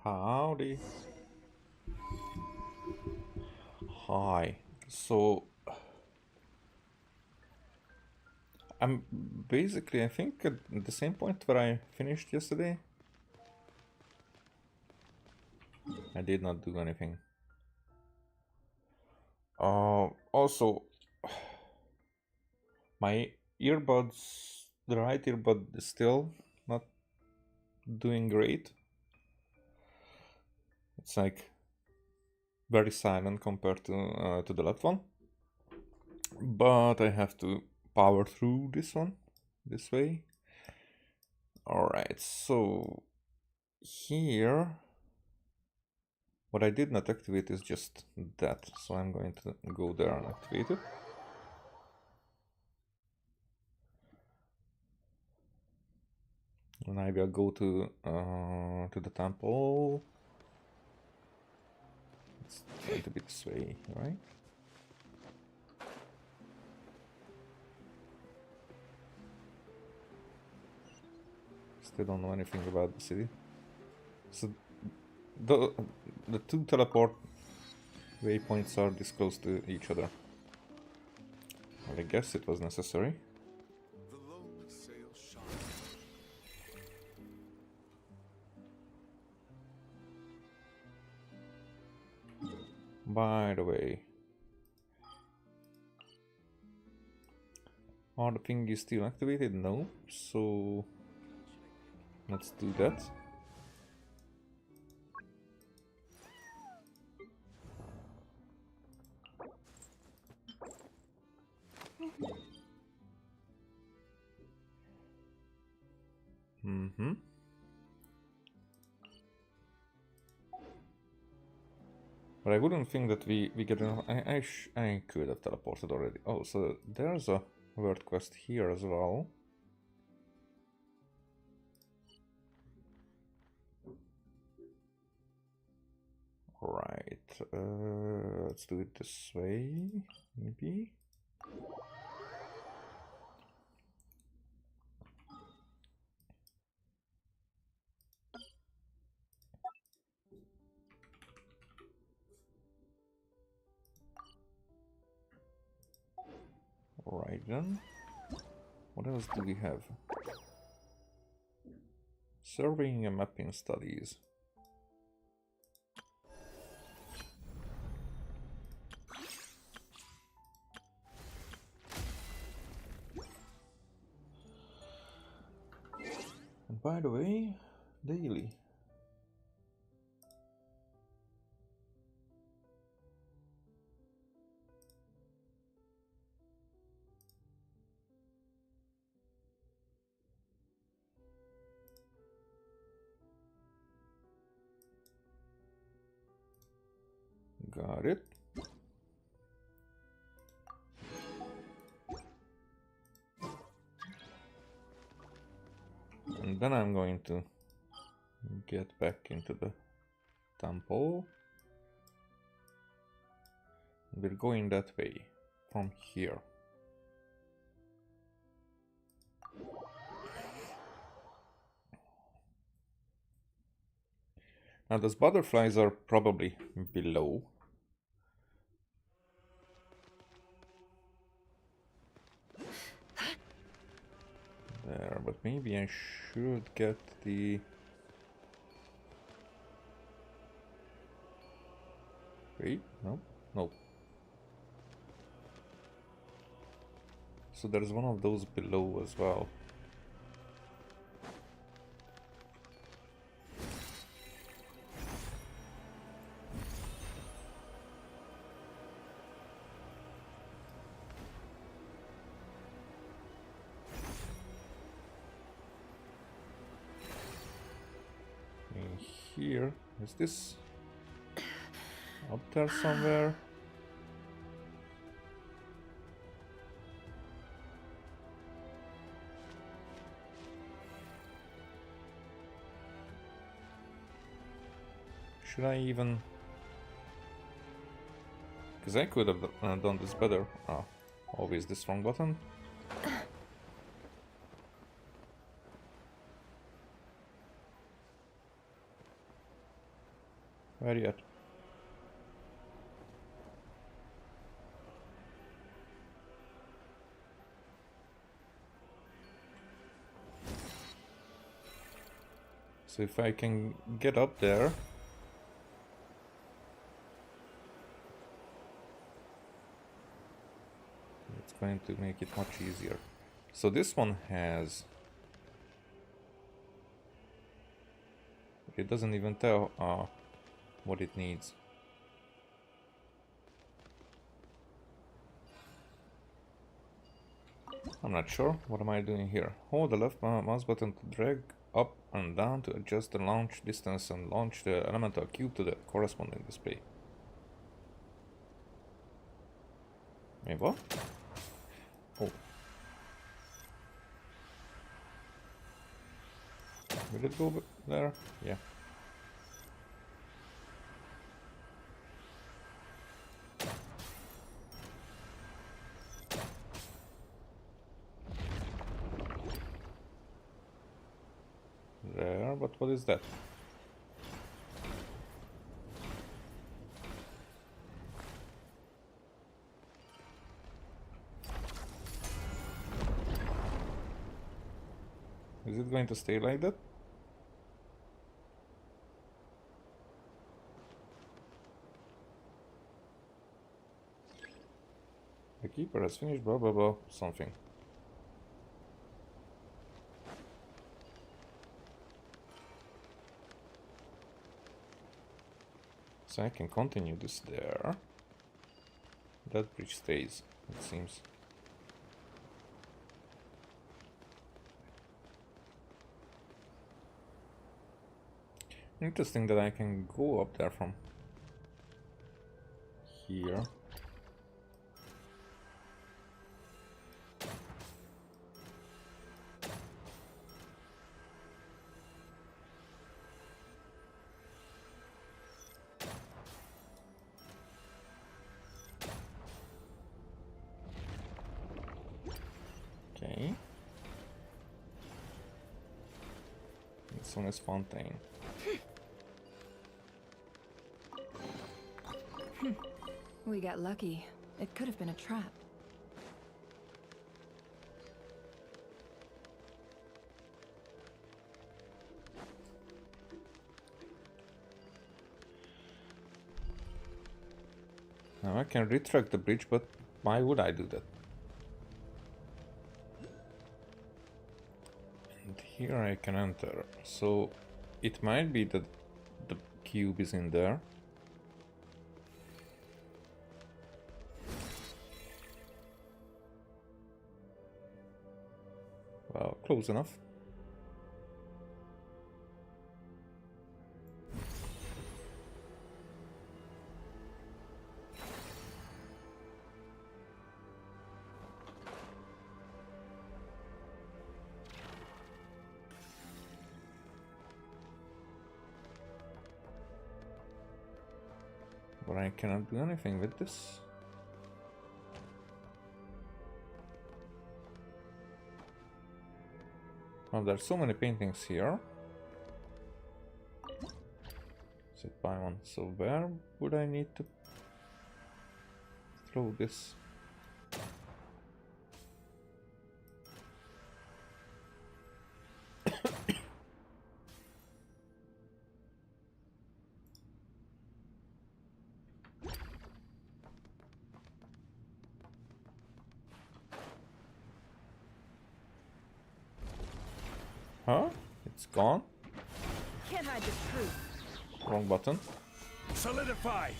Howdy. Hi. So I'm basically, I think, at the same point where I finished yesterday. I did not do anything. Also, my earbuds, the right earbud is still not doing great. It's like very silent compared to the left one. But I have to power through this one, this way. Alright, so here what I did not activate is just that, so I'm going to go there and activate it. And I will go to the temple. It's going to be this way, right? Still don't know anything about the city. So the two teleport waypoints are this close to each other. Well, I guess it was necessary. By the way, are the thingies still activated? No, so let's do that. Mm-hmm. But I wouldn't think that we get enough. I could have teleported already. Oh, so there's a word quest here as well. Right. Let's do it this way, maybe. Right then. What else do we have? Surveying and mapping studies. And by the way, daily. Got it. And then I'm going to get back into the temple. We're going that way from here. Now those butterflies are probably below. There, but maybe I should get the... Wait, no, no. So there's one of those below as well. And here, is this up there somewhere? Should I even... Because I could have done this better. Ah, always this wrong button. Where yet? So if I can get up there, it's going to make it much easier. So this one has... It doesn't even tell what it needs. I'm not sure. What am I doing here? Hold the left mouse button to drag up and down to adjust the launch distance and launch the elemental cube to the corresponding display. Wait, what? Oh. Will it go there? Yeah. There, but what is that? Is it going to stay like that? The keeper has finished blah blah blah something. So I can continue this there. That bridge stays, it seems. Interesting that I can go up there from here. Okay. This one is Fontaine. We got lucky. It could have been a trap. Now I can retract the bridge, but why would I do that? And here I can enter, so it might be that the cube is in there. Well, close enough. But I cannot do anything with this. Well, there's so many paintings here. Set by one. So where would I need to throw this? Huh? It's gone? Can't hide this truth. Wrong button. Solidify!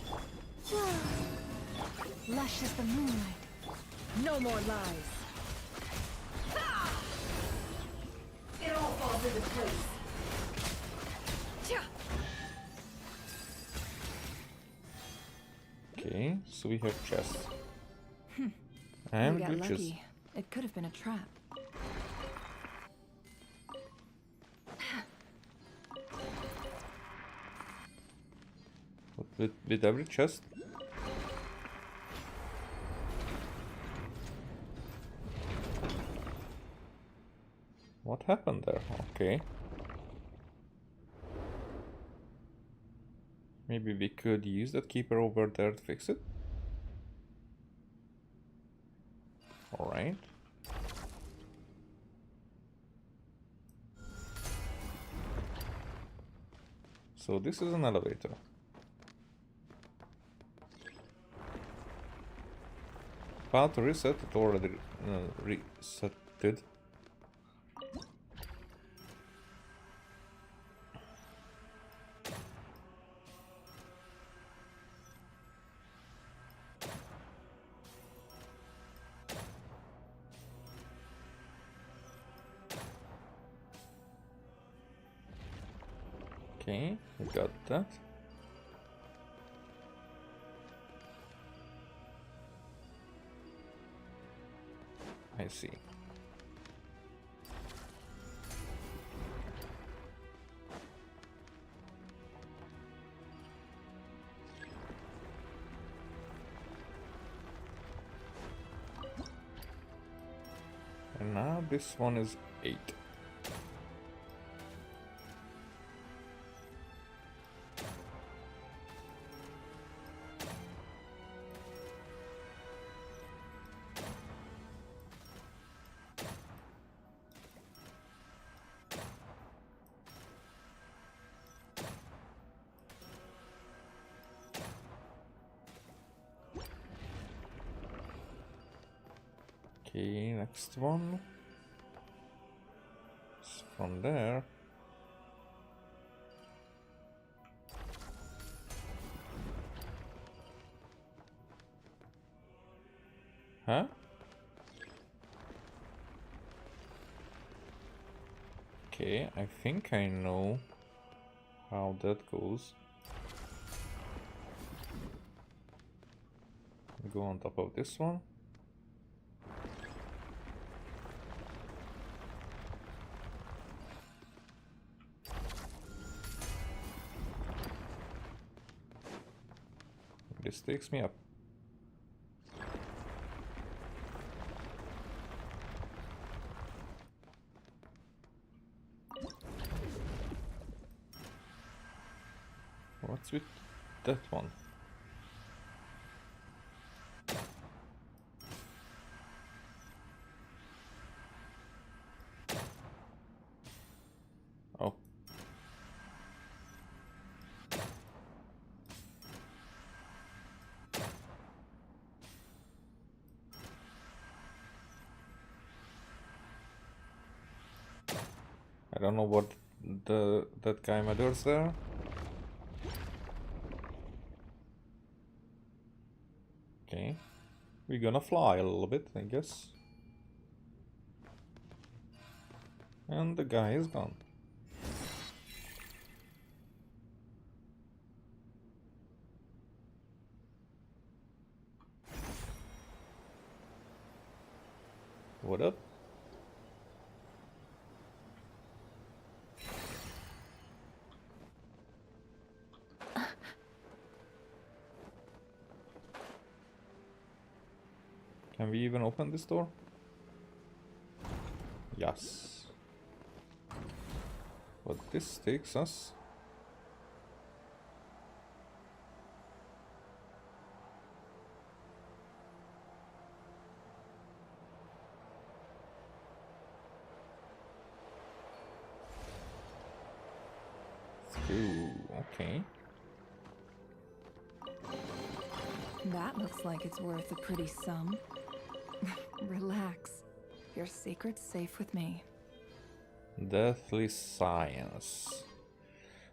Lush as the moonlight. No more lies. It all falls into place. Okay, so we have chests. We And got glitches. lucky. It could have been a trap. But with every chest. What happened there? Okay. Maybe we could use that keeper over there to fix it. Alright. So this is an elevator. About to reset, it already resetted. Okay, we got that. I see. And now this one is 8. Okay, next one. It's from there. Huh? Okay, I think I know how that goes. Go on top of this one. This takes me up. What's with that one? Oh. I don't know what that guy matters there. Okay. We're gonna fly a little bit, I guess. And the guy is gone. What up? Can we even open this door? Yes. But this takes us. Ooh, okay. That looks like it's worth a pretty sum. Relax. Your secret's safe with me. Deathly science.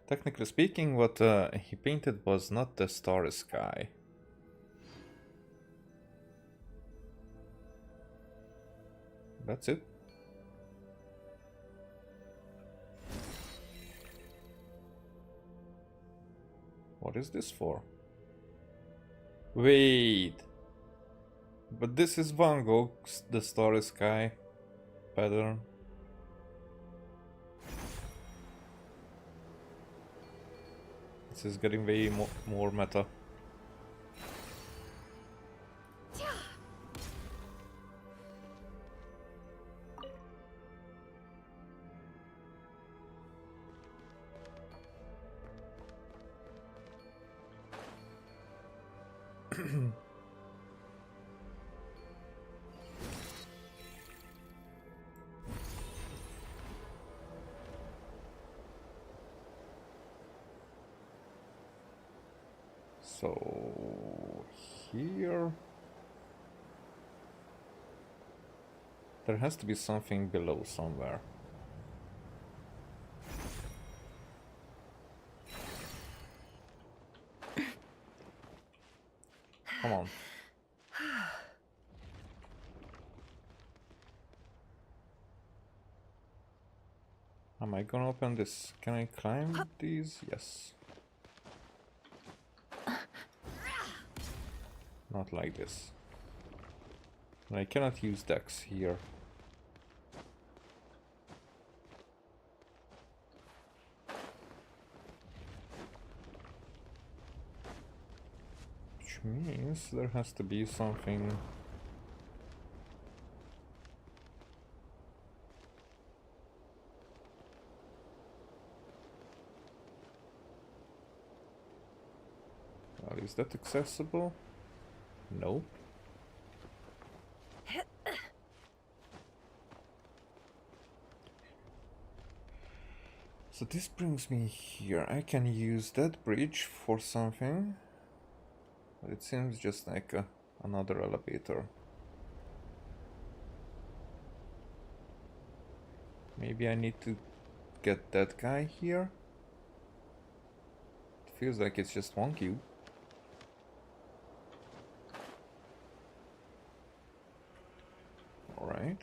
Technically speaking, what he painted was not the starry sky. That's it. What is this for? Wait. But this is Van Gogh's The Starry Sky pattern. This is getting way more meta. So here there has to be something below somewhere. Come on. Am I gonna open this? Can I climb these? Yes. Not like this. And I cannot use Dex here. Which means there has to be something. Well, is that accessible? Nope. So this brings me here. I can use that bridge for something. But it seems just like another elevator. Maybe I need to get that guy here. It feels like it's just one cube. Alright.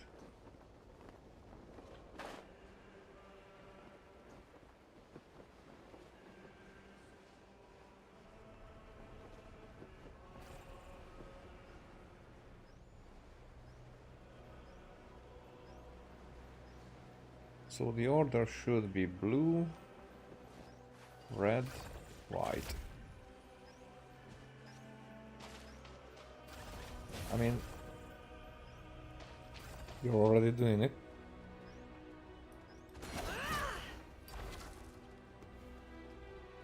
So the order should be blue, red, white. I mean, you're already doing it.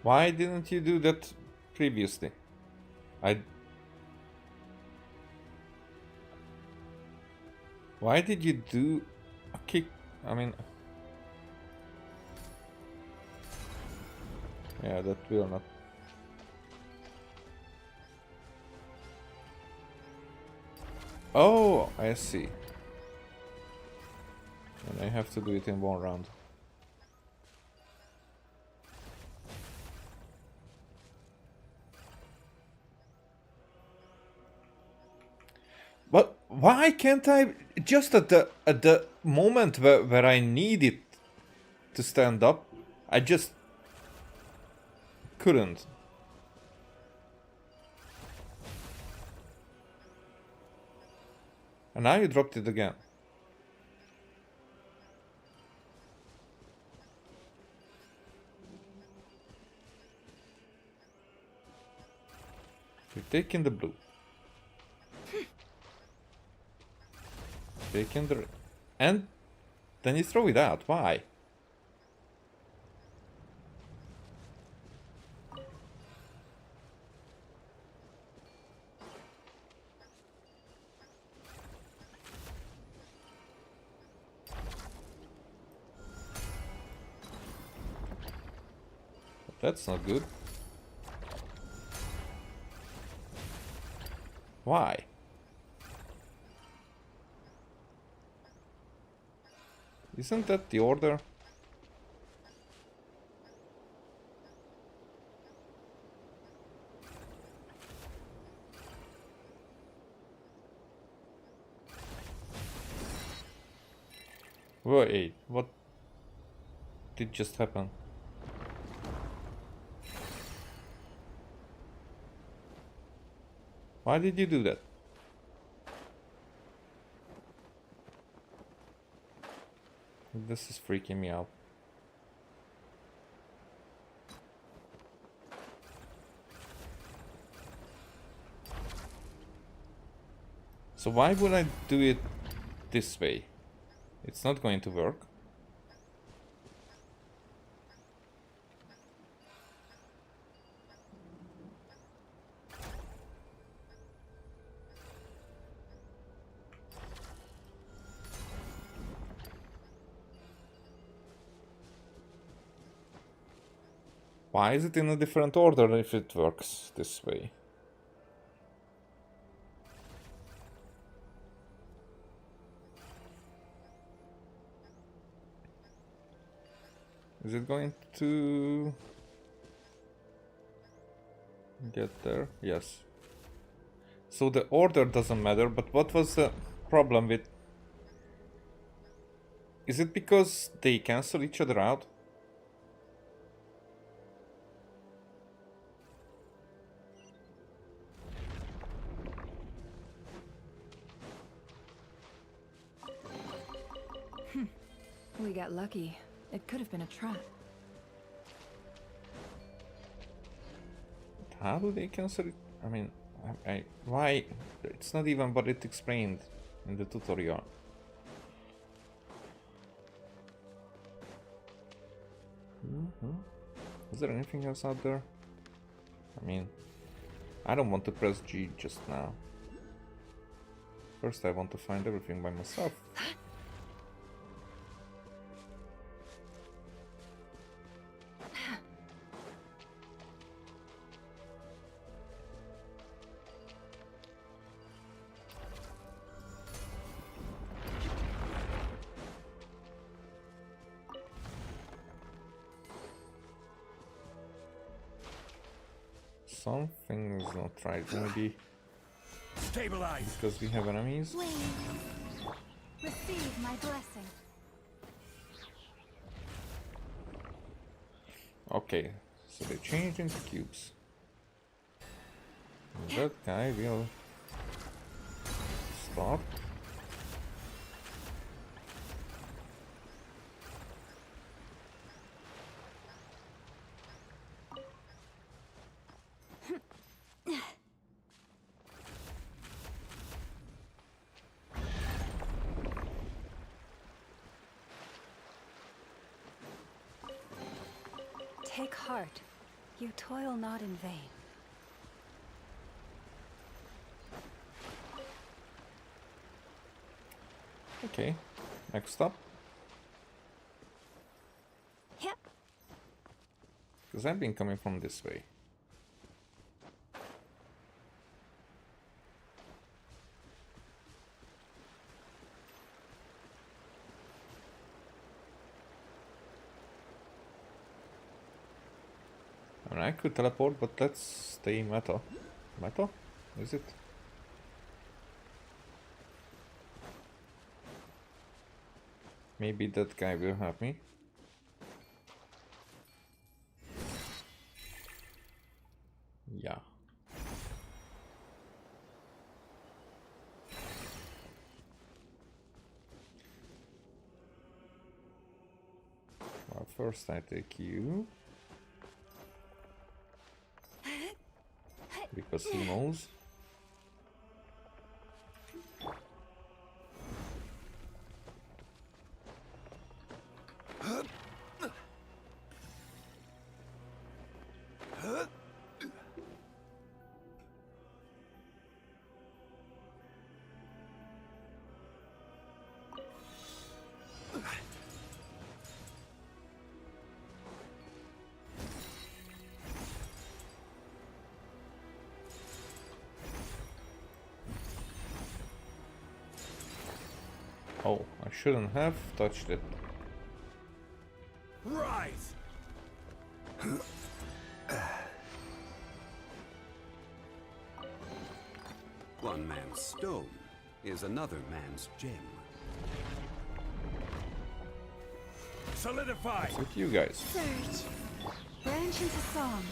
Why didn't you do that previously? Why did you do a kick? I mean... Yeah, that will not... Oh, I see. And I have to do it in one round. But why can't I just at the moment where I need it to stand up, I just couldn't. And now you dropped it again. You're taking the blue. Taking the... And then you throw it out. Why? That's not good. Why? Isn't that the order? Wait, what did just happen? Why did you do that? This is freaking me out. So why would I do it this way? It's not going to work. Why is it in a different order if it works this way? Is it going to get there? Yes. So the order doesn't matter, but what was the problem with... Is it because they cancel each other out? We got lucky. It could have been a trap. How do they cancel it? I mean, why? It's not even what it explained in the tutorial. Is there anything else out there? I mean, I don't want to press G just now. First I want to find everything by myself. Something is not right, maybe Stabilize. because we have enemies. Receive my blessing. Okay, so they changed into cubes. That guy will stop. Take heart. You toil not in vain. Okay, next up. Yep. Because I've been coming from this way. I mean, I could teleport, but let's stay meta. Meta? Is it? Maybe that guy will help me. Yeah. Well, first I take you. Because he knows. Oh, I shouldn't have touched it. Rise. One man's stone is another man's gem. Solidify. What's with you guys? Surge. Branch into song.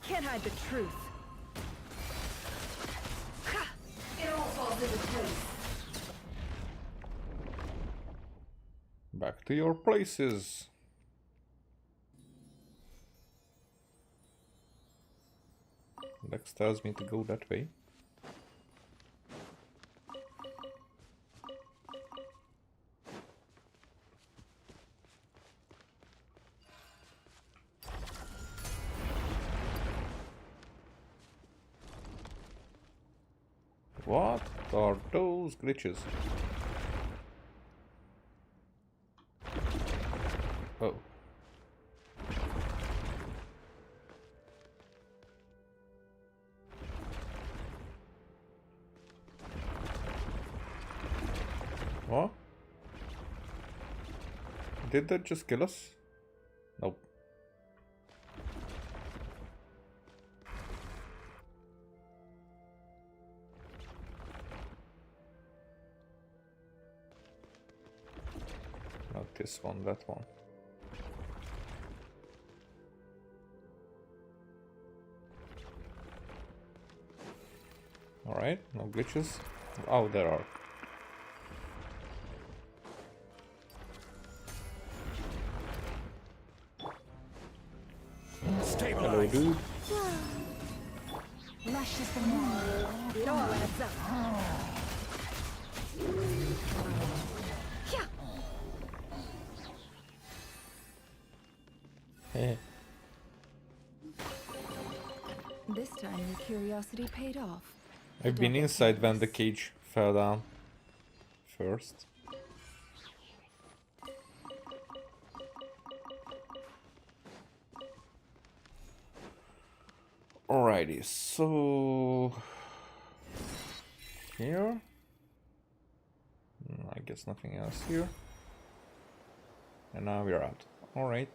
Can't hide the truth. It all falls into place. Back to your places. Lex tells me to go that way. What are those glitches? Oh. What? Did that just kill us? Nope. Not this one, that one. Alright, no glitches. Oh, there are. Hello, Stabilize. dude. Lush as the morn. It all adds up. Yeah. Heh. This time your curiosity paid off. I've been inside when the cage fell down first. Alrighty, so here, I guess nothing else here, and now we're out. Alright,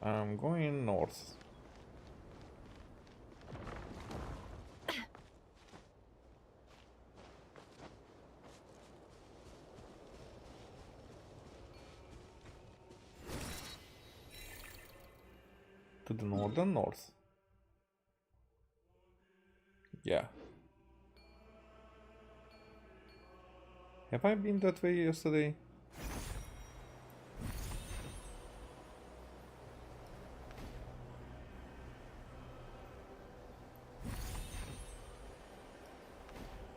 I'm going north. To the northern north. Yeah. Have I been that way yesterday?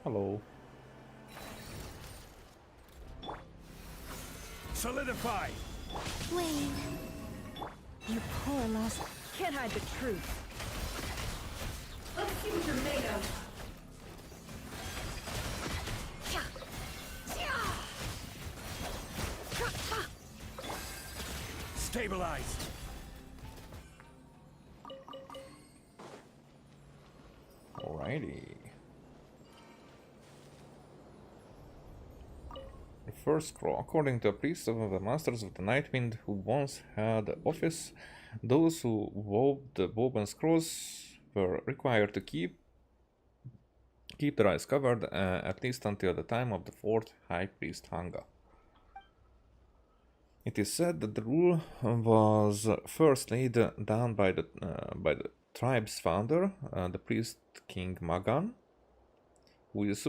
Hello. Solidify. Wayne. You poor lost. Can't hide the truth. Let's see what you're made of. Stabilized. Alrighty. The first scroll. According to a priest of the Masters of the Nightwind who once had office, those who wove the woven scrolls were required to keep their eyes covered at least until the time of the fourth High Priest Hanga. It is said that the rule was first laid down by the tribe's founder, the priest King Magan, who is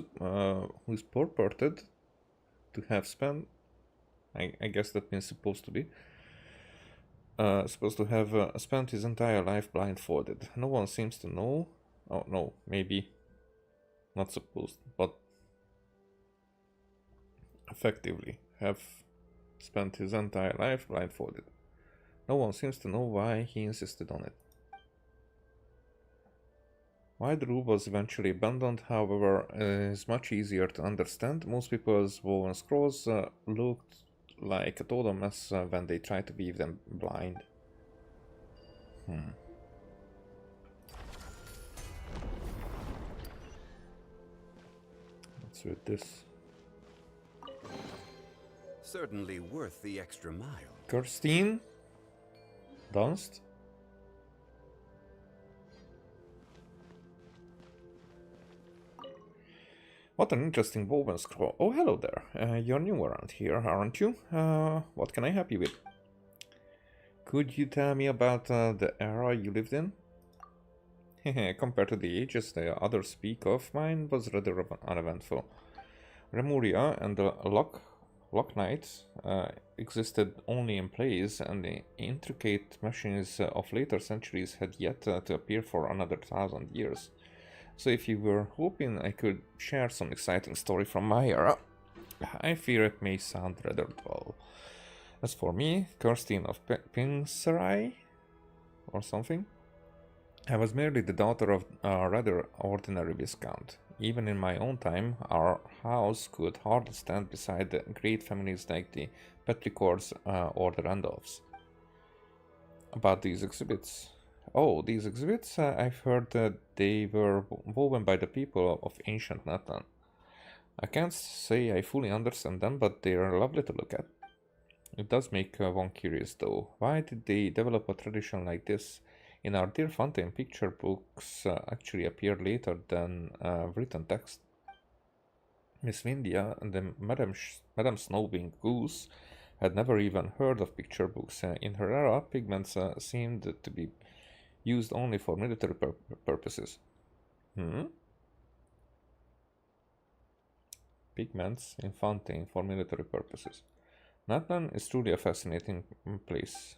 purported to have spent, I guess that means supposed to have spent his entire life blindfolded. No one seems to know. Oh no, maybe not supposed, but effectively have spent his entire life blindfolded. No one seems to know why he insisted on it. Why the rule was eventually abandoned, however, is much easier to understand. Most people's woven scrolls looked like a total mess when they tried to weave them blind. Let's read this. Certainly worth the extra mile. Kirstine Dunst. What an interesting woven scroll. Oh, hello there. You're new around here, aren't you? What can I help you with? Could you tell me about the era you lived in? Compared to the ages the others speak of, mine was rather uneventful. Remuria and the Lock Knights existed only in plays, and the intricate machines of later centuries had yet to appear for another 1,000 years. So if you were hoping I could share some exciting story from my era, I fear it may sound rather dull. As for me, Kirstine of Pinsarai, or something, I was merely the daughter of a rather ordinary viscount. Even in my own time, our house could hardly stand beside the great families like the Petrichors or the Randolphs. About these exhibits. Oh, these exhibits? I've heard that they were woven by the people of ancient Nathan. I can't say I fully understand them, but they are lovely to look at. It does make one curious though. Why did they develop a tradition like this? In our dear Fontaine, picture books actually appear later than written text. Miss Windia and the Madame Snowwing Goose had never even heard of picture books. In her era, pigments seemed to be used only for military purposes. Hmm? Pigments in Fontaine for military purposes. Nathan is truly a fascinating place.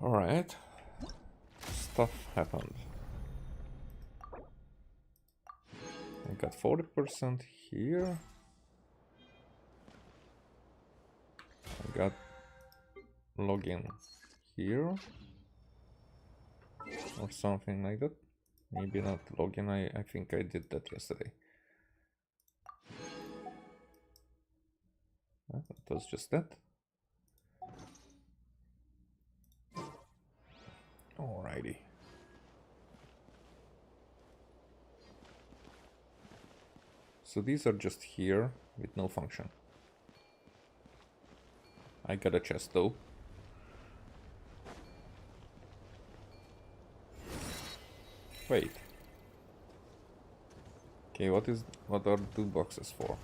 Alright. Stuff happened. I got 40% here. I got login here. Or something like that. Maybe not login, I think I did that yesterday. It was just that. Alrighty. So these are just here with no function. I got a chest though. Wait. Okay, what are the 2 boxes for?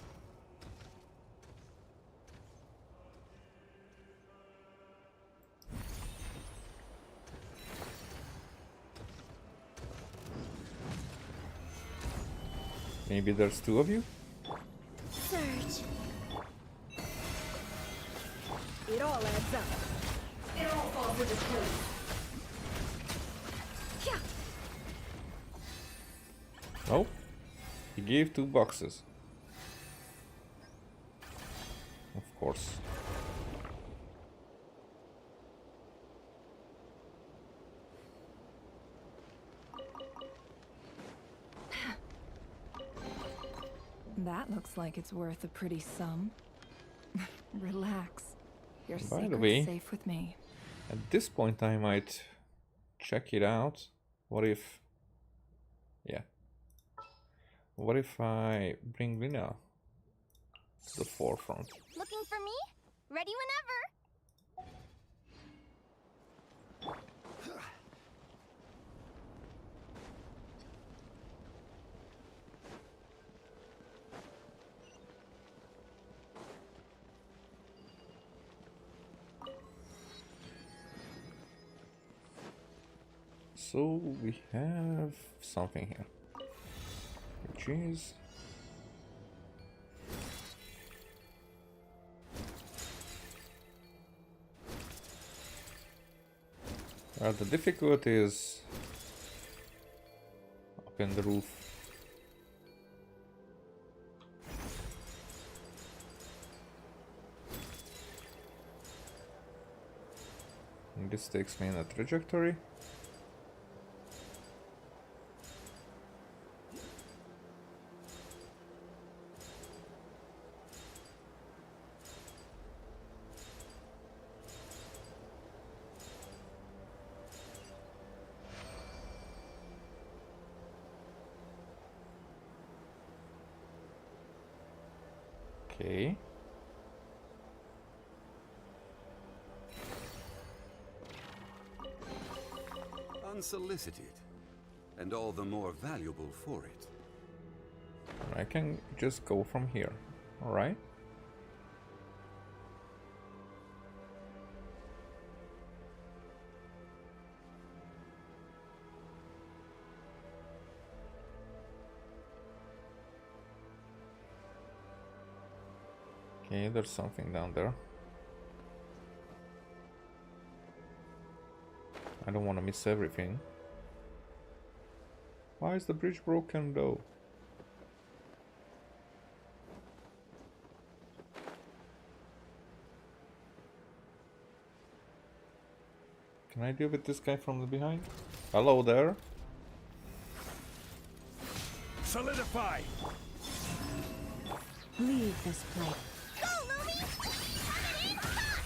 Maybe there's 2 of you? Surge. It all adds up. It all falls into place. Yeah. Oh, he gave 2 boxes. Of course. That looks like it's worth a pretty sum. Relax. Your By the secret's way, safe with me. at this point I might check it out. What if... Yeah. What if I bring Lina to the forefront? Looking for me? Ready whenever. So we have something here, which is the difficulty is up in the roof. And this takes me in a trajectory. Okay. Unsolicited, and all the more valuable for it. I can just go from here, alright? Okay, there's something down there. I don't want to miss everything. Why is the bridge broken though? Can I deal with this guy from the behind? Hello there. Solidify! Leave this place. Go, Lumi! Coming in hot!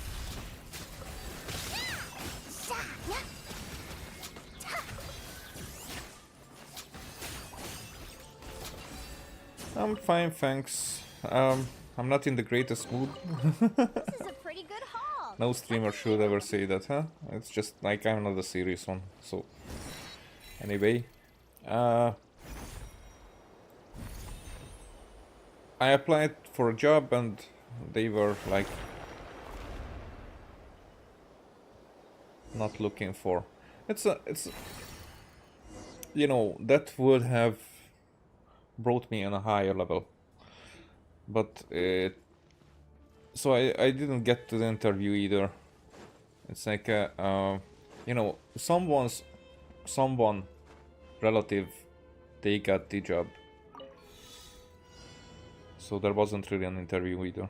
Yeah! I'm fine, thanks. I'm not in the greatest mood. This is a pretty good haul. No streamer should ever say that, huh? It's just like I'm not a serious one, so... Anyway, I applied for a job and they were like... not looking for... It's... You know, that would have brought me on a higher level. But so I didn't get to the interview either. It's like you know, someone relative, they got the job. So there wasn't really an interview either.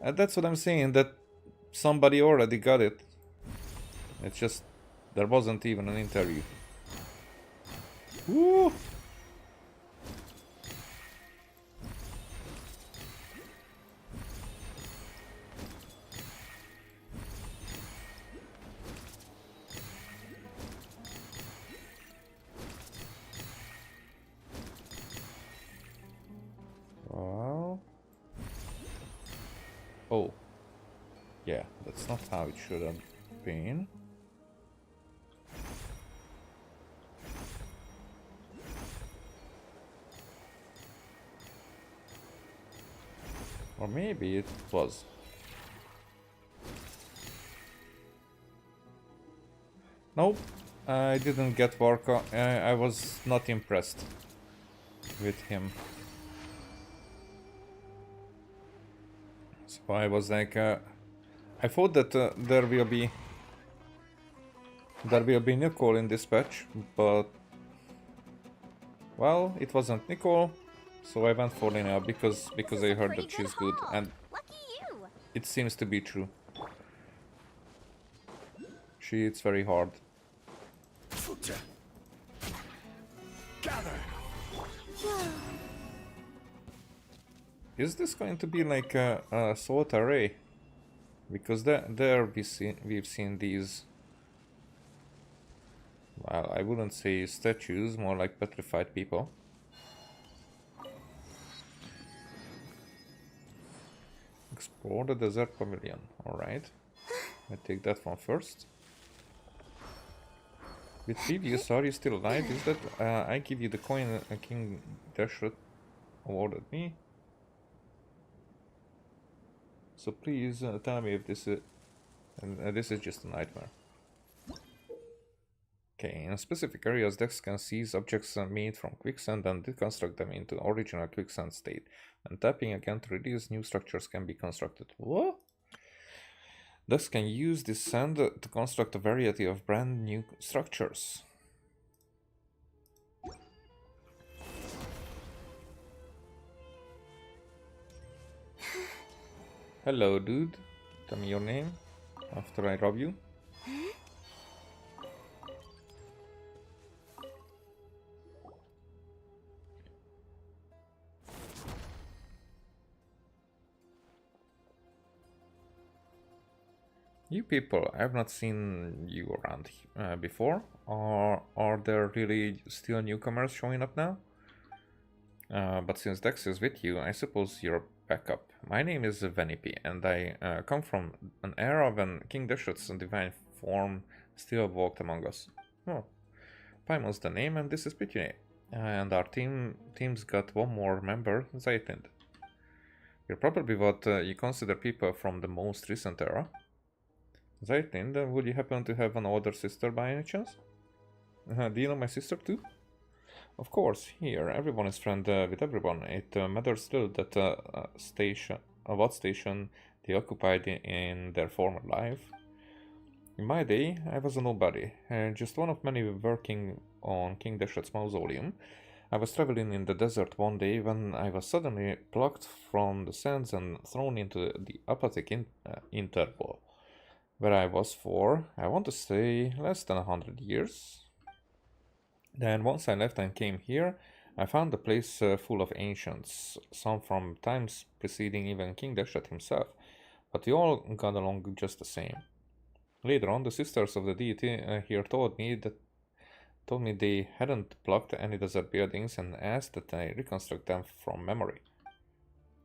And that's what I'm saying, that somebody already got it. It's just there wasn't even an interview. Woo! Well... Oh. Yeah, that's not how it should have been. Or maybe it was. Nope, I didn't get Varka. I was not impressed with him. So I was like, I thought that there will be Nicole in this patch, but well, it wasn't Nicole. So I went for Lena because I heard that she's good, and it seems to be true. She hits very hard. Gather! Is this going to be like a sword array? Because there we've seen these. Well, I wouldn't say statues, more like petrified people. Explore the desert pavilion. Alright. I take that one first. With previous, are you still alive? Is that I give you the coin King Dashret awarded me? So please tell me if this is... this is just a nightmare. Okay, in specific areas, Dex can seize objects made from quicksand and deconstruct them into original quicksand state. And tapping again to release new structures can be constructed. What? Dex can use this sand to construct a variety of brand new structures. Hello, dude. Tell me your name after I rob you. You people, I have not seen you around before, or are there really still newcomers showing up now? But since Dex is with you, I suppose you're backup. My name is Venipi, and I come from an era when King Dashret's divine form still walked among us. Oh, Paimon's the name, and this is Pitune. And our team's got one more member, Zaytlind. You're probably what you consider people from the most recent era. Zaytlind, would you happen to have an older sister by any chance? Do you know my sister too? Of course, here everyone is friend with everyone. It matters little that what station they occupied in their former life. In my day, I was a nobody, just one of many working on King Dashret's mausoleum. I was traveling in the desert one day when I was suddenly plucked from the sands and thrown into the apathic interval, where I was for, I want to say, less than 100 years. Then once I left and came here, I found the place full of ancients, some from times preceding even King Deshat himself, but we all got along just the same. Later on, the sisters of the deity here told me they hadn't blocked any desert buildings and asked that I reconstruct them from memory.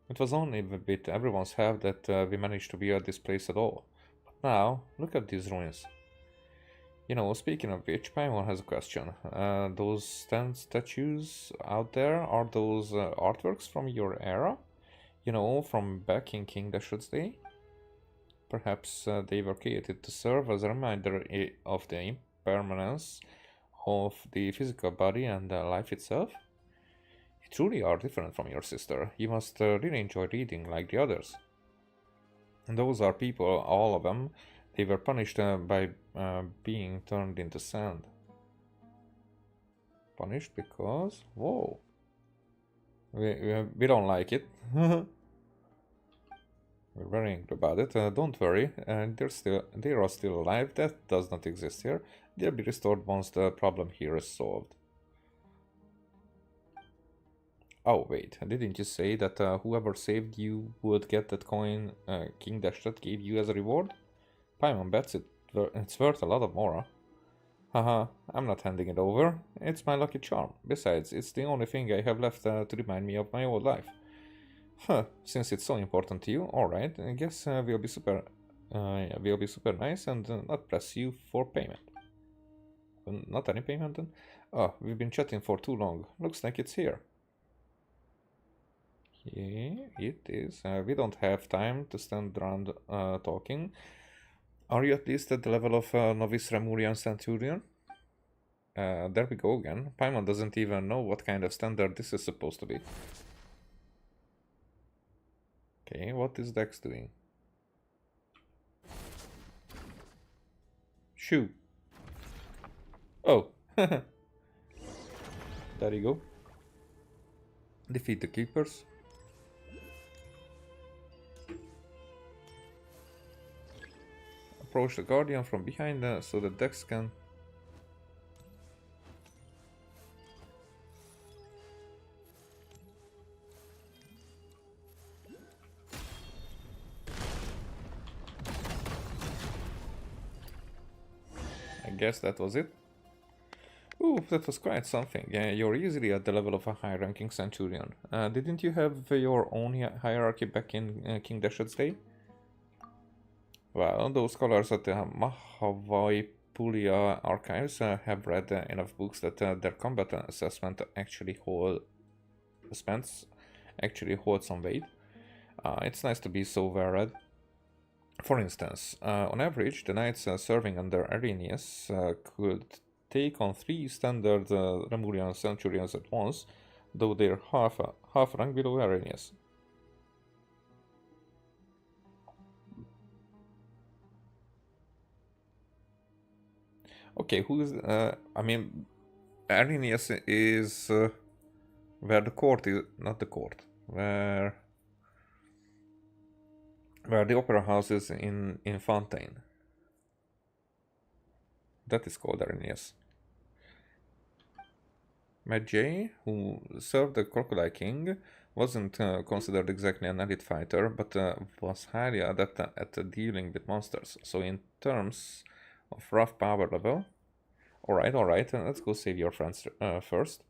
It was only with everyone's help that we managed to build this place at all. But now, look at these ruins. You know, speaking of which, Paimon has a question. Those statues out there, are those artworks from your era? You know, from back in King Dashut's day? Perhaps they were created to serve as a reminder of the impermanence of the physical body and life itself? You truly are different from your sister. You must really enjoy reading like the others. And those are people, all of them. They were punished by being turned into sand. Punished because... Whoa. We don't like it. We're very angry about it. Don't worry, they are still alive. That does not exist here. They'll be restored once the problem here is solved. Oh wait, didn't you say that whoever saved you would get that coin King Dashut gave you as a reward? Paimon bets it's worth a lot of more. Haha, I'm not handing it over. It's my lucky charm. Besides, it's the only thing I have left to remind me of my old life. Huh, since it's so important to you, alright, I guess we'll be super nice and not press you for payment. Not any payment then? Oh, we've been chatting for too long. Looks like it's here. Yeah, it is. We don't have time to stand around talking. Are you at least at the level of Novice Remurian Centurion? There we go again. Paimon doesn't even know what kind of standard this is supposed to be. Okay, what is Dex doing? Shoo. Oh. There you go. Defeat the keepers. Approach the guardian from behind so that Dex can... I guess that was it. Ooh, that was quite something. You're easily at the level of a high-ranking centurion. Didn't you have your own hierarchy back in King Dashut's day? Well, those scholars at the Mahavaipulia archives have read enough books that their combat assessment actually hold some weight. It's nice to be so well read. For instance, on average, the knights serving under Arrhenius could take on 3 standard Remurian centurions at once, though they're half rank below Arrhenius. Okay, who is... I mean, Arrhenius is where the court is... Not the court. Where the opera house is in Fontaine. That is called Arrhenius. Medjay, who served the Crocodile King, wasn't considered exactly an elite fighter, but was highly adept at dealing with monsters. So in terms of rough power level... Alright, let's go save your friends first.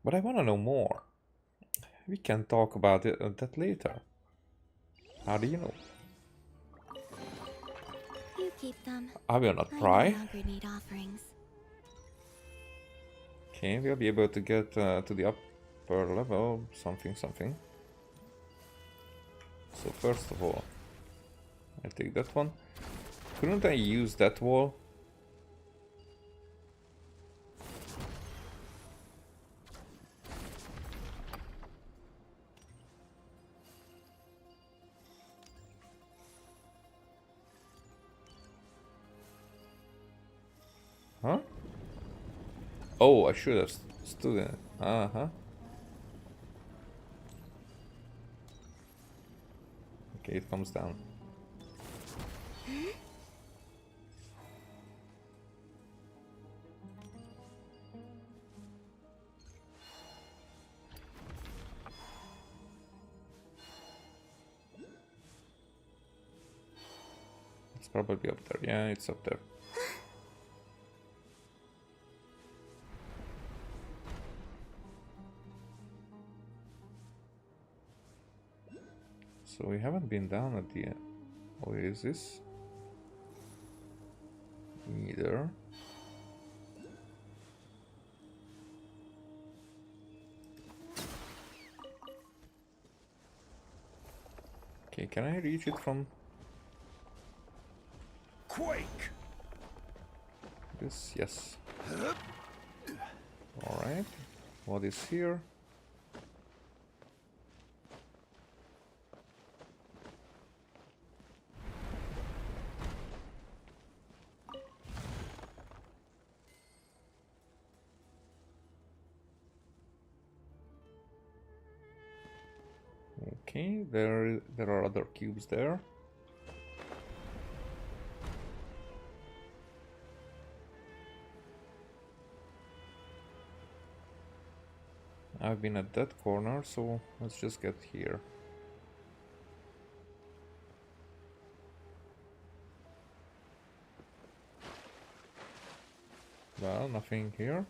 But I wanna know more. We can talk about that later. How do you know? You keep them. I will not I pry. no longer need offerings. Okay, we'll be able to get to the upper level, something. So first of all, I take that one. Couldn't I use that wall? Huh? Oh, I should have stood in it. Uh-huh. Okay, it comes down. probably up there. Yeah, it's up there. So we haven't been down at the oasis either. Okay, can I reach it from Quake! this? Yes. Alright. What is here? Okay, there are other cubes there. I've been at that corner, so let's just get here. Well, nothing here.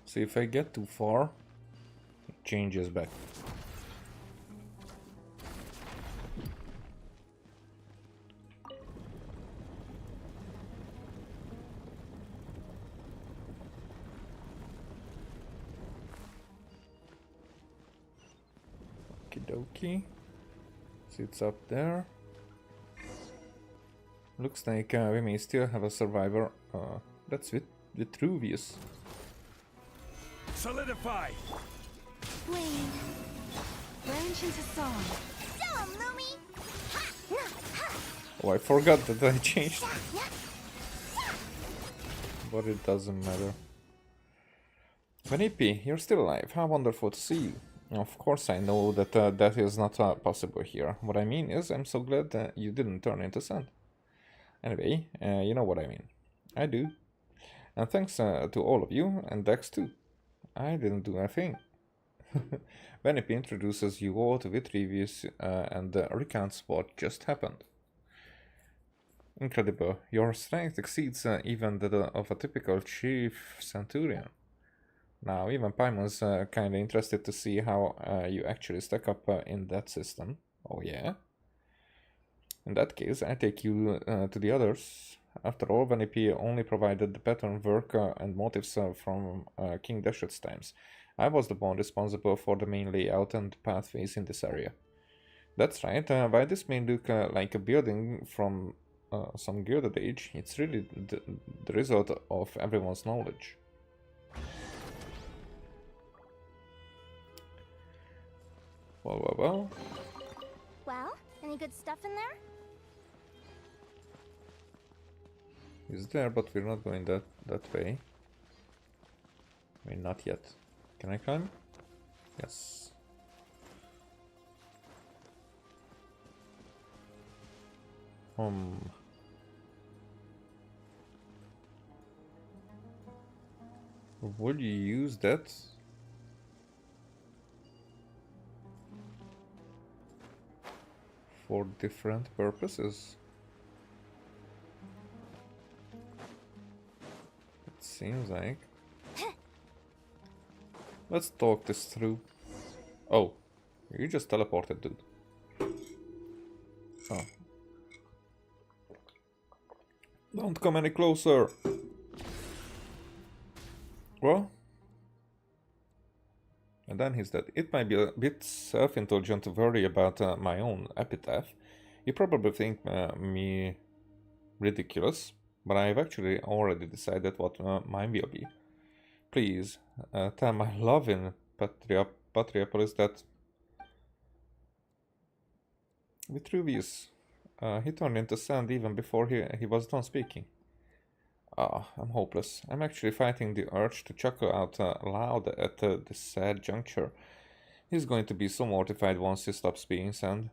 So if I get too far, it changes back. Okie dokie. So it's up there. Looks like we may still have a survivor. That's Vitruvius. Solidify! Blade. Branch into song. Dumb, Lumi! Ha! Na! Ha! Oh, I forgot that I changed, Sa! Ya! but it doesn't matter. Vanipi, you're still alive. How wonderful to see you. Of course I know that that is not possible here. What I mean is, I'm so glad that you didn't turn into sand. Anyway, you know what I mean. I do. And thanks to all of you, and Dex too. I didn't do a thing. Vanipi introduces you all to Vitruvius and recounts what just happened. Incredible. Your strength exceeds even that of a typical chief centurion. Now, even Paimon's kinda interested to see how you actually stack up in that system. Oh yeah? In that case, I take you to the others. After all, Vanipi only provided the pattern work and motifs from King Dashut's times. I was the one responsible for the main layout and pathways in this area. That's right, while this may look like a building from some Gilded Age, it's really the result of everyone's knowledge. Well. Well, any good stuff in there? It's there, but we're not going that way. I mean, not yet. Can I climb? Yes. Would you use that? For different purposes? It seems like. Let's talk this through. Oh, you just teleported, dude. Oh. Don't come any closer. Well. And then he's dead. It might be a bit self-indulgent to worry about my own epitaph. You probably think me ridiculous, but I've actually already decided what mine will be. Please, tell my loving Patriopolis that Vitruvius, he turned into sand even before he was done speaking. Ah, I'm hopeless. I'm actually fighting the urge to chuckle out loud at this sad juncture. He's going to be so mortified once he stops being sand.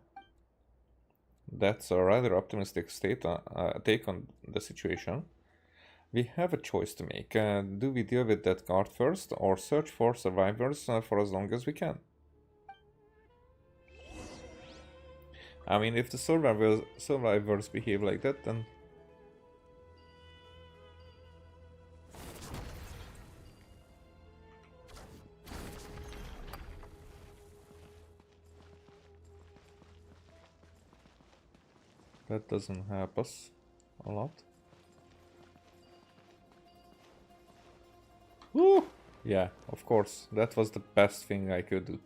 That's a rather optimistic take on the situation. We have a choice to make. Do we deal with that guard first or search for survivors for as long as we can? I mean, if the survivors behave like that, then... that doesn't help us a lot. Woo! Yeah, of course. That was the best thing I could do.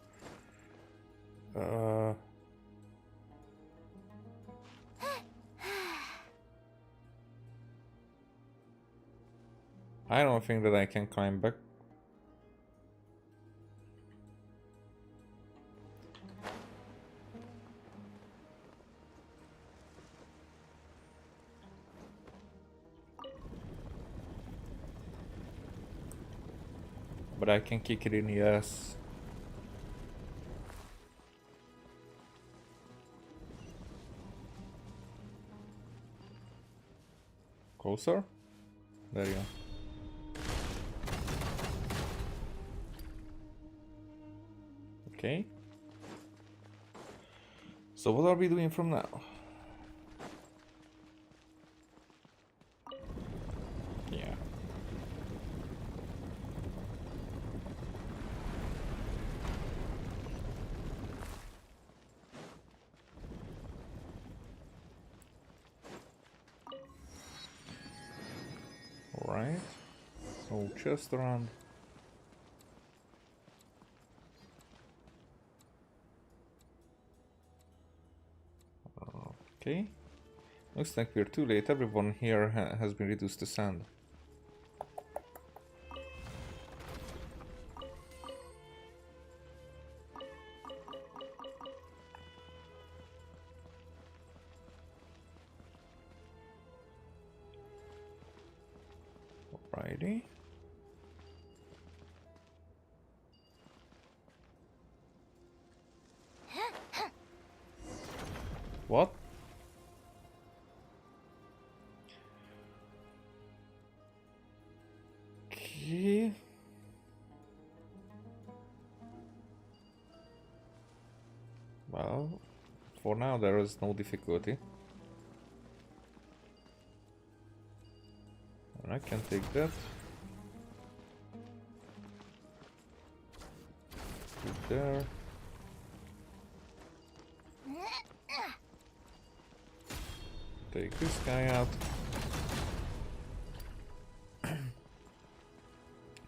I don't think that I can climb back. But I can kick it in the ass. Closer? There you go. Okay. So what are we doing from now? Yeah. Alright. So just around. Okay. Looks like we're too late. Everyone here has been reduced to sand. Alrighty. What? Okay. Well, for now there is no difficulty. And I can take that. Put there. Take this guy out.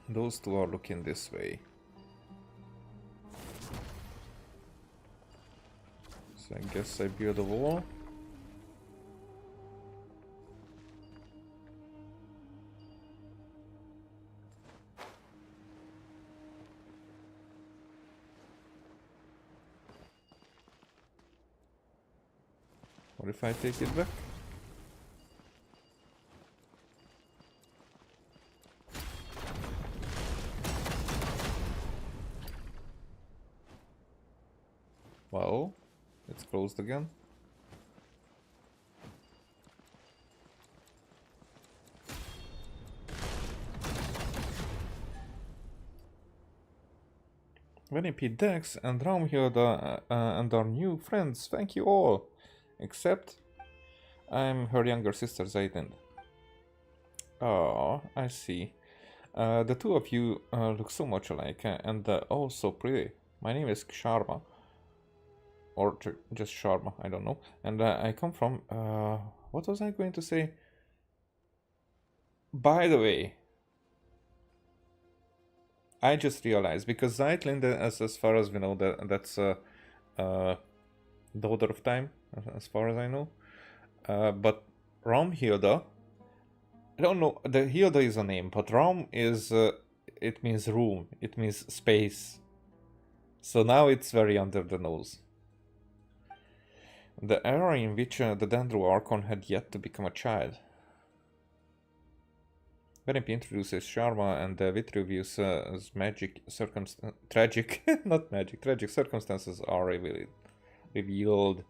Those two are looking this way. So I guess I build a wall. What if I take it back? Well, it's closed again. P. Dex and Raumhilda and our new friends, thank you all. Except I'm her younger sister Zayden. Oh, I see. The two of you look so much alike and all so pretty. My name is Sharma. Or just Sharma, I don't know. And I come from... what was I going to say? By the way, I just realized, because Zeitlin, as far as we know, that's Daughter of Time, as far as I know. But Raumhilda, I don't know, the Hilda is a name, but Raum is, it means room, it means space. So now it's very under the nose. The era in which the Dendro Archon had yet to become a child. Benep introduces Sharma and Vitruvius as tragic, not magic, tragic circumstances are revealed.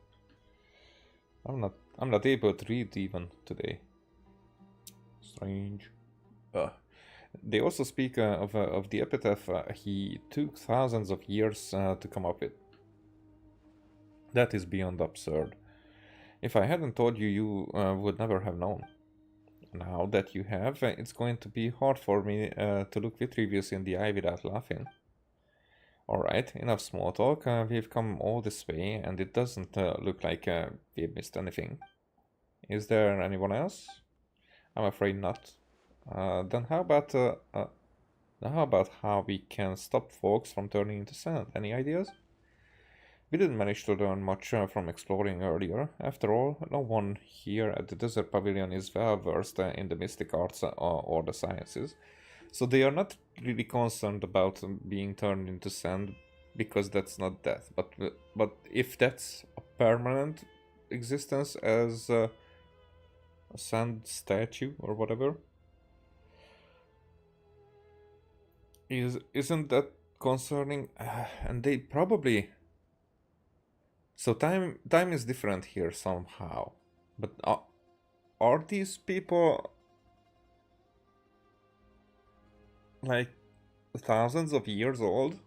I'm not able to read even today. Strange. They also speak of the epitaph he took thousands of years to come up with. That is beyond absurd. If I hadn't told you, you would never have known. Now that you have, it's going to be hard for me to look Vitruvius in the eye without laughing. Alright, enough small talk. We've come all this way, and it doesn't look like we've missed anything. Is there anyone else? I'm afraid not. Then how about how we can stop folks from turning into sand? Any ideas? We didn't manage to learn much from exploring earlier. After all, no one here at the Desert Pavilion is well versed in the mystic arts or the sciences, so they are not really concerned about being turned into sand, because that's not death. But if that's a permanent existence as a sand statue or whatever, isn't that concerning? And they probably... So time is different here somehow. But are these people like thousands of years old?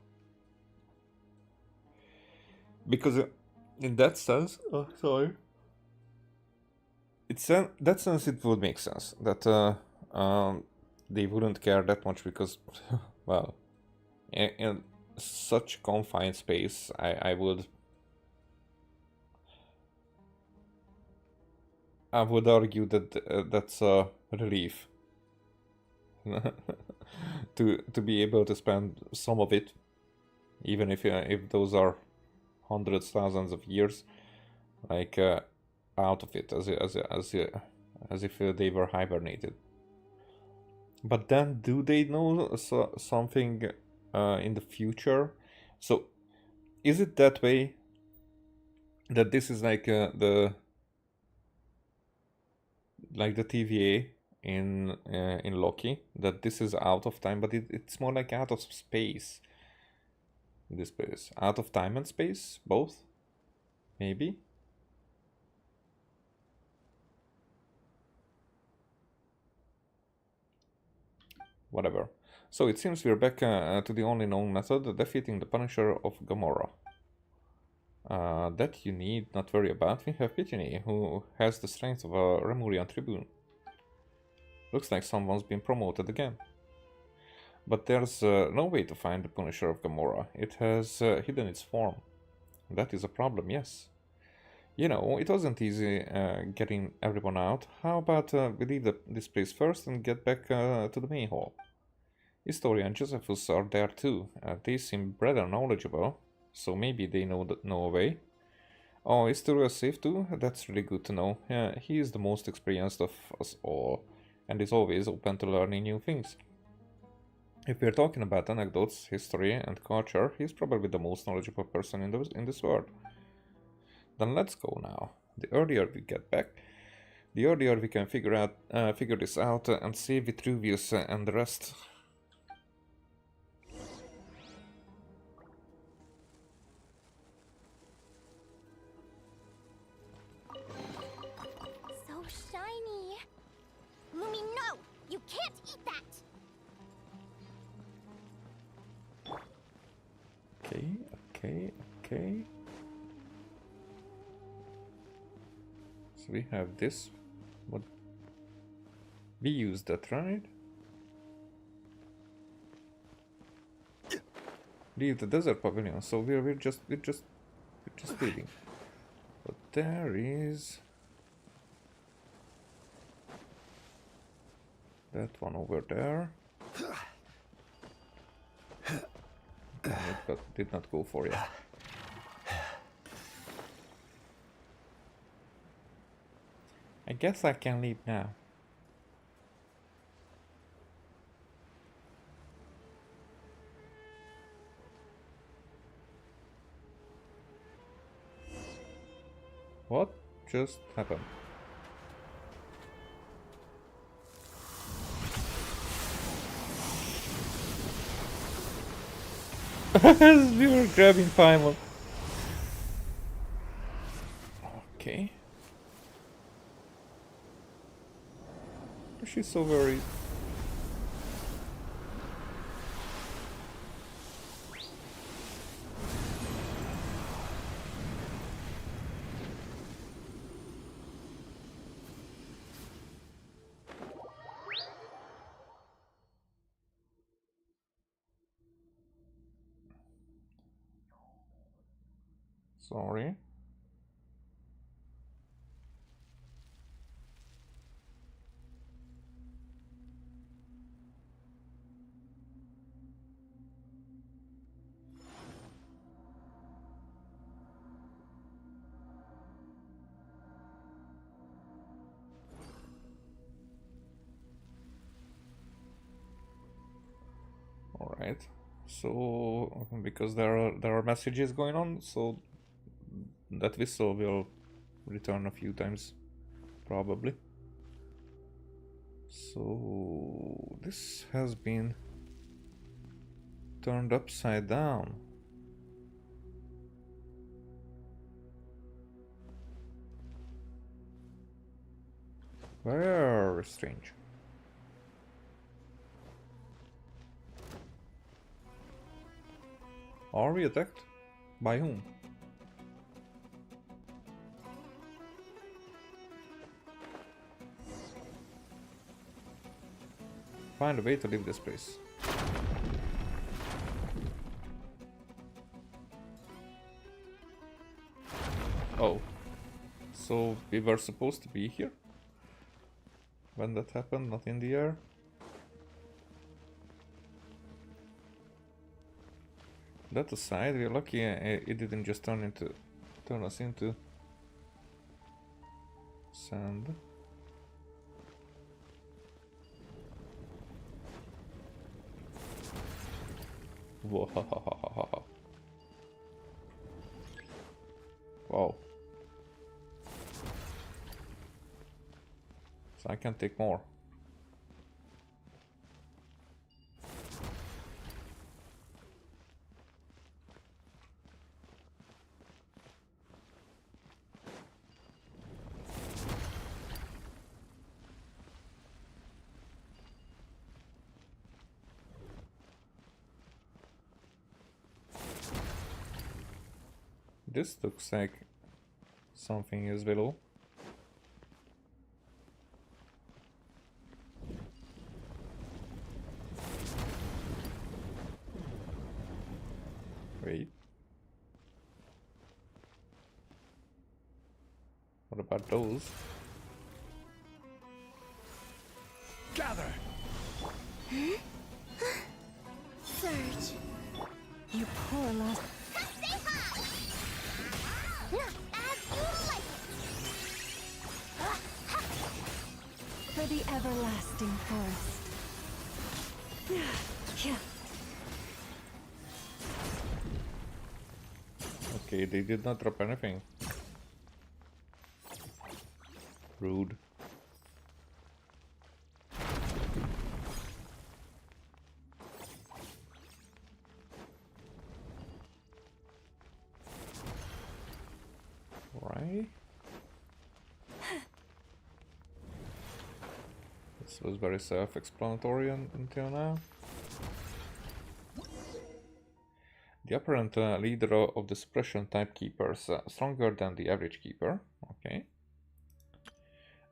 Because in that sense, that sense it would make sense that they wouldn't care that much because, well, in such confined space, I would argue that that's a relief to be able to spend some of it, even if those are hundreds, thousands of years, like out of it, as if they were hibernated. But then, do they know something in the future? So, is it that way that this is like the TVA in Loki, that this is out of time, but it's more like out of space. This place, out of time and space, both, maybe. Whatever. So it seems we're back to the only known method, defeating the Punisher of Gomorrah. That you need not worry about. We have Pitini, who has the strength of a Remurian tribune. Looks like someone's been promoted again. But there's no way to find the Punisher of Gomorrah. It has hidden its form. That is a problem, yes. You know, it wasn't easy getting everyone out. How about we leave this place first and get back to the main hall? Historia and Josephus are there too. They seem rather knowledgeable, so maybe they know a way. Oh, Historia is safe too? That's really good to know. He is the most experienced of us all, and is always open to learning new things. If we're talking about anecdotes, history, and culture, he's probably the most knowledgeable person in this world. Then let's go now. The earlier we get back, the earlier we can figure this out and save Vitruvius and the rest. So shiny. Lumi, no! You can't eat that! Okay. So we have this. What? We used that, right? Leave the desert pavilion. So we're just leaving. But there is that one over there. But did not go for you. I guess I can leave now. What just happened? We were grabbing Paimon. Okay. She's so worried. Sorry. All right. So because there are messages going on, so that whistle will return a few times, probably. So this has been turned upside down. Very strange. Are we attacked? By whom? Find a way to leave this place. Oh. So we were supposed to be here? When that happened, not in the air? That aside, we're lucky it didn't just turn us into sand. Whoa. Wow. So I can take more. This looks like something is below. Wait. What about those? Gather! Surge. You poor lost. Say hi! As you like For the everlasting forest. Yeah. Okay, they did not drop anything. Rude. Right. This was very self-explanatory until now. The apparent leader of the suppression type keepers, stronger than the average keeper. Okay.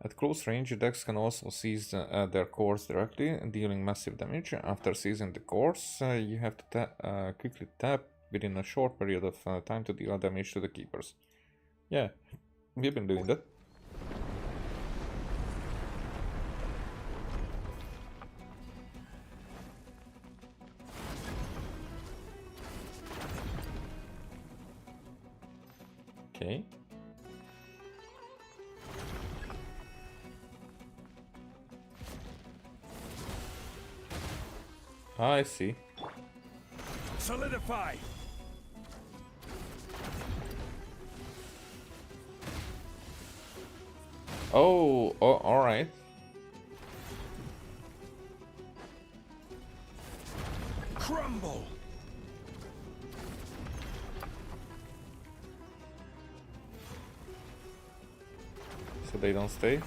At close range, decks can also seize their cores directly, dealing massive damage. After seizing the cores, you have to quickly tap within a short period of time to deal damage to the keepers. Yeah, we've been doing that. Okay. I see. Solidify! Oh, alright. Crumble! So they don't stay?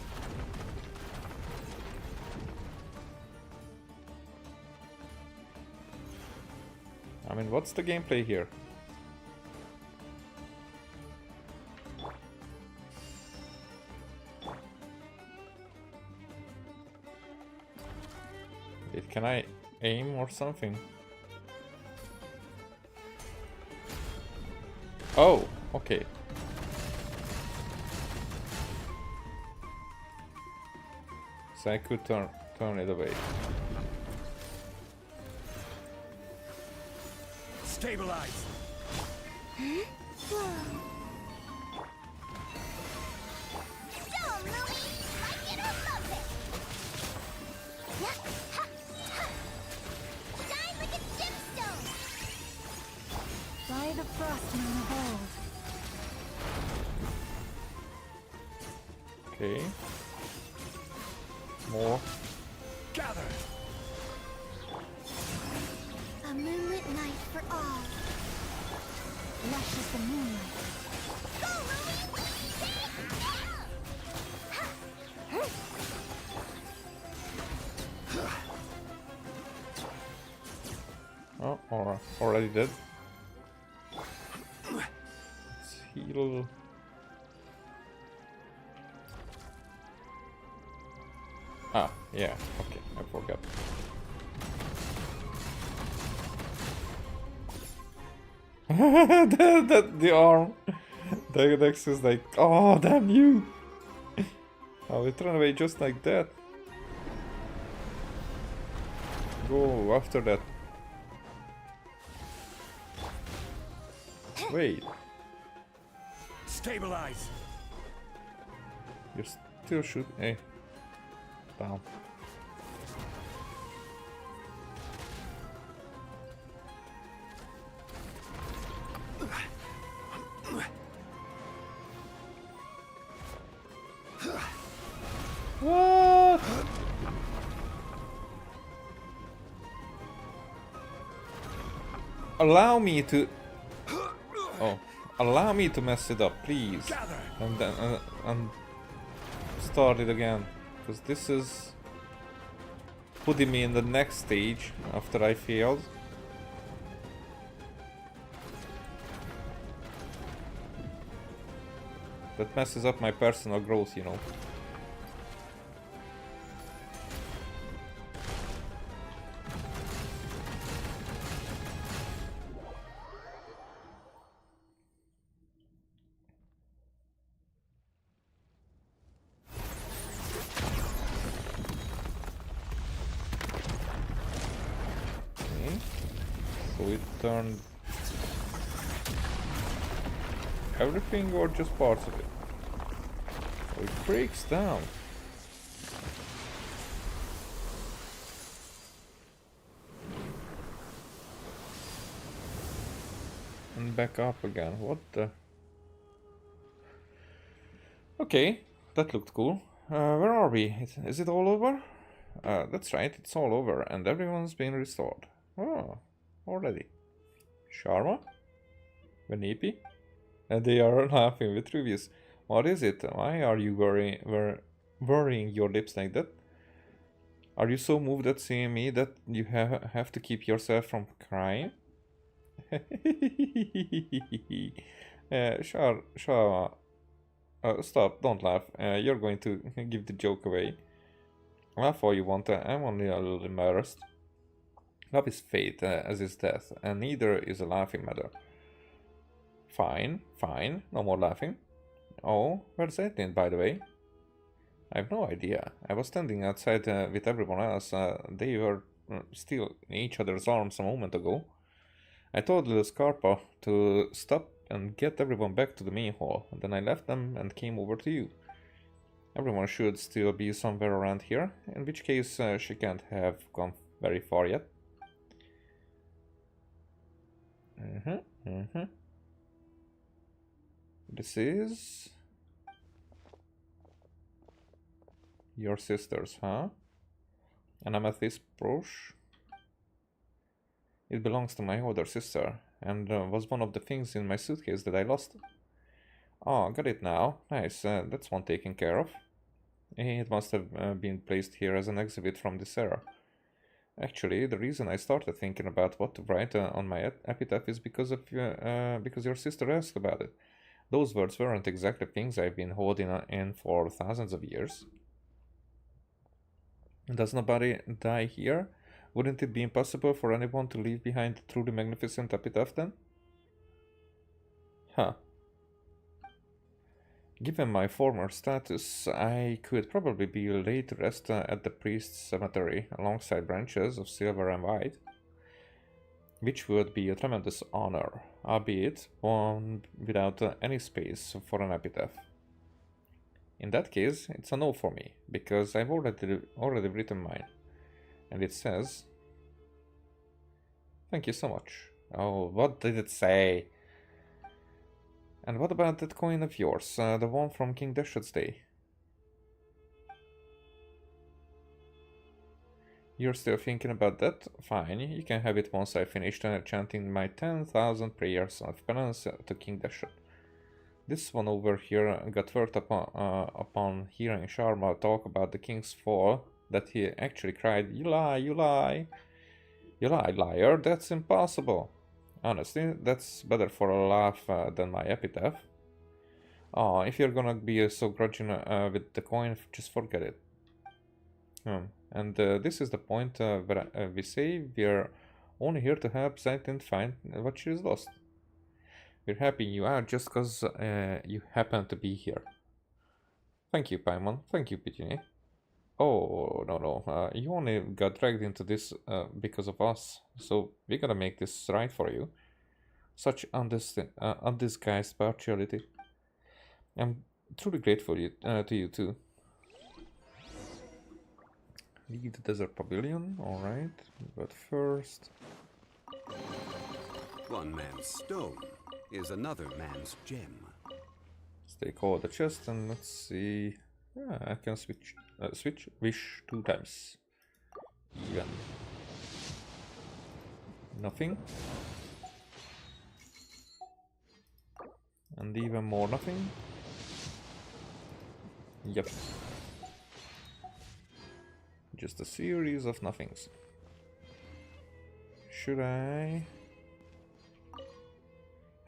I mean, what's the gameplay here? Wait, can I aim or something? Oh, Okay. So I could turn it away. Stabilize. So, Louie, like it or love it. Yeah, ha, ha. Shine like a gemstone. By the frostman of old. Okay. More. Gather. A moonlit night for all. Lush as the moonlight. Go, Louie! Stand down! Oh, already dead. Let's heal. Ah, yeah, okay, I forgot. the arm. The next is like, oh, damn you! Oh, it ran away just like that. Go after that. Wait, Stabilize. you still shoot. Hey, down. What? Allow me to. Oh, allow me to mess it up, please. Gather. And then and start it again, because this is putting me in the next stage after I failed. That messes up my personal growth, you know. Okay. So it turned everything or just parts of it? So it breaks down. And back up again. What the? Okay, that looked cool. Where are we? Is it all over? That's right, it's all over and everyone's been restored. Oh, already. Sharma? Vanipi? And they are laughing with Rubius. What is it? Why are you worrying your lips like that? Are you so moved at seeing me that you have to keep yourself from crying? Sure. Stop, don't laugh. You're going to give the joke away. Laugh all you want, I'm only a little embarrassed. Love is fate, as is death, and neither is a laughing matter. Fine, no more laughing. Oh, where's Edwin, by the way? I have no idea. I was standing outside with everyone else. They were still in each other's arms a moment ago. I told little Scarpa to stop and get everyone back to the main hall. Then I left them and came over to you. Everyone should still be somewhere around here, in which case she can't have gone very far yet. This is... your sister's, huh? An amethyst brooch? It belongs to my older sister, and was one of the things in my suitcase that I lost. Oh, got it now. Nice, that's one taken care of. It must have been placed here as an exhibit from this era. Actually, the reason I started thinking about what to write on my epitaph is because your sister asked about it. Those words weren't exactly things I've been holding in for thousands of years. Does nobody die here? Wouldn't it be impossible for anyone to leave behind a truly magnificent epitaph then? Huh. Given my former status, I could probably be laid to rest at the priest's cemetery alongside branches of silver and white, which would be a tremendous honor, albeit one without any space for an epitaph. In that case, it's a no for me, because I've already written mine, and it says, "Thank you so much." Oh, what did it say? And what about that coin of yours, the one from King Dashut's day? You're still thinking about that? Fine, you can have it once I finish chanting my 10,000 prayers of penance to King Dashut. This one over here got worked upon hearing Sharma talk about the king's fall, that he actually cried, "You lie, you lie! You lie, liar, that's impossible!" Honestly, that's better for a laugh than my epitaph. Oh, if you're gonna be so grudging with the coin, just forget it. And this is the point where we say we're only here to help Zaytin find what she's lost. We're happy you are just because you happen to be here. Thank you, Paimon. Thank you, Pitini. Oh, no. You only got dragged into this because of us, so we gotta make this right for you. Such undisguised partiality. I'm truly grateful to you too. Leave the desert pavilion, alright. But first... One man's stone is another man's gem. Let's take all the chest and let's see... Yeah, I can switch wish 2 times. Even. Nothing. And even more nothing. Yep. Just a series of nothings. Should I...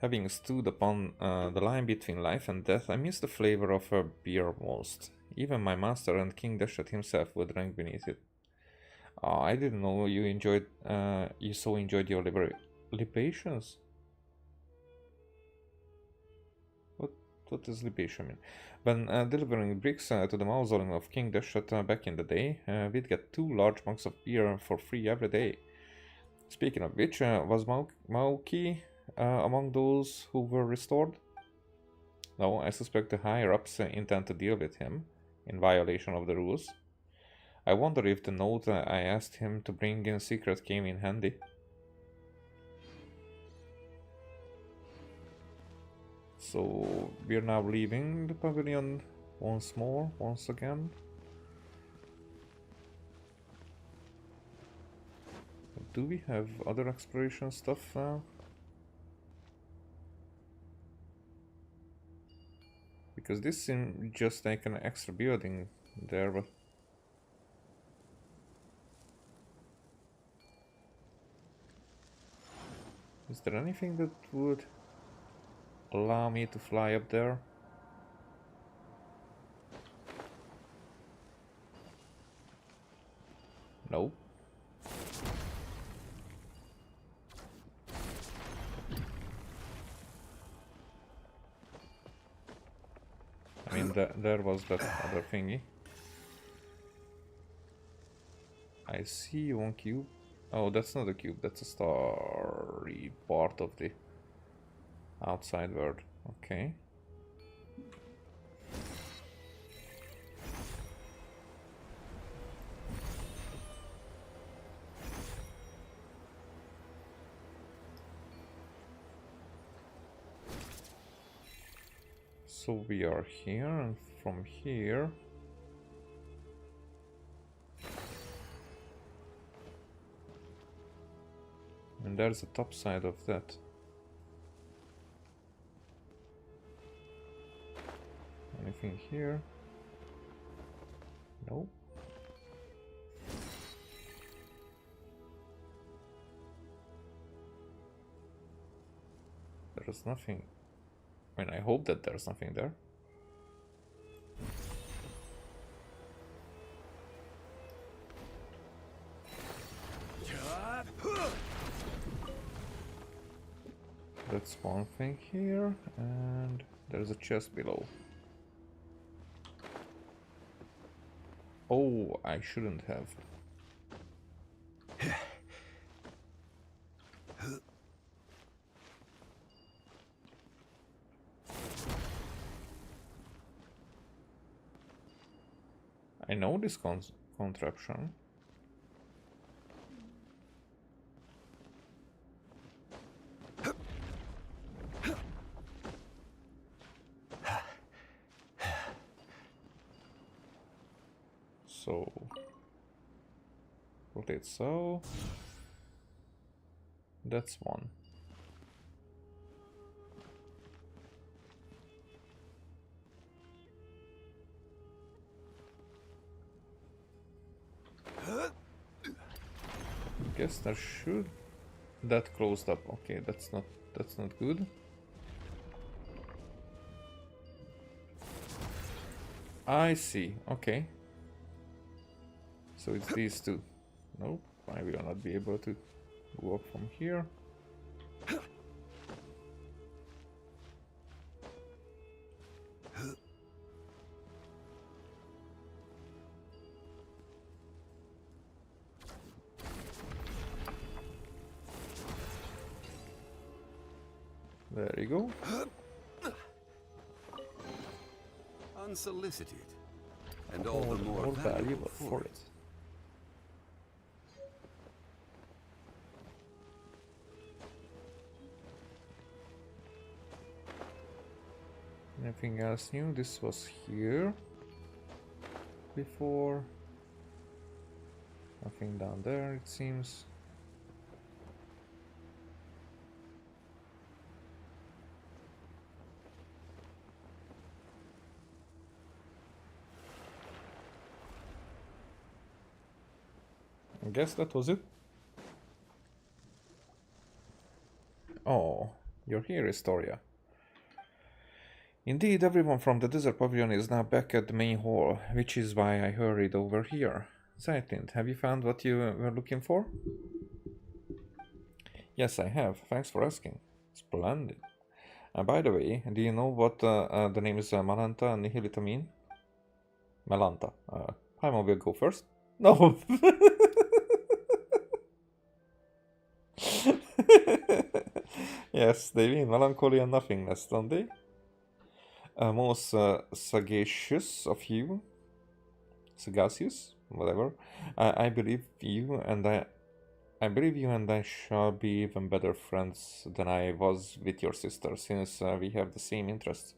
Having stood upon the line between life and death, I miss the flavor of a beer most. Even my master and King Dashut himself would drink beneath it. Oh, I didn't know you enjoyed your libations. What does libation mean? When delivering bricks to the mausoleum of King Dashut back in the day, we'd get 2 large mugs of beer for free every day. Speaking of which, was Mauki among those who were restored? No, I suspect the higher-ups intend to deal with him, in violation of the rules. I wonder if the note I asked him to bring in secret came in handy. So, we're now leaving the pavilion once again. Do we have other exploration stuff now? Because this seems just like an extra building there, but... Is there anything that would allow me to fly up there? No. I mean, there was that other thingy. I see one cube. Oh, that's not a cube, that's a starry part of the outside world. Okay. So we are here, and from here... And there's the top side of that. Anything here? Nope. There's nothing. I mean, I hope that there's nothing there. That's one thing here, and there's a chest below. Oh, I shouldn't have. I know this contraption. So rotate so. That's one. Guess there should. That closed up. Okay, that's not good. I see. Okay. So it's these two. Nope. I will not be able to go up from here. There you go. Unsolicited, and all the more valuable for it. Anything else new? This was here before. Nothing down there, it seems. I guess that was it. Oh, you're here, Historia. Indeed, everyone from the Desert Pavilion is now back at the main hall, which is why I hurried over here. Zeitlint, have you found what you were looking for? Yes, I have. Thanks for asking. Splendid. By the way, do you know what the names Malanta and Nihilita mean? Melanta. Paimon will go first. No! Yes, they mean melancholy and nothingness, don't they? Most sagacious of you, sagacious, whatever. I believe you, and I believe you and I shall be even better friends than I was with your sister, since we have the same interests.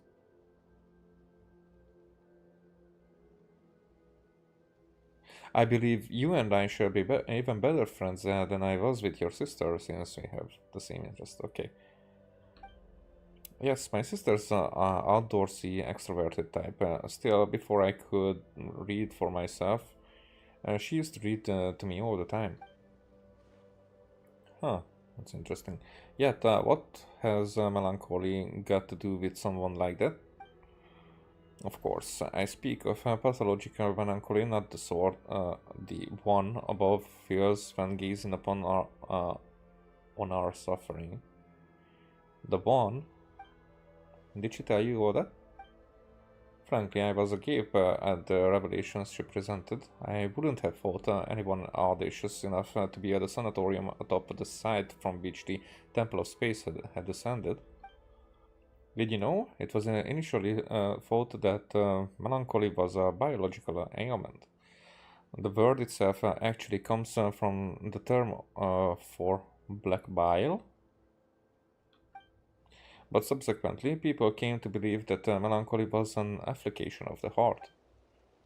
I believe you and I shall be even better friends than I was with your sister, since we have the same interests. Okay. Yes, my sister's outdoorsy, extroverted type. Still, before I could read for myself, she used to read to me all the time. Huh, that's interesting. Yet, what has melancholy got to do with someone like that? Of course, I speak of pathological melancholy, not the sort the one above feels when gazing upon on our suffering. The one. Did she tell you all that? Frankly, I was agape at the revelations she presented. I wouldn't have thought anyone audacious enough to be at the sanatorium atop the site from which the Temple of Space had descended. Did you know? It was initially thought that melancholy was a biological ailment. The word itself actually comes from the term for black bile. But subsequently, people came to believe that melancholy was an affliction of the heart.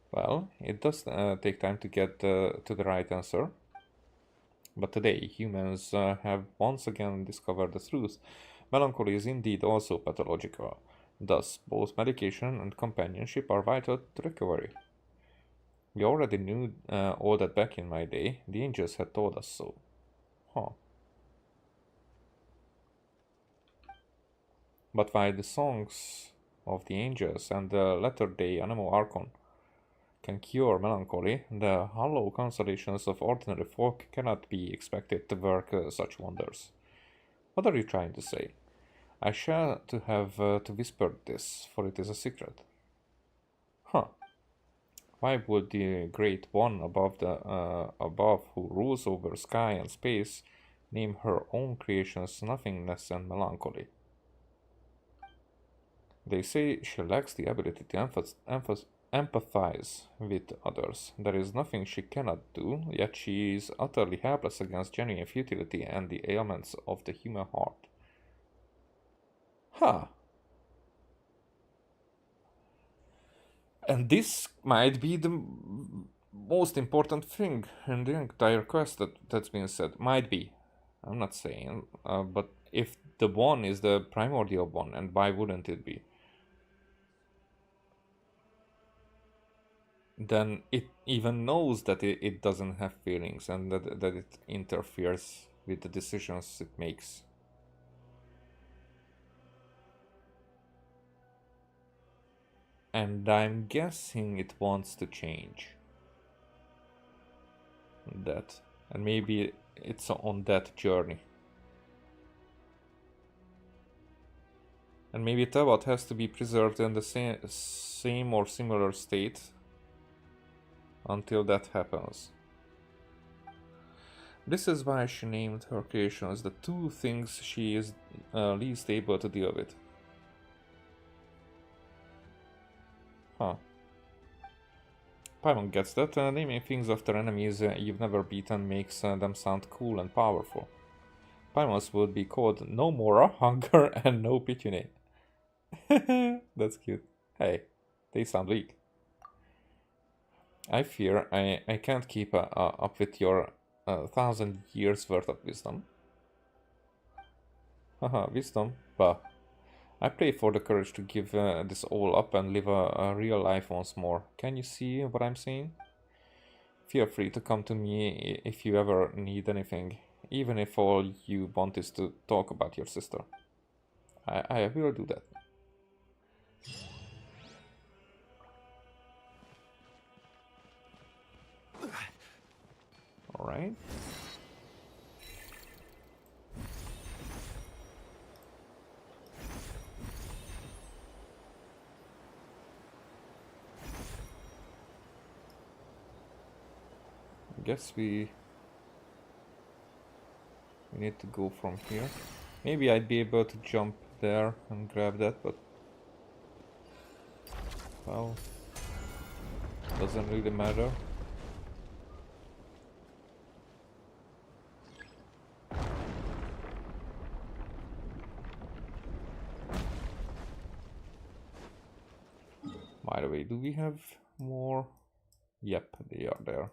Well, it does take time to get to the right answer. But today, humans have once again discovered the truth. Melancholy is indeed also pathological. Thus, both medication and companionship are vital to recovery. We already knew all that back in my day. The angels had told us so. Huh. But while the songs of the angels and the latter-day Anemo Archon can cure melancholy, the hollow consolations of ordinary folk cannot be expected to work such wonders. What are you trying to say? I shall to have to whisper this, for it is a secret. Huh. Why would the Great One above who rules over sky and space name her own creations nothingness and melancholy? They say she lacks the ability to empathize with others. There is nothing she cannot do, yet she is utterly helpless against genuine futility and the ailments of the human heart. Huh. And this might be the most important thing in the entire quest that's been said. Might be. I'm not saying. But if the one is the primordial one, and why wouldn't it be? Then it even knows that it doesn't have feelings and that it interferes with the decisions it makes. And I'm guessing it wants to change that. And maybe it's on that journey. And maybe Tevat has to be preserved in the same or similar state until that happens. This is why she named her creations the two things she is least able to deal with. Huh. Paimon gets that. Naming things after enemies you've never beaten makes them sound cool and powerful. Paimons would be called No Mora, Hunger, and No Pitune. That's cute. Hey, they sound weak. I fear I can't keep up with your 1,000 years worth of wisdom. Haha, wisdom? Bah. I pray for the courage to give this all up and live a real life once more. Can you see what I'm saying? Feel free to come to me if you ever need anything, even if all you want is to talk about your sister. I will do that. Alright. Guess we need to go from here. Maybe I'd be able to jump there and grab that, but well, doesn't really matter. By the way, do we have more? Yep, they are there.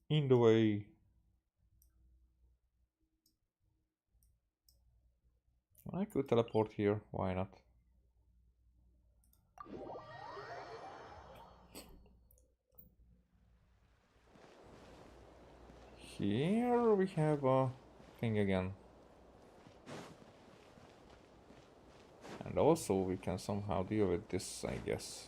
In the way. I could teleport here, why not? Here we have a thing again. And also we can somehow deal with this, I guess.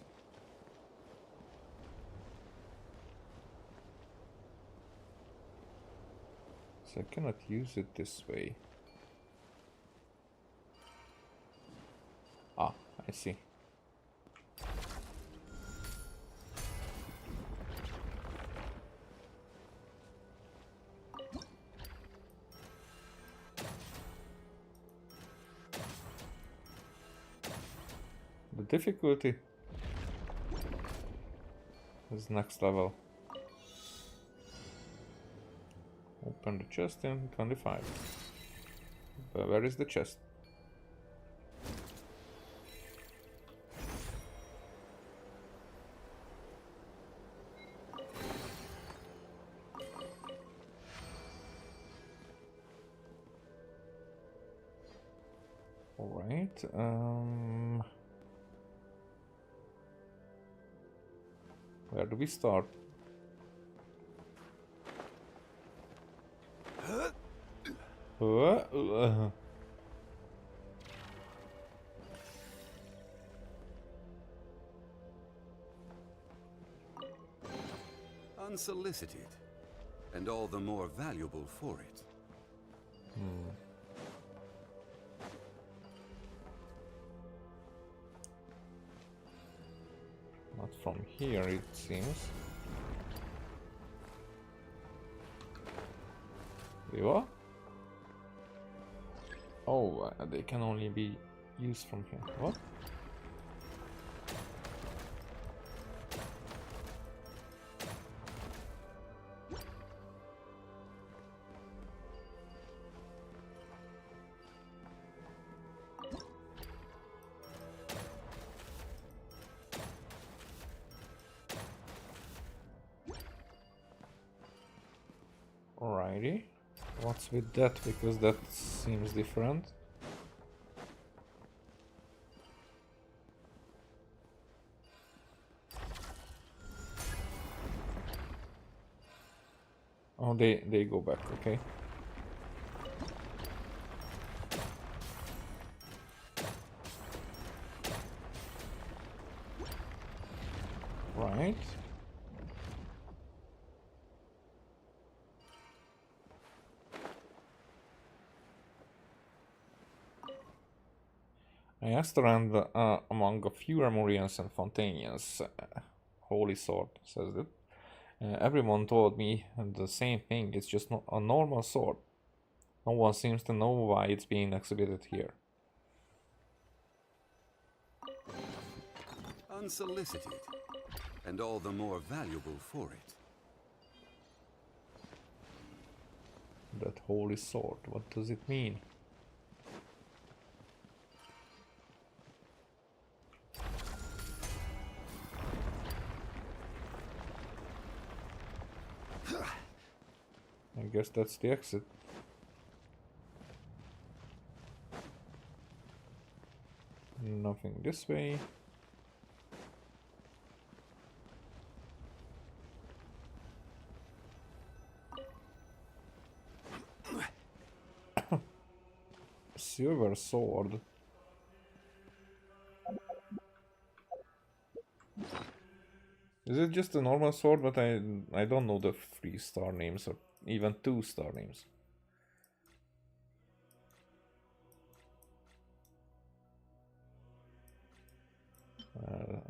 So I cannot use it this way. Ah, I see. The difficulty is next level. Open the chest in 25. But where is the chest? Alright, where do we start? Unsolicited, and all the more valuable for it. Not from here, it seems. They what? Oh, they can only be used from here. What? Alrighty. What's with that? Because that seems different. Oh, they go back, okay. Right. I asked around among a few Armorians and Fontanians. Holy sword, says it. Everyone told me the same thing, it's just not a normal sword. No one seems to know why it's being exhibited here. Unsolicited, and all the more valuable for it. That holy sword, what does it mean? I guess that's the exit. Nothing this way. Silver sword. Is it just a normal sword? But I don't know the 3-star names or even 2-star names.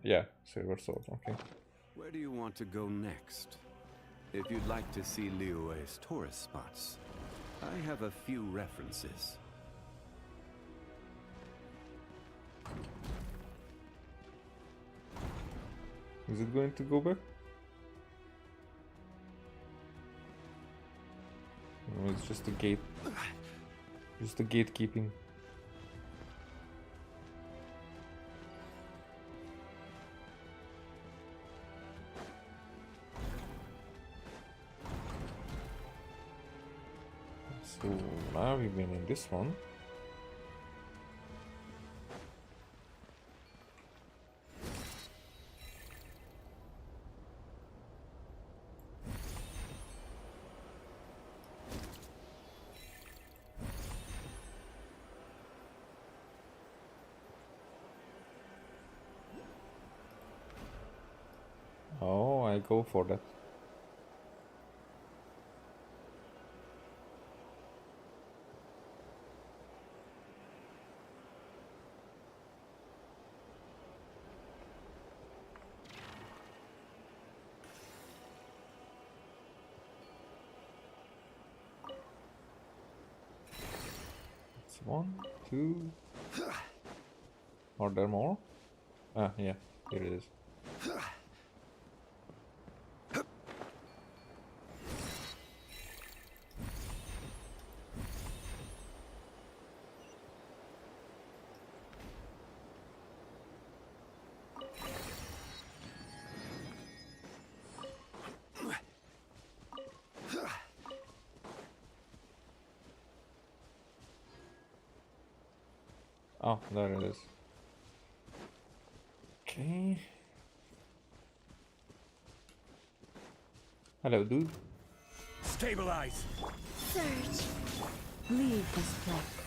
Yeah, silver sword. Okay. Where do you want to go next? If you'd like to see Liyue's tourist spots, I have a few references. Is it going to go back? No, it's just a gate. Just the gatekeeping. So now we've been in this one. Oh, I go for that. It's 1, 2. Are there more? Ah, yeah, here it is. Oh, there it is. Okay. Hello, dude. Stabilize! Surge. Leave this place.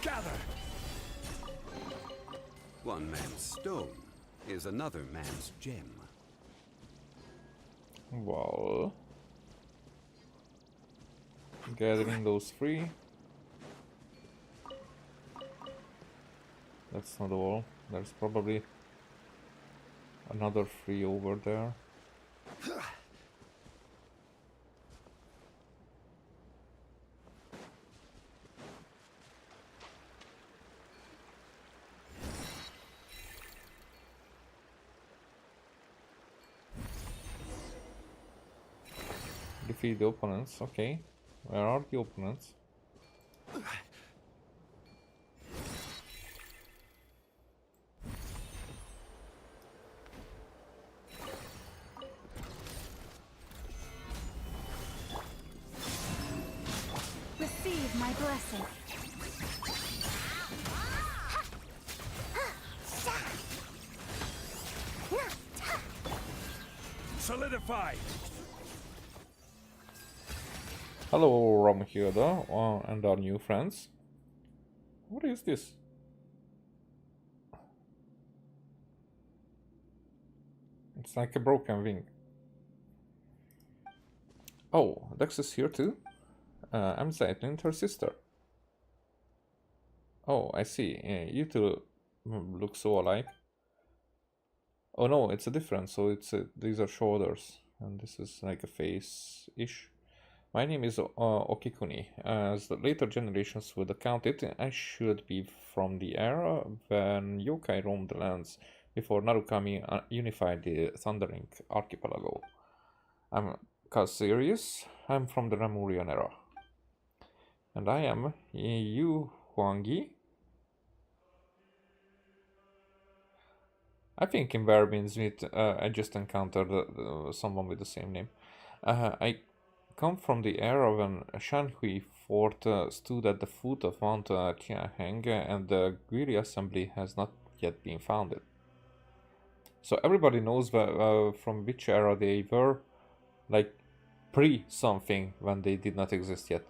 Gather! One man's stone is another man's gem. Well, gathering those 3. That's not all. There's probably another 3 over there. Defeat the opponents, okay. Where are the opponents? Receive my blessing. Solidify! Hello, Romhilda, and our new friends. What is this? It's like a broken wing. Oh, Dex is here too? I'm Zeitlin, her sister. Oh, I see. You two look so alike. Oh no, it's a difference. So these are shoulders, and this is like a face-ish. My name is Okikuni. As the later generations would account it, I should be from the era when yokai roamed the lands before Narukami unified the Thundering Archipelago. I'm serious. I'm from the Lemurian era. And I am Yu Huangi. I think in Barbin's meet, I just encountered someone with the same name. I come from the era when Shanhui Fort stood at the foot of Mount Tianheng and the Guiri Assembly has not yet been founded. So everybody knows from which era they were, like pre-something when they did not exist yet.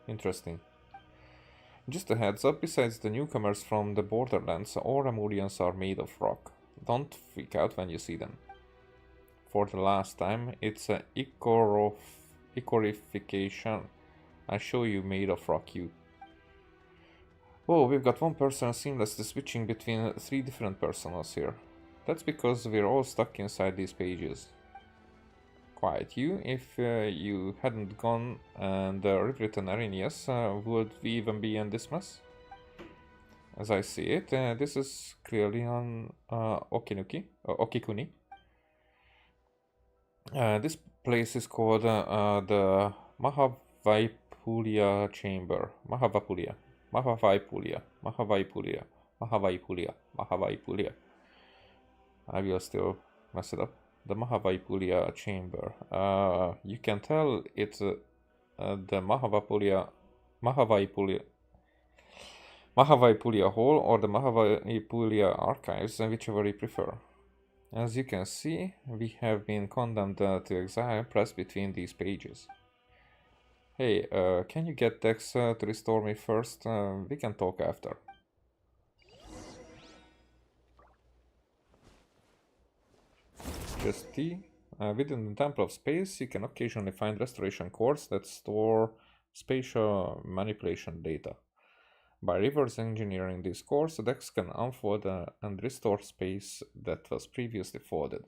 Interesting. Just a heads up, besides the newcomers from the borderlands, all Lemurians are made of rock. Don't freak out when you see them. For the last time, it's a icorification. I show you made of rock, you. Oh, we've got one person seamlessly switching between 3 different personas here. That's because we're all stuck inside these pages. Quiet you, if you hadn't gone and rewritten Arrhenius, would we even be in this mess? As I see it, this is clearly on Okikuni. This place is called the Mahavaipulia Chamber. Mahavaipulia. I will still mess it up. The Mahavaipulia Chamber. You can tell it's the Mahavaipulia Hall or the Mahavaipulia Archives, whichever you prefer. As you can see, we have been condemned to exile pressed between these pages. Hey, can you get Dex to restore me first? We can talk after. Just T. Within the Temple of Space, you can occasionally find restoration cores that store spatial manipulation data. By reverse engineering these cores, Dex can unfold and restore space that was previously folded.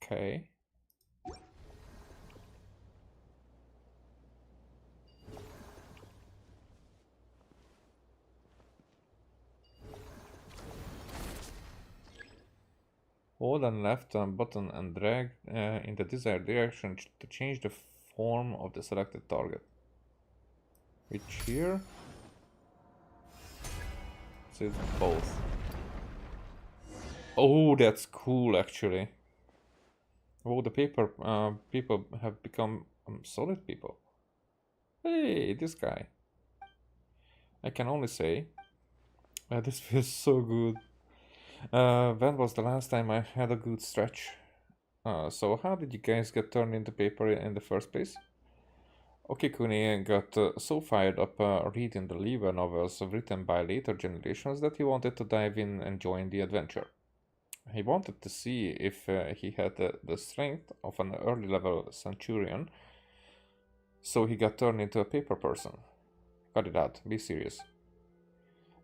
Okay. Hold and left button and drag in the desired direction to change the form of the selected target. Which here? So it's both. Oh, that's cool actually. Oh, the people have become solid people. Hey, this guy. I can only say, this feels so good. When was the last time I had a good stretch? So how did you guys get turned into paper in the first place? Okikuni got so fired up reading the Lever novels written by later generations that he wanted to dive in and join the adventure. He wanted to see if he had the strength of an early level centurion, so he got turned into a paper person. Cut it out, be serious.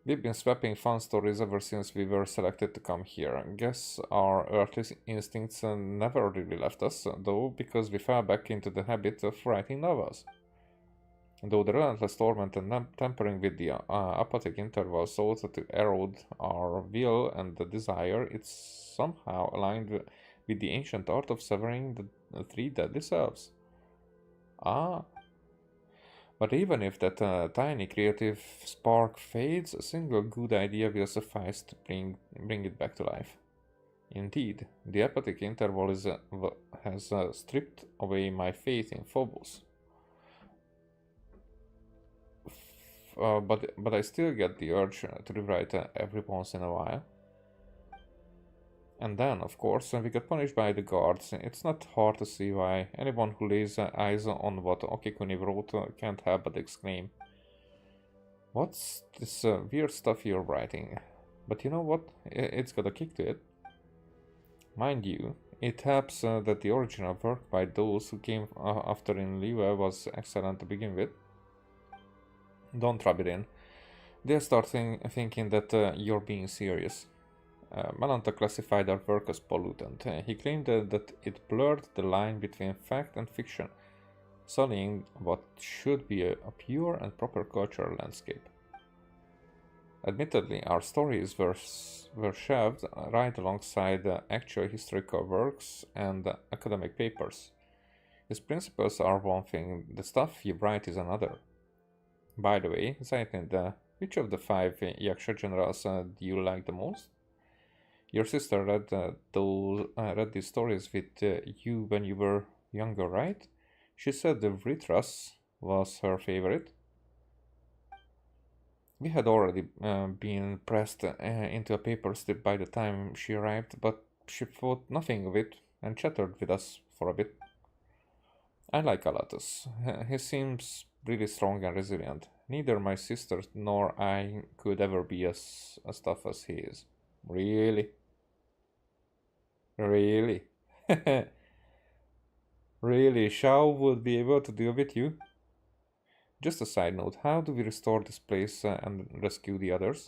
We've been swapping fun stories ever since we were selected to come here. Guess our earthly instincts never really left us, though, because we fell back into the habit of writing novels. Though the relentless torment and tampering with the apathic interval sought to erode our will and the desire, it's somehow aligned with the ancient art of severing the three deadly selves. Ah. But even if that tiny creative spark fades, a single good idea will suffice to bring it back to life. Indeed, the apathic interval has stripped away my faith in Phobos. But I still get the urge to rewrite every once in a while. And then, of course, we get punished by the guards. It's not hard to see why anyone who lays eyes on what Okikuni wrote can't help but exclaim, "What's this weird stuff you're writing?" But you know what? It's got a kick to it. Mind you, it helps that the original work by those who came after in Liyue was excellent to begin with. Don't rub it in. They'll start thinking that you're being serious. Malanta classified our work as pollutant. He claimed that it blurred the line between fact and fiction, sullying what should be a pure and proper cultural landscape. Admittedly, our stories were shelved right alongside actual historical works and academic papers. His principles are one thing, the stuff you write is another. By the way, Zaitin, which of the 5 Yaksha generals do you like the most? Your sister read these stories with you when you were younger, right? She said the Vritras was her favorite. We had already been pressed into a paper strip by the time she arrived, but she thought nothing of it and chattered with us for a bit. I like Alatus. He seems really strong and resilient. Neither my sister nor I could ever be as tough as he is. Really? Really? Really, Shao would be able to deal with you? Just a side note, how do we restore this place and rescue the others?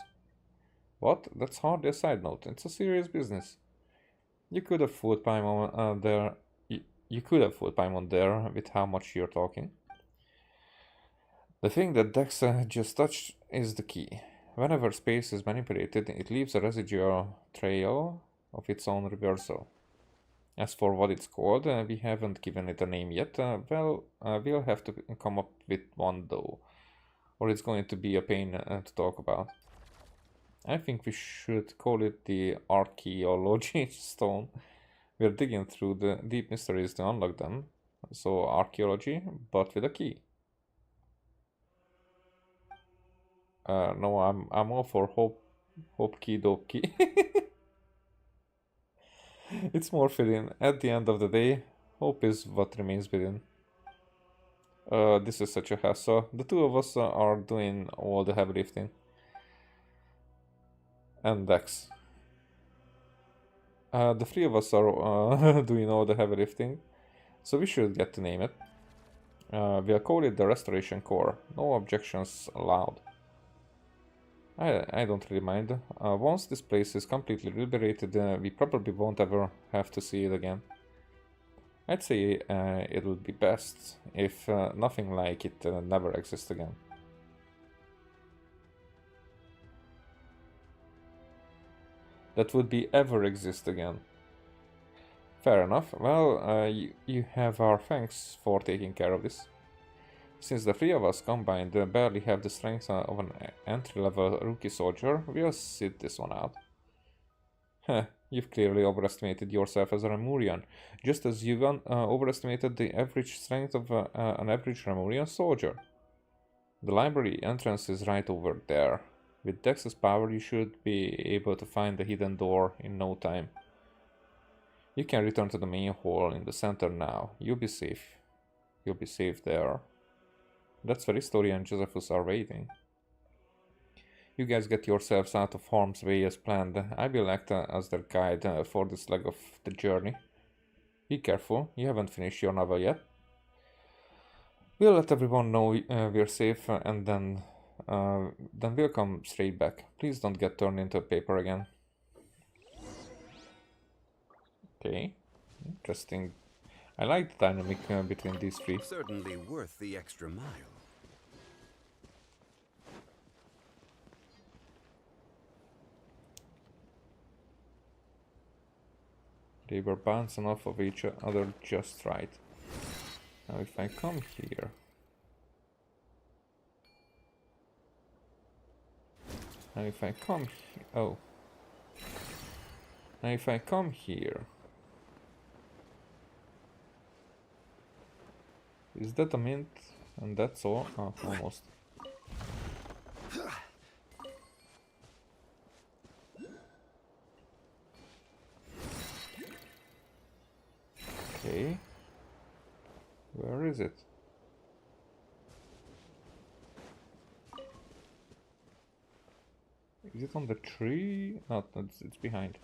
What? That's hardly a side note, it's a serious business. You could have fooled Paimon there. You could have fooled Paimon there with how much you're talking. The thing that Dex just touched is the key. Whenever space is manipulated, it leaves a residual trail of its own reversal. As for what it's called, we haven't given it a name yet. We'll have to come up with one though, or it's going to be a pain to talk about. I think we should call it the Archaeology Stone. We're digging through the deep mysteries to unlock them, so archaeology, but with a key. No, I'm all for hope key dope key. It's more fitting. At the end of the day, hope is what remains within. This is such a hassle. The two of us are doing all the heavy lifting. And Dex. The 3 of us are doing all the heavy lifting, so we should get to name it. We'll call it the Restoration Corps. No objections allowed. I don't really mind. Once this place is completely liberated, we probably won't ever have to see it again. I'd say it would be best if nothing like it never exists again. That would be ever exist again. Fair enough. Well, you have our thanks for taking care of this. Since the 3 of us combined barely have the strength of an entry-level rookie soldier, we'll sit this one out. Heh, you've clearly overestimated yourself as a Remurian, just as you've overestimated the average strength of an average Remurian soldier. The library entrance is right over there. With Dex's power, you should be able to find the hidden door in no time. You can return to the main hall in the center now. You'll be safe. You'll be safe there. That's where History and Josephus are waiting. You guys get yourselves out of harm's way as planned. I will act as their guide for this leg of the journey. Be careful, you haven't finished your novel yet. We'll let everyone know we're safe and then we'll come straight back. Please don't get turned into paper again. Okay, interesting. I like the dynamic between these three. Certainly worth the extra mile. They were bouncing off of each other just right. Now if I come here... Now if I come here... Oh. Now if I come here... Is that a mint? And that's all? Oh, almost. Okay. Where is it? Is it on the tree? No, it's behind.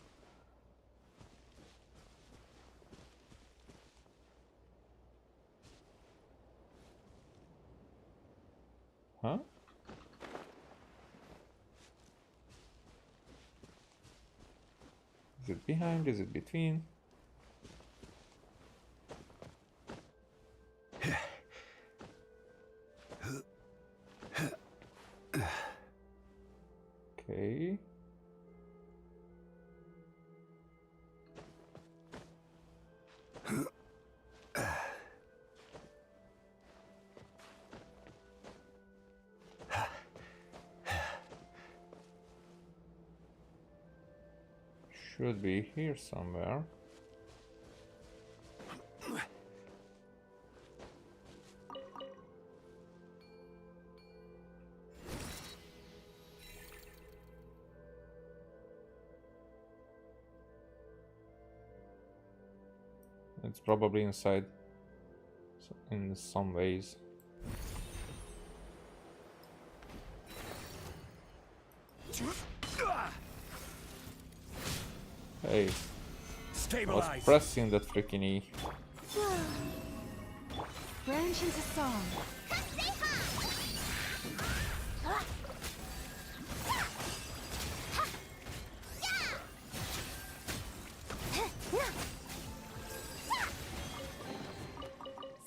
Huh? Is it behind? Is it between? Okay. Should be here somewhere. It's probably inside in some ways. Hey, I was Stabilize. pressing that freaking E. Branch into song.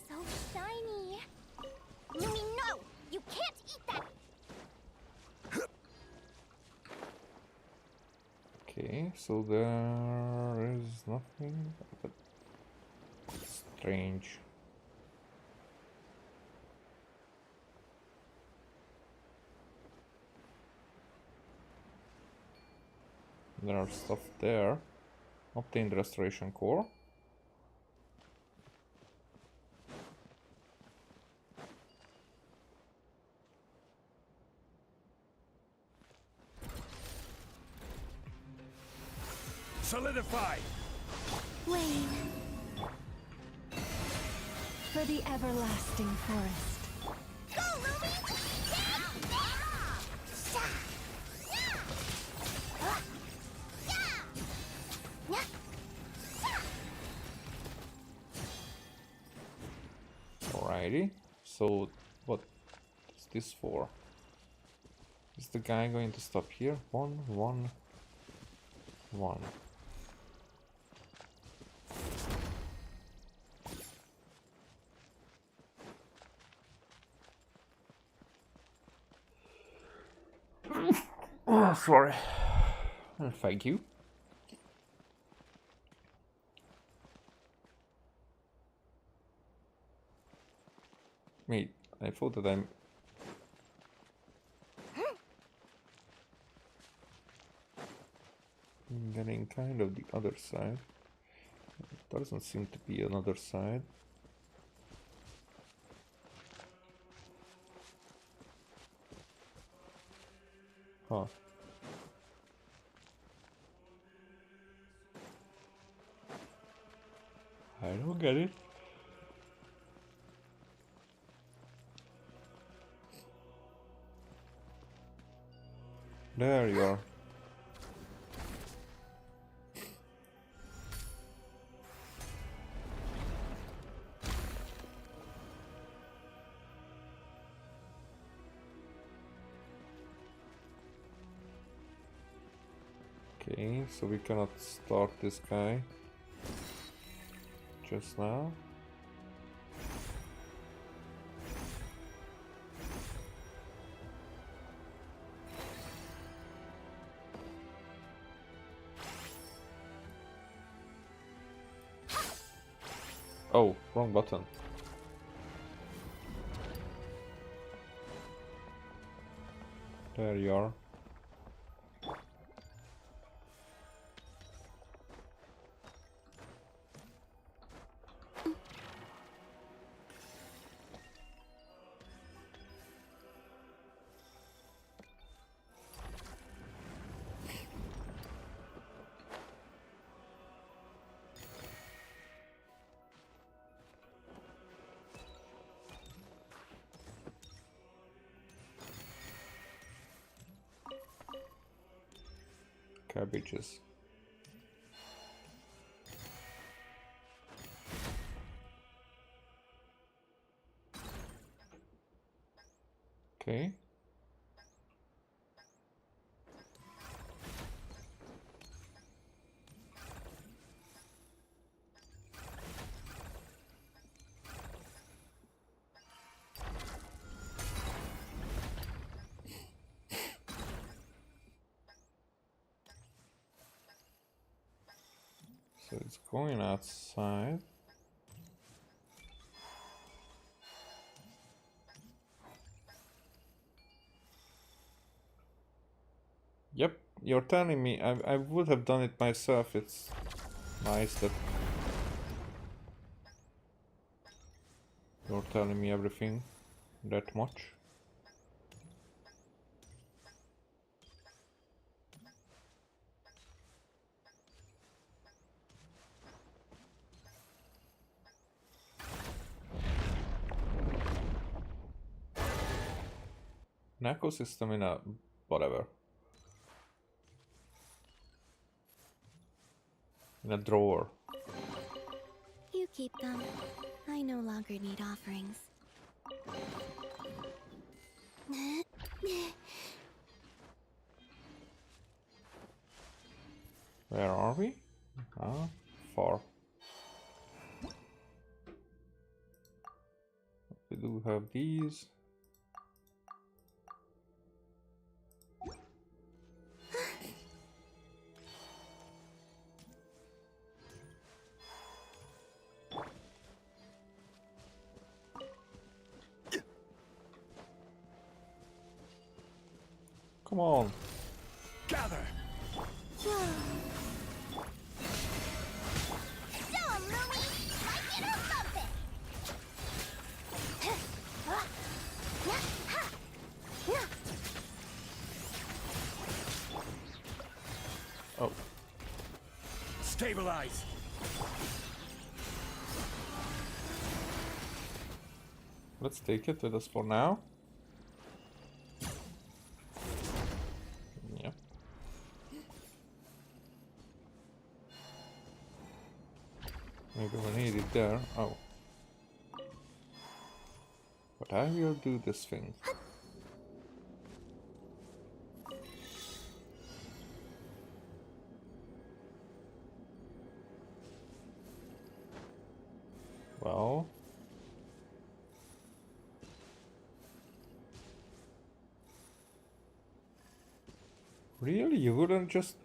So shiny. Lumi, no! You can't eat that! Okay, so there is nothing but strange. There are stuff there. Obtain the restoration core. Solidify. Wayne. For the everlasting forest. Go, Lumi! Alrighty. So what is this for? Is the guy going to stop here? 1, 1, 1. Oh, sorry. Thank you. Wait, I thought that I'm getting kind of the other side. It doesn't seem to be another side. Huh. I don't get it. There you are. Okay, so we cannot start this guy just now. Oh, wrong button. There you are. Cabbages. Okay. So it's going outside. Yep, you're telling me I would have done it myself. It's nice that you're telling me everything that much. An ecosystem in a whatever. In a drawer. You keep them. I no longer need offerings. Where are we? Ah, far. We do have these. Come on. Gather. Show 'em, Lumi! Like it or lump it! Oh, Stabilize. let's take it with us for now. Yeah. Maybe we need it there. Oh. But I will do this thing. Well. Really? You wouldn't just...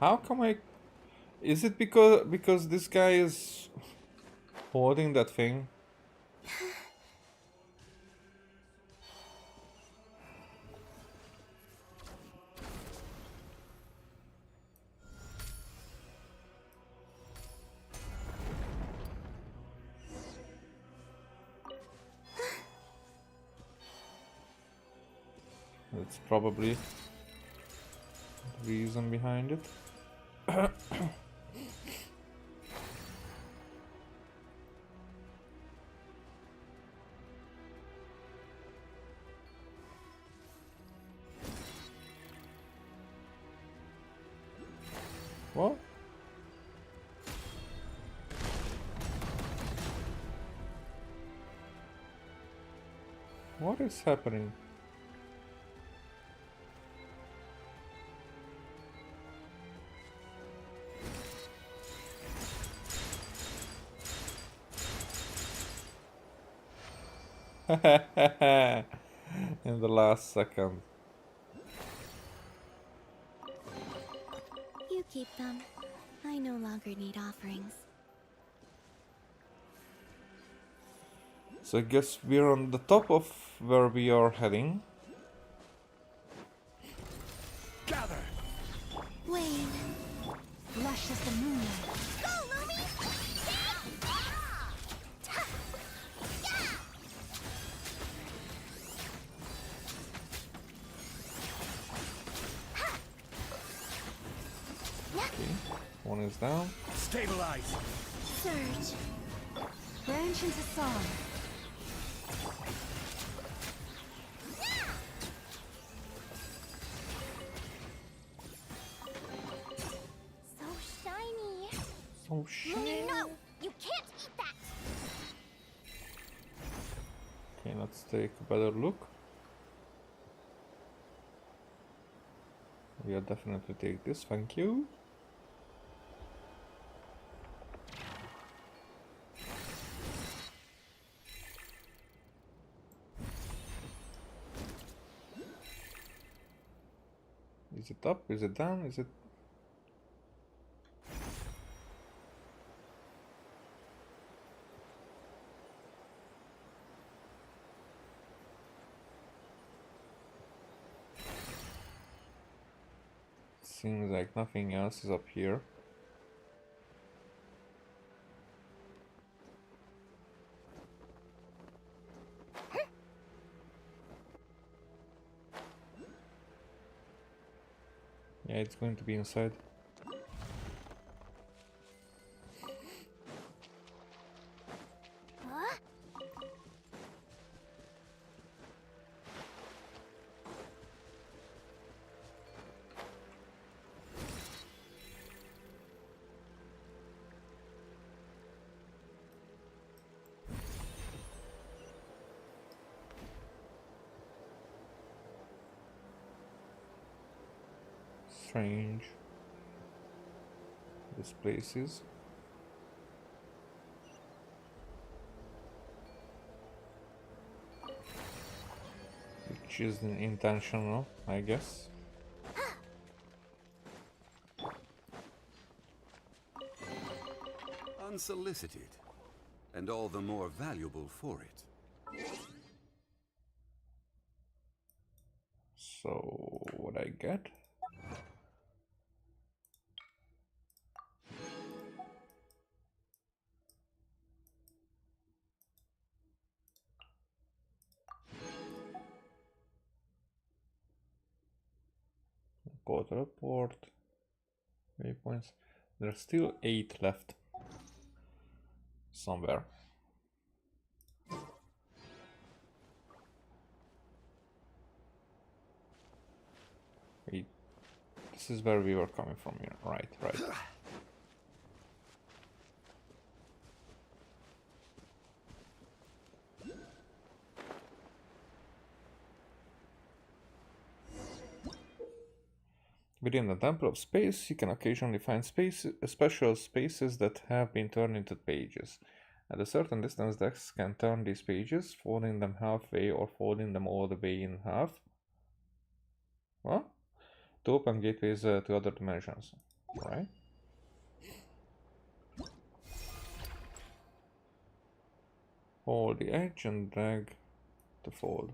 How come I... Is it because this guy is holding that thing? That's probably the reason behind it. What? What is happening? In the last second. You keep them. I no longer need offerings. So I guess we're on the top of where we are heading. Gather. Wayne. Lush as the moonlight. Go, Lumi! Okay, one is down. Stabilize. Surge. Branch into song. So shiny. So Lumi, shit. no! You can't eat that! Okay, let's take a better look. We'll definitely take this, thank you. Is it up? Is it down? Is it... Seems like nothing else is up here. Yeah, it's going to be inside. Huh? Strange. This place is. Which is intentional, I guess. Unsolicited, and all the more valuable for it. So, what I get? Go to report. Waypoints. There's still 8 left. Somewhere. Wait. This is where we were coming from here. Right, right. Within the Temple of Space, you can occasionally find special spaces that have been turned into pages. At a certain distance, decks can turn these pages, folding them halfway or folding them all the way in half. What? To open gateways to other dimensions. Right? Hold the edge and drag to fold.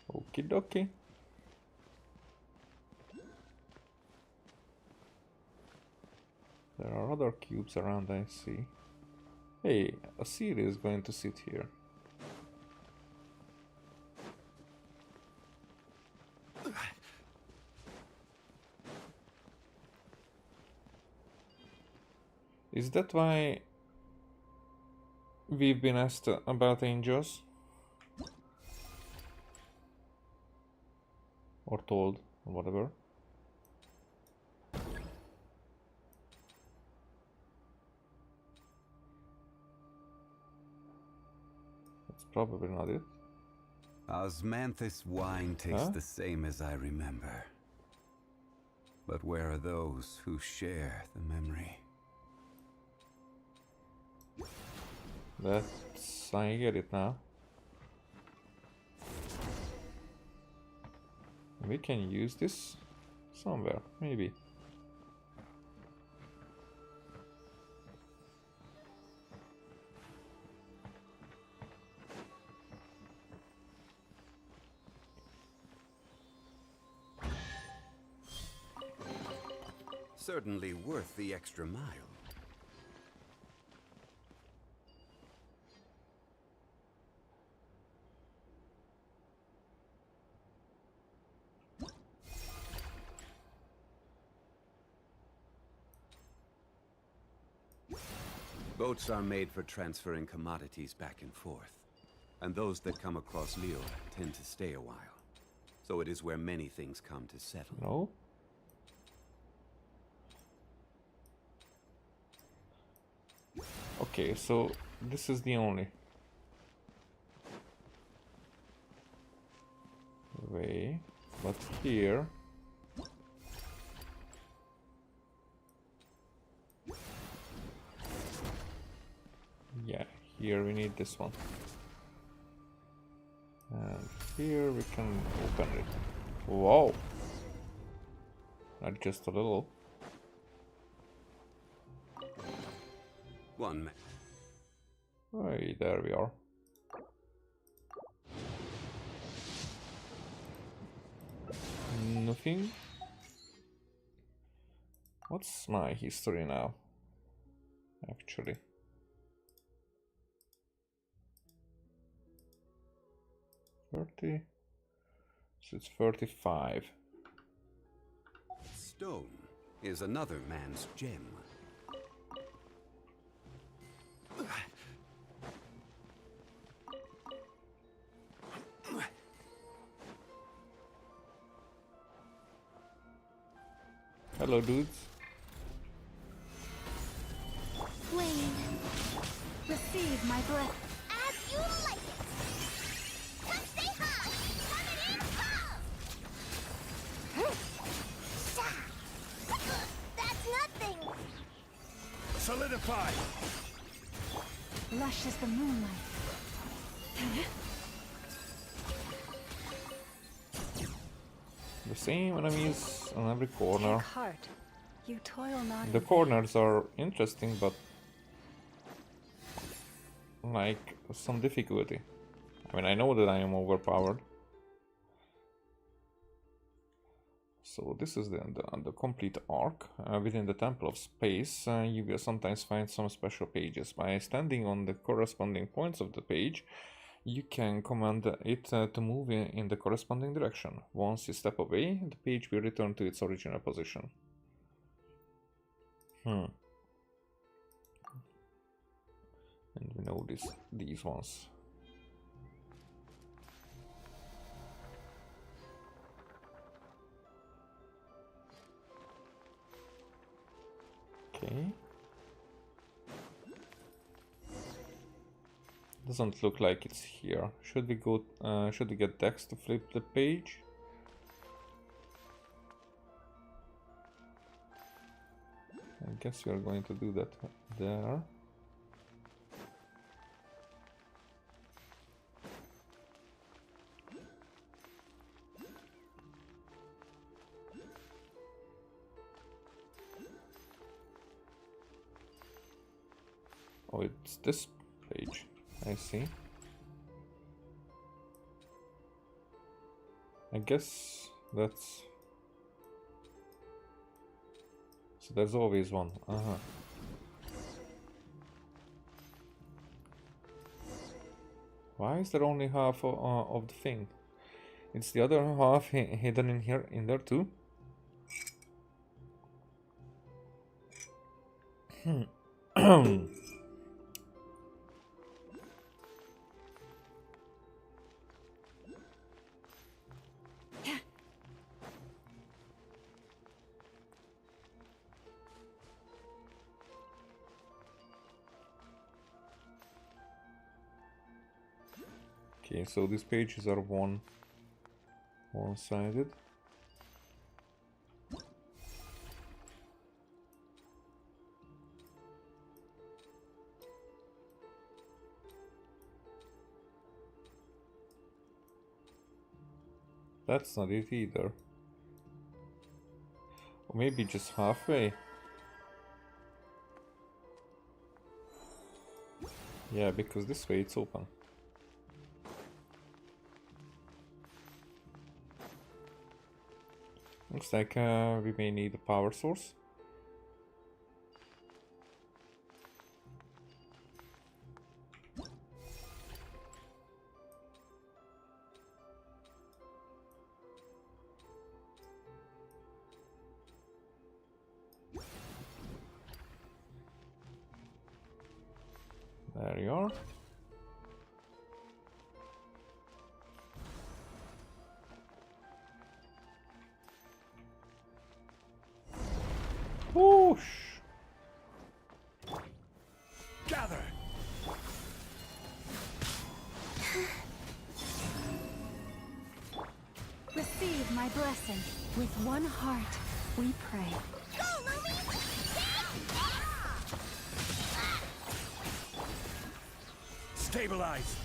Okie dokie. There are other cubes around, I see. Hey, a seal is going to sit here. Is that why we've been asked about angels? Or told? or whatever. That's probably not it. Osmanthus wine tastes the same as I remember. But where are those who share the memory? That's... I get it now. We can use this somewhere, maybe. Certainly worth the extra mile. Boats are made for transferring commodities back and forth, and those that come across Leo tend to stay a while. So it is where many things come to settle. No? Okay, so this is the only way, but here yeah, here we need this one, and here we can open it. Wow, not just a little. One minute. Hey, there we are. Nothing. What's my history now? Actually. So it's 35. Stone is another man's gem. Hello, dudes. Wayne, receive my breath. As you like it. Come stay high. Coming in cold. That's nothing. Solidify. Lush as the moonlight. The same enemies on every corner. Take heart. You toil not. The corners are interesting, but like some difficulty. I mean, I know that I am overpowered. So this is the complete arc. Within the Temple of Space, you will sometimes find some special pages. By standing on the corresponding points of the page, you can command it to move in the corresponding direction. Once you step away, the page will return to its original position. And we know these ones. Okay. Doesn't look like it's here. Should we go? Should we get Dex to flip the page? I guess we are going to do that there. Oh, it's this page. I see. I guess that's... So there's always one. Why is there only half of the thing? It's the other half hidden in here, in there too? Okay, so these pages are one-sided. That's not it either. Or maybe just halfway. Yeah, because this way it's open. Looks like we may need a power source. There you are. Whoosh! Gather! Receive my blessing. With one heart, we pray. Go, Lumi! Stabilize!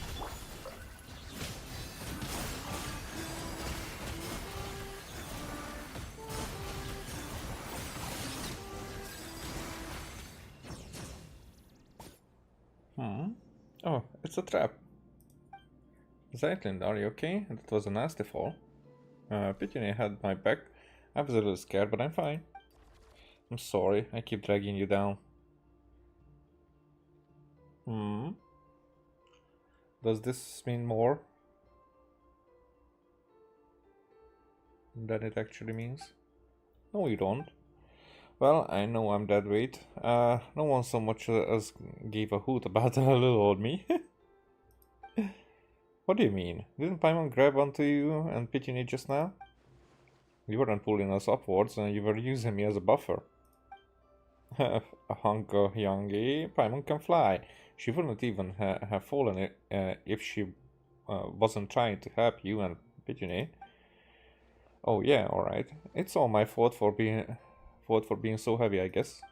Oh, it's a trap. Zeitlin, are you okay? That was a nasty fall. Pitune had my back. I was a little scared, but I'm fine. I'm sorry, I keep dragging you down. Does this mean more than it actually means? No, you don't. Well, I know I'm dead weight. No one so much as gave a hoot about little old me. What do you mean? Didn't Paimon grab onto you and Pitune just now? You weren't pulling us upwards and you were using me as a buffer. A Hungary, Paimon can fly. She wouldn't even have fallen if she wasn't trying to help you and Pitune. Oh yeah, alright. It's all my fault for being so heavy, I guess.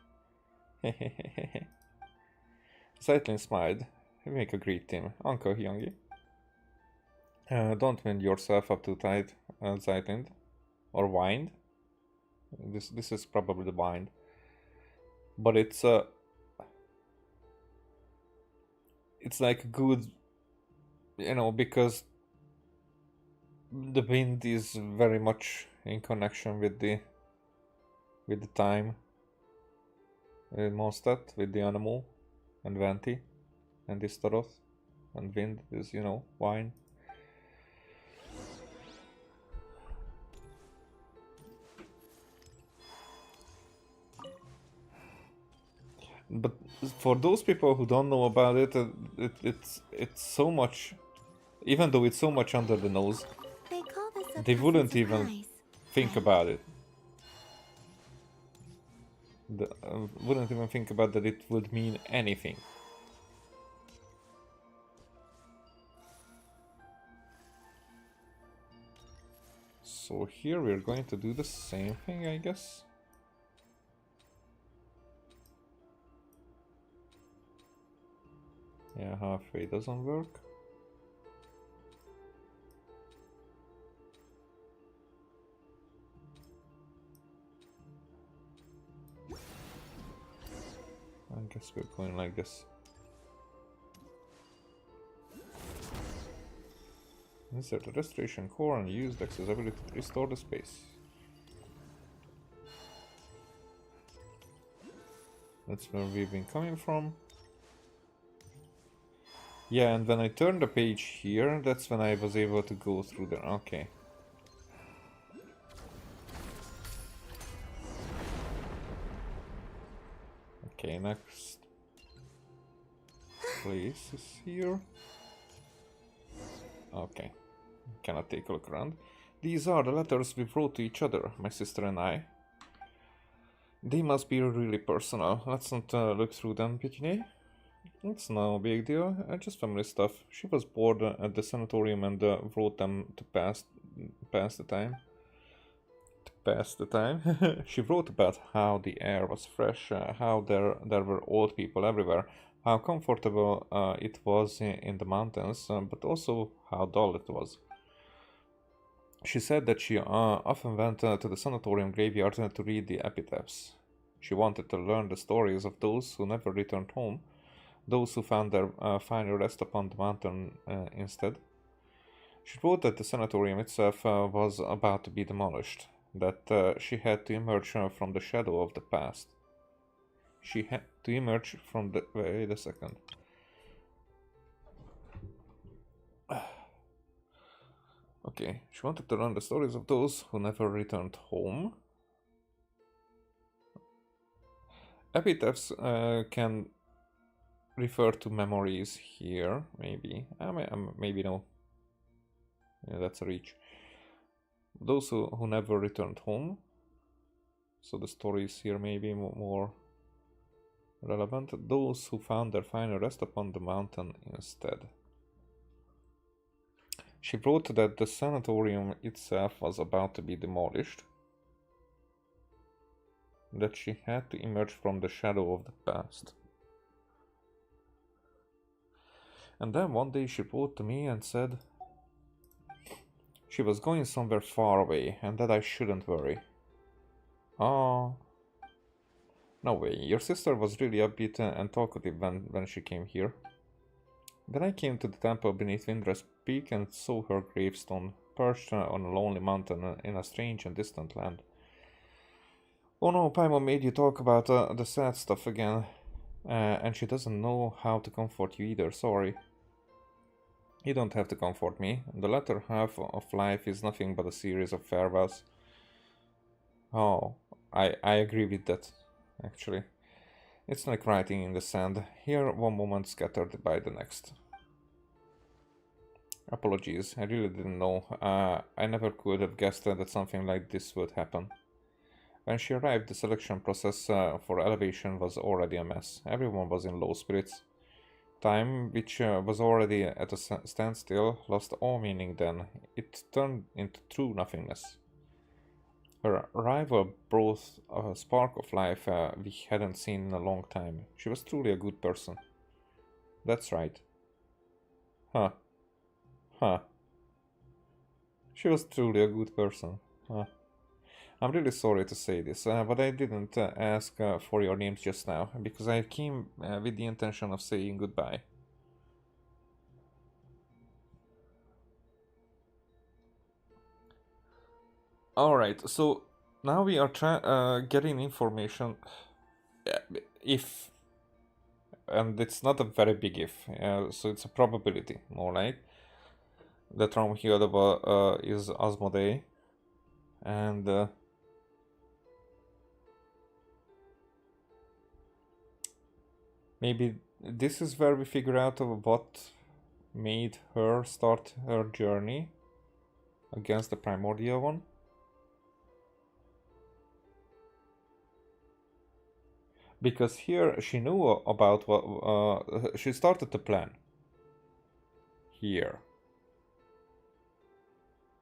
Zeitlin smiled. We make a great team. Uncle Hyungi. Don't wind yourself up too tight, Zeitlin. Or wind. This is probably the wind. But it's like good, you know, because the wind is very much in connection with the time in Mondstadt, with the animal and Venti and Istaroth, and wind is, you know, wine. But for those people who don't know about it, it's so much, even though it's so much under the nose, They call this a they wouldn't pleasant even surprise. think about it. Wouldn't even think about that it would mean anything. So here we're going to do the same thing, I guess. Yeah, halfway doesn't work. I guess we're going like this. Insert the restoration core and use the accessibility to restore the space. That's where we've been coming from. Yeah, and when I turned the page here, that's when I was able to go through there. Okay. Okay, next place is here. Okay, cannot take a look around. These are the letters we wrote to each other, my sister and I. They must be really personal. Let's not look through them, Pitune. It's no big deal, just family stuff. She was bored at the sanatorium and wrote them to pass the time. To pass the time. She wrote about how the air was fresh, how there were old people everywhere, how comfortable it was in the mountains, but also how dull it was. She said that she often went to the sanatorium graveyard to read the epitaphs. She wanted to learn the stories of those who never returned home, those who found their final rest upon the mountain instead. She wrote that the sanatorium itself was about to be demolished, that she had to emerge from the shadow of the past. She had to emerge from the... Wait a second. Okay, she wanted to learn the stories of those who never returned home. Epitaphs can refer to memories here, maybe. Maybe no. Yeah, that's a reach. Those who never returned home. So the stories here may be more relevant. Those who found their final rest upon the mountain instead. She wrote that the sanatorium itself was about to be demolished. That she had to emerge from the shadow of the past. And then one day she wrote to me and said she was going somewhere far away and that I shouldn't worry. Oh, no way, your sister was really upbeat and talkative when she came here. Then I came to the temple beneath Windra's Peak and saw her gravestone, perched on a lonely mountain in a strange and distant land. Oh no, Paimon made you talk about the sad stuff again. And she doesn't know how to comfort you either, sorry. You don't have to comfort me. The latter half of life is nothing but a series of farewells. Oh, I agree with that, actually. It's like writing in the sand, here one moment scattered by the next. Apologies, I really didn't know. I never could have guessed that something like this would happen. When she arrived, the selection process for elevation was already a mess. Everyone was in low spirits. Time, which was already at a standstill, lost all meaning then. It turned into true nothingness. Her arrival brought a spark of life we hadn't seen in a long time. She was truly a good person. That's right. Huh. Huh. She was truly a good person. Huh. I'm really sorry to say this, but I didn't ask for your names just now, because I came with the intention of saying goodbye. Alright, so now we are getting information, if, and it's not a very big if, so it's a probability, more like, that Romhild is Asmodee, and maybe this is where we figure out what made her start her journey against the primordial one. Because here she knew about what she started to plan. Here.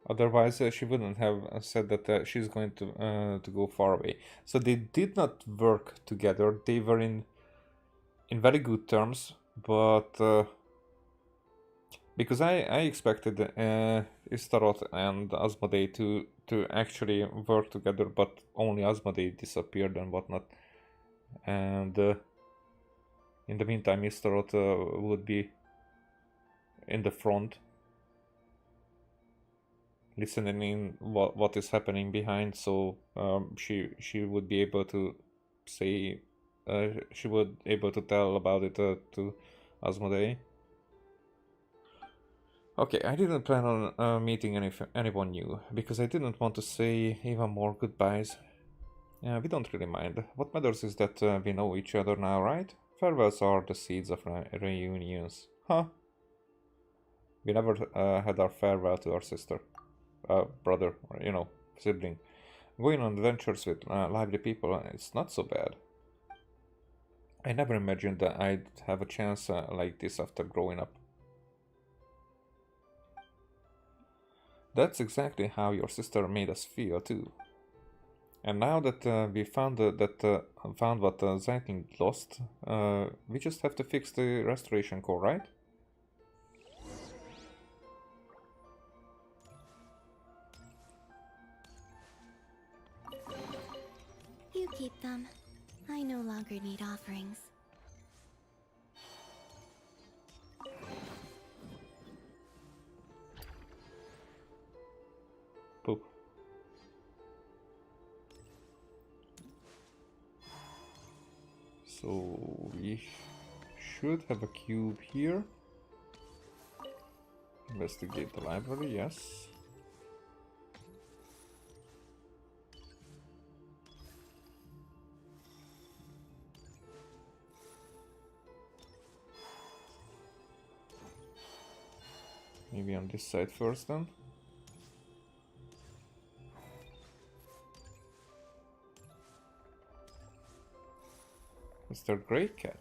Otherwise, she wouldn't have said that she's going to go far away. So they did not work together. They were in very good terms, but because I expected Istaroth and Asmodee to actually work together, but only Asmodee disappeared and whatnot. And in the meantime, Istaroth would be in the front, listening in what is happening behind, so she would be able to say, she would able to tell about it to Asmodee. Okay, I didn't plan on meeting anyone new, because I didn't want to say even more goodbyes. We don't really mind. What matters is that we know each other now, right? Farewells are the seeds of reunions. Huh? We never had our farewell to our sister. Brother, or, you know, sibling. Going on adventures with lively people, it's not so bad. I never imagined that I'd have a chance like this after growing up. That's exactly how your sister made us feel too. And now that we found found what Zeiting lost, we just have to fix the restoration core, right? You keep them. I no longer need offerings. Poop. So we should have a cube here. Investigate the library, yes. Maybe on this side first then. Mr. Grey Cat.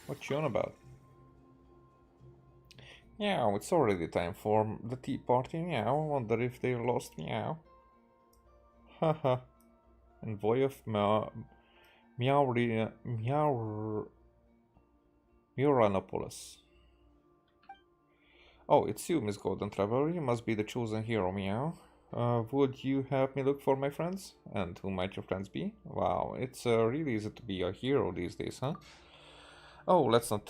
What you on about? Meow, it's already time for the tea party, meow. Wonder if they lost, meow. Haha. Envoy of Meowranopolis. Oh, it's you, Miss Golden Traveler. You must be the chosen hero, meow. Would you help me look for my friends? And who might your friends be? Wow, it's really easy to be a hero these days, huh? Oh, let's not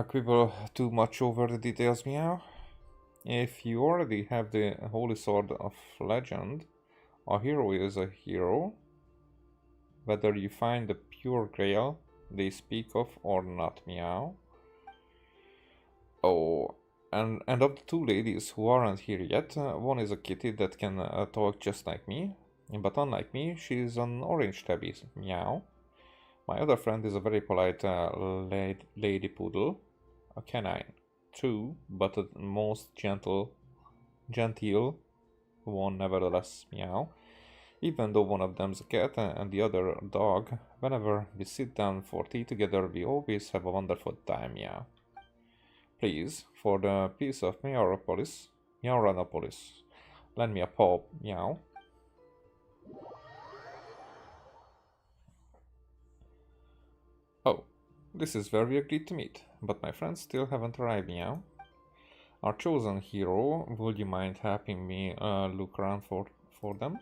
quibble too much over the details, meow. If you already have the Holy Sword of Legend, a hero is a hero, whether you find the pure grail they speak of or not, meow. Oh, and of the two ladies who aren't here yet, one is a kitty that can talk just like me, but unlike me, she's an orange tabby, meow. My other friend is a very polite lady poodle, a canine. True, but the most genteel one nevertheless, meow. Even though one of them's a cat and the other a dog, whenever we sit down for tea together, we always have a wonderful time, meow. Please, for the peace of Meowranopolis, lend me a paw, meow. Oh, this is where we agreed to meet, but my friends still haven't arrived, meow. Our chosen hero, would you mind helping me look around for them?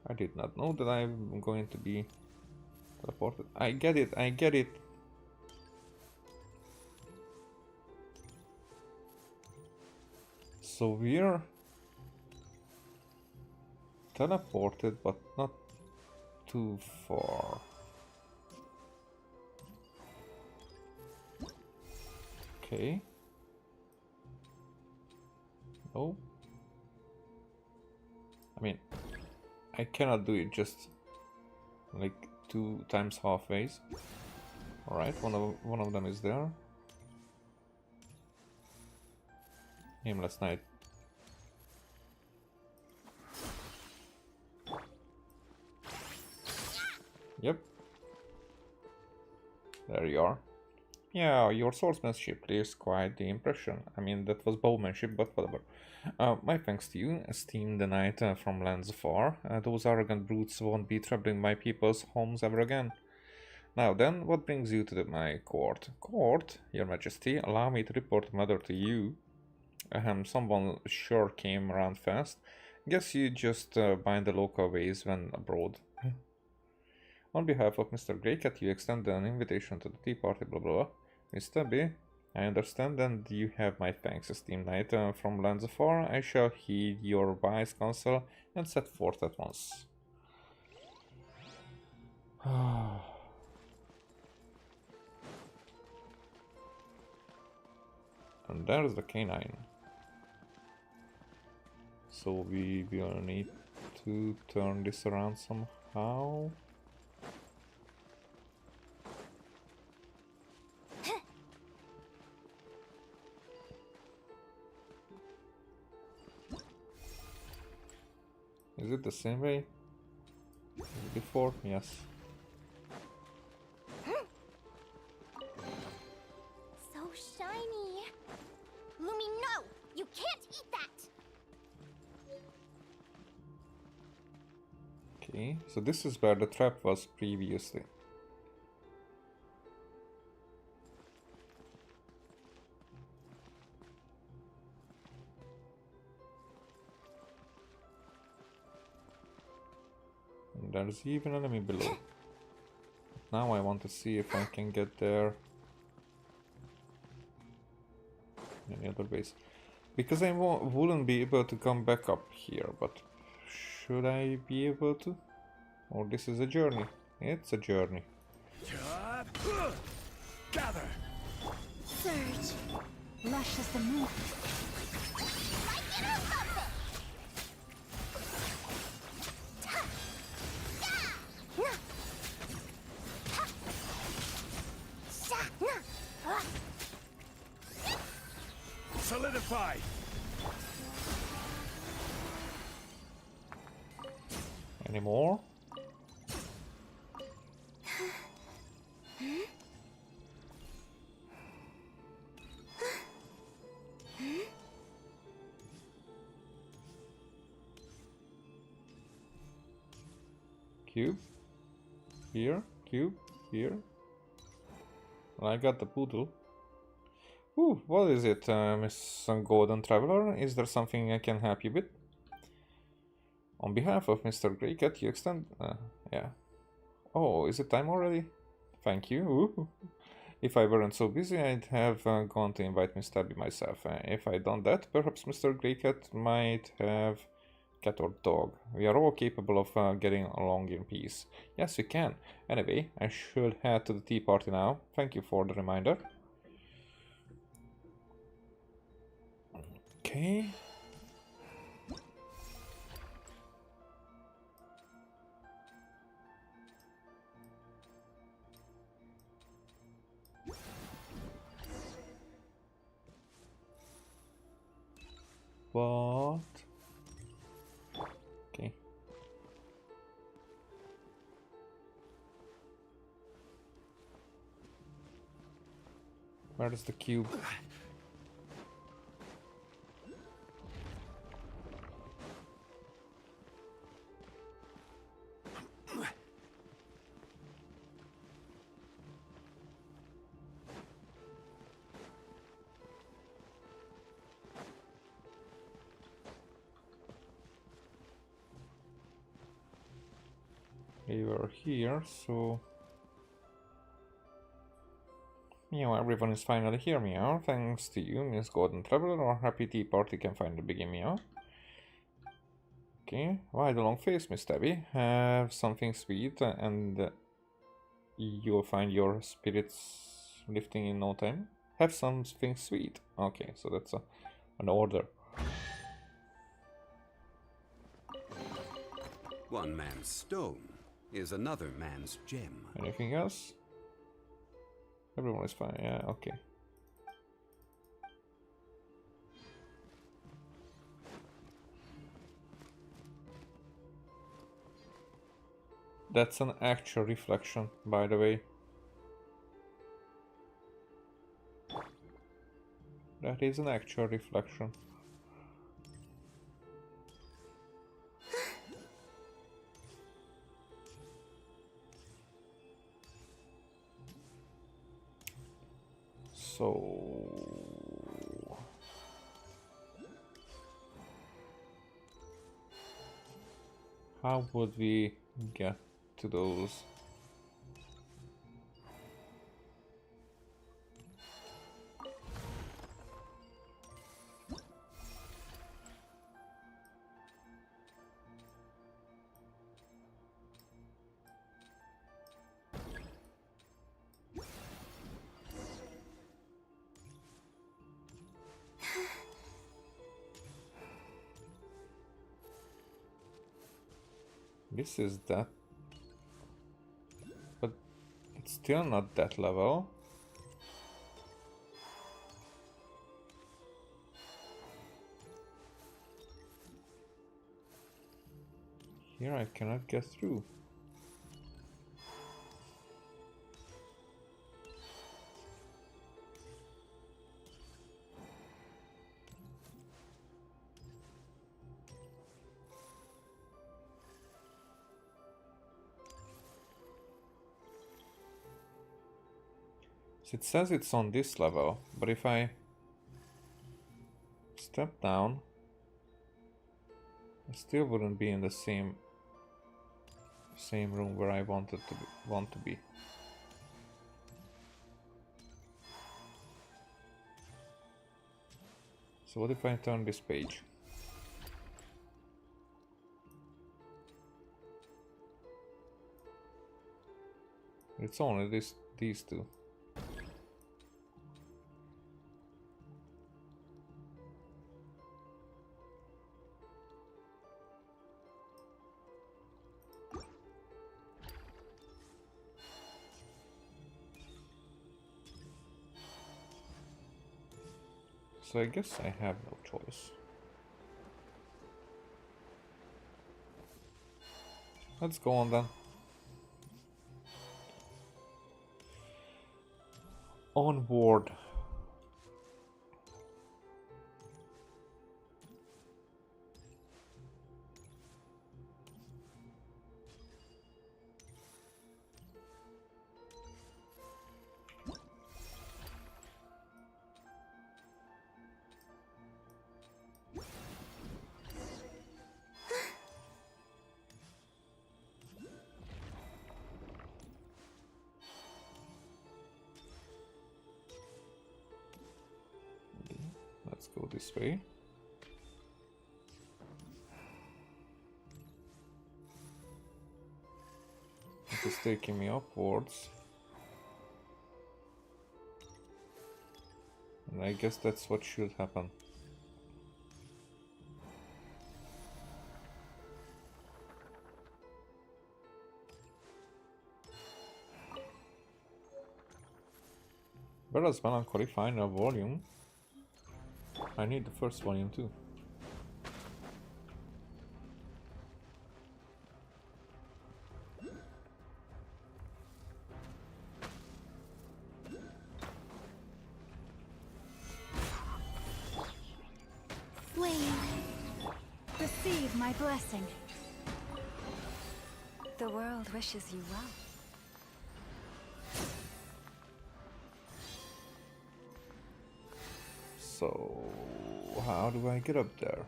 I did not know that I'm going to be teleported. I get it, I get it. So we're teleported, but not too far. Okay. No. I mean, I cannot do it just like 2 times halfways. Alright, one of them is there. Aimless Knight. Yep. There you are. Yeah, your swordsmanship leaves quite the impression. I mean, that was bowmanship, but whatever. My thanks to you, esteemed knight from lands afar. Those arrogant brutes won't be troubling my people's homes ever again. Now then, what brings you to my court? Court, your majesty, allow me to report the matter to you. Someone sure came around fast. Guess you just bind the local ways when abroad. On behalf of Mr. Greycat, you extend an invitation to the tea party, blah blah blah. Mr. B, I understand and you have my thanks, esteemed knight from lands afar. I shall heed your wise counsel and set forth at once. And there's the canine. So we will need to turn this around somehow. Is it the same way? before? Yes. So shiny. Lumi, no! You can't eat that! Okay, so this is where the trap was previously. And there's even an enemy below. Now I want to see if I can get there any other ways. Because I wouldn't be able to come back up here, but should I be able to? Or this is a journey? It's a journey. Gather! Surge. Lush as the moon. Solidify! Any more? Cube. Here. Cube. Here. Well, I got the poodle. Ooh, what is it, Miss Golden Traveler? Is there something I can help you with? On behalf of Mr. Greycat, you extend... yeah. Oh, is it time already? Thank you. Ooh. If I weren't so busy, I'd have gone to invite Miss Tabby myself. If I'd done that, perhaps Mr. Greycat might have cat or dog. We are all capable of getting along in peace. Yes, we can. Anyway, I should head to the tea party now. Thank you for the reminder. Okay. What? Okay. Where is the cube? We were here, so... Meow, everyone is finally here, meow. Thanks to you, Miss Golden Traveler, our happy tea party can finally begin, meow. Okay, why the long face, Miss Tabby? Have something sweet and you'll find your spirits lifting in no time. Have something sweet. Okay, so that's an order. One man's stone is another man's gem. Anything else? Everyone is fine, yeah, okay. That's an actual reflection, by the way. That is an actual reflection. So... how would we get to those? This is that, but it's still not that level. Here I cannot get through. It says it's on this level, but if I step down, I still wouldn't be in the same room where I want to be. So what if I turn this page? It's only these two. So I guess I have no choice. Let's go on then. On board. Let's go this way. It is taking me upwards. And I guess that's what should happen. Where does Melancholy find a volume? I need the first volume too. Wait. Receive my blessing. The world wishes you well. So, how do I get up there?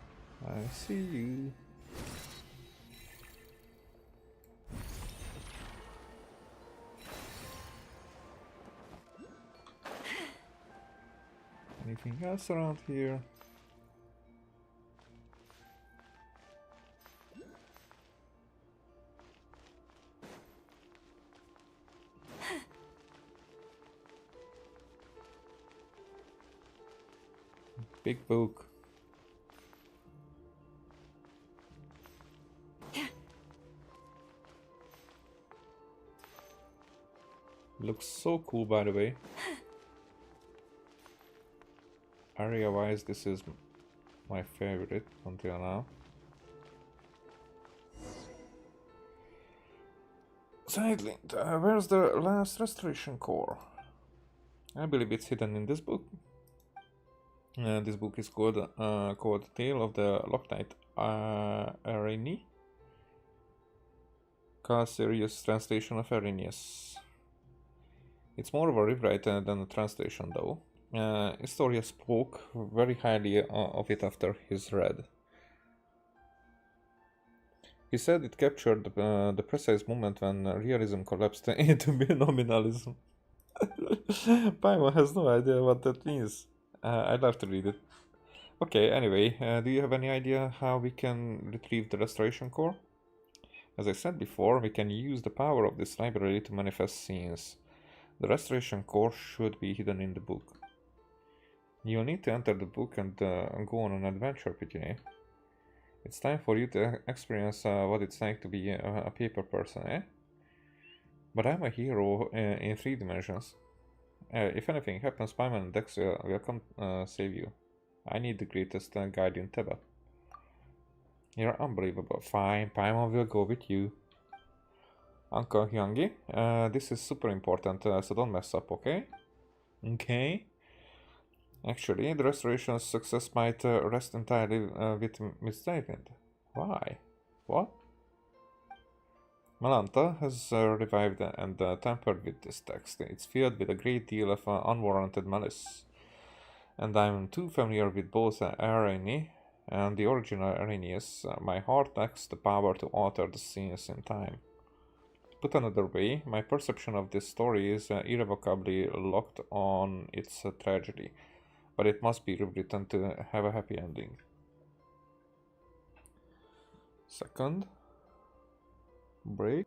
I see you. Anything else around here? Big book. Looks so cool, by the way. Area-wise, this is my favorite until now. Sadly, where's the last restoration core? I believe it's hidden in this book. This book is called Tale of the Loctite Areni. Serious translation of Arrhenius. It's more of a rewrite than a translation, though. Historia spoke very highly of it after his read. He said it captured the precise moment when realism collapsed into nominalism. Paimon has no idea what that means. I'd love to read it. Okay, anyway, do you have any idea how we can retrieve the restoration core? As I said before, we can use the power of this library to manifest scenes. The restoration core should be hidden in the book. You'll need to enter the book and go on an adventure, Pitine. It's time for you to experience what it's like to be a paper person, eh? But I'm a hero in 3 dimensions. If anything happens, Paimon and Dex will come save you. I need the greatest guide in Teba. You're unbelievable. Fine, Paimon will go with you. Uncle Hyungi, this is super important, so don't mess up, okay? Okay. Actually, the restoration success might rest entirely with Miss David. Why? What? Malanta has revived and tampered with this text. It's filled with a great deal of unwarranted malice. And I'm too familiar with both Arani and the original Arrhenius. My heart lacks the power to alter the scenes in time. Put another way, my perception of this story is irrevocably locked on its tragedy, but it must be rewritten to have a happy ending. Second break.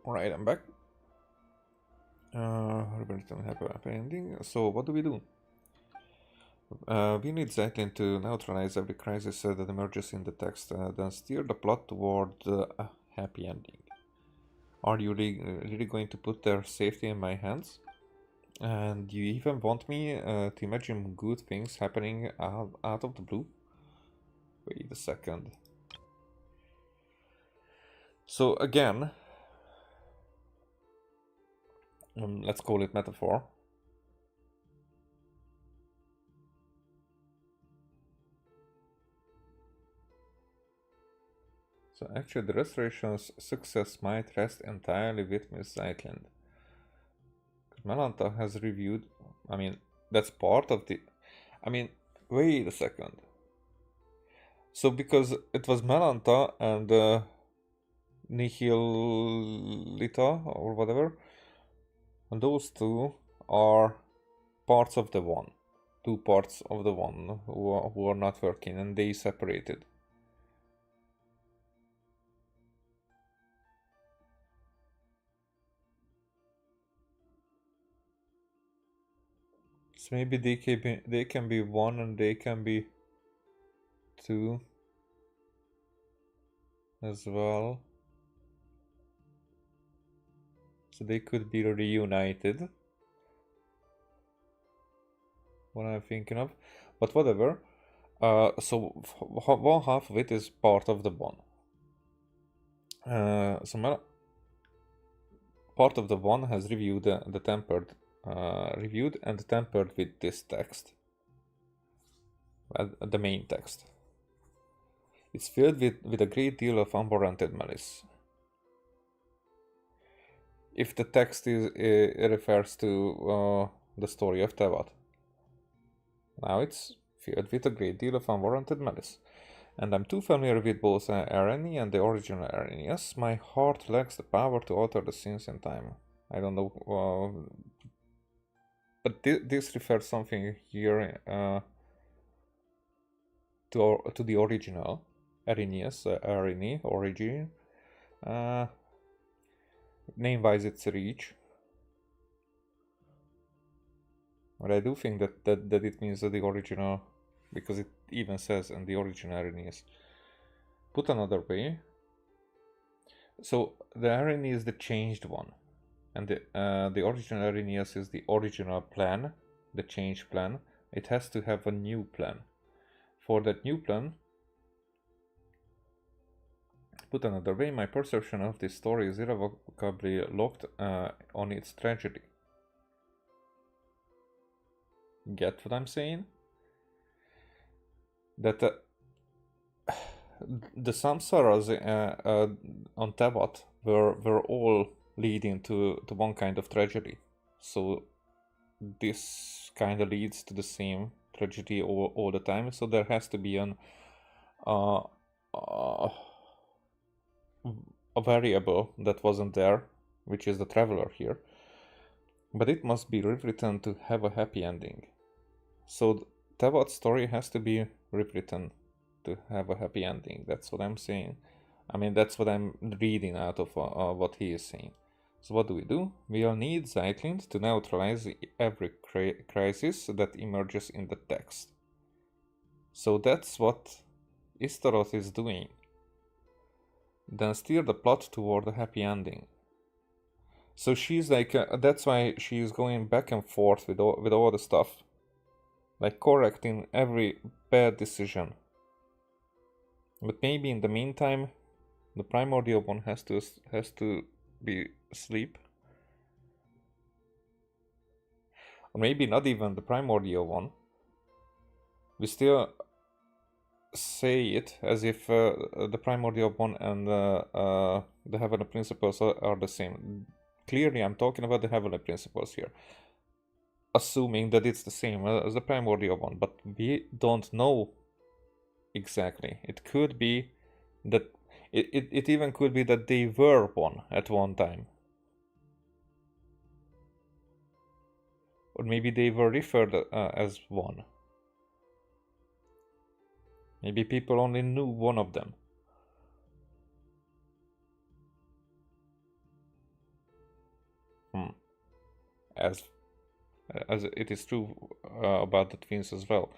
Alright, I'm back. Return happy ending. So what do? We need Zeitlin to neutralize every crisis that emerges in the text, then steer the plot toward a happy ending. Are you really going to put their safety in my hands? And you even want me to imagine good things happening out of the blue? Wait a second. So again, let's call it metaphor. So actually the restoration's success might rest entirely with Miss Zeitlin. Malanta has reviewed, I mean, that's part of the, I mean, wait a second. So because it was Malanta and Nihilita or whatever, and those two are parts of the one. Two parts of the one who are not working, and they separated. So maybe they can be one and they can be two as well. So they could be reunited. What I'm thinking of, but whatever. So one half of it is part of the one. Part of the one has reviewed the tempered, reviewed and tempered with this text, the main text. It's filled with a great deal of unwarranted malice. If the text refers to the story of Tevat. Now it's filled with a great deal of unwarranted malice. And I'm too familiar with both Arani and the original Arrhenius. My heart lacks the power to alter the scenes in time. I don't know, but this refers something here to the original Arrhenius, Arani, origin. Name-wise, it's Reach. But I do think that it means that the original, because it even says in the original Arrhenius. Put another way. So the Arrhenius is the changed one, and the original Arrhenius is the original plan, the change plan. It has to have a new plan. For that new plan, put another way, my perception of this story is irrevocably locked on its tragedy. Get what I'm saying? That the samsaras on Tevat were all leading to one kind of tragedy. So this kind of leads to the same tragedy all the time. So there has to be a variable that wasn't there, which is the traveler here. But it must be rewritten to have a happy ending. So Tevat's story has to be rewritten to have a happy ending. That's what I'm saying. I mean, that's what I'm reading out of what he is saying. So what do? We'll need Zeitlin to neutralize every crisis that emerges in the text. So that's what Istaroth is doing, then steer the plot toward a happy ending. So she's like, that's why she's going back and forth with all the stuff, like correcting every bad decision. But maybe in the meantime, the primordial one has to be asleep, or maybe not even the primordial one. We still say it as if the primordial one and the heavenly principles are the same. Clearly, I'm talking about the heavenly principles here, assuming that it's the same as the primordial one, but we don't know exactly. It could be that it even could be that they were one at one time, or maybe they were referred as one. Maybe people only knew one of them. As it is true about the twins as well.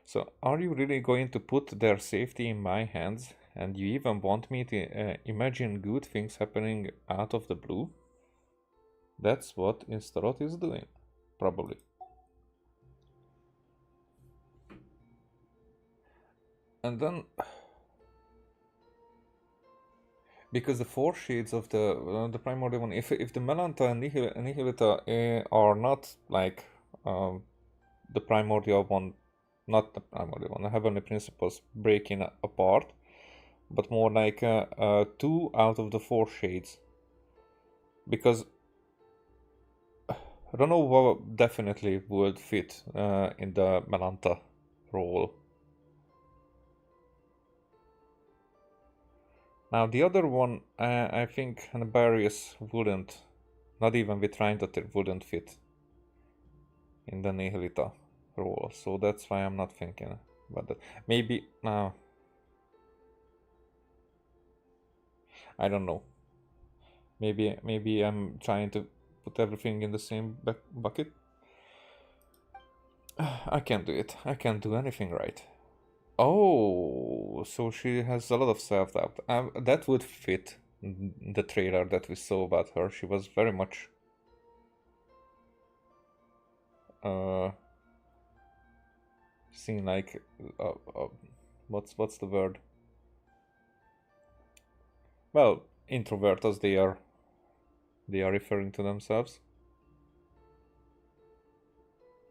So, are you really going to put their safety in my hands? And you even want me to imagine good things happening out of the blue? That's what Instaroth is doing, probably. And then, because the four shades of the primordial one, if the Melanta and Nihilita are not like the primordial one, not the primordial one, the heavenly principles breaking apart, but more like 2 out of the 4 shades, because Renova definitely would fit in the Melanta role. Now the other one, I think Nabarius wouldn't, not even with Reindotter, wouldn't fit in the Nihilita role, so that's why I'm not thinking about that. Maybe, I don't know. Maybe I'm trying to put everything in the same bucket. I can't do it. I can't do anything right. Oh, so she has a lot of self-doubt. That would fit the trailer that we saw about her. She was very much seen like what's the word? Well, introvert as they are referring to themselves.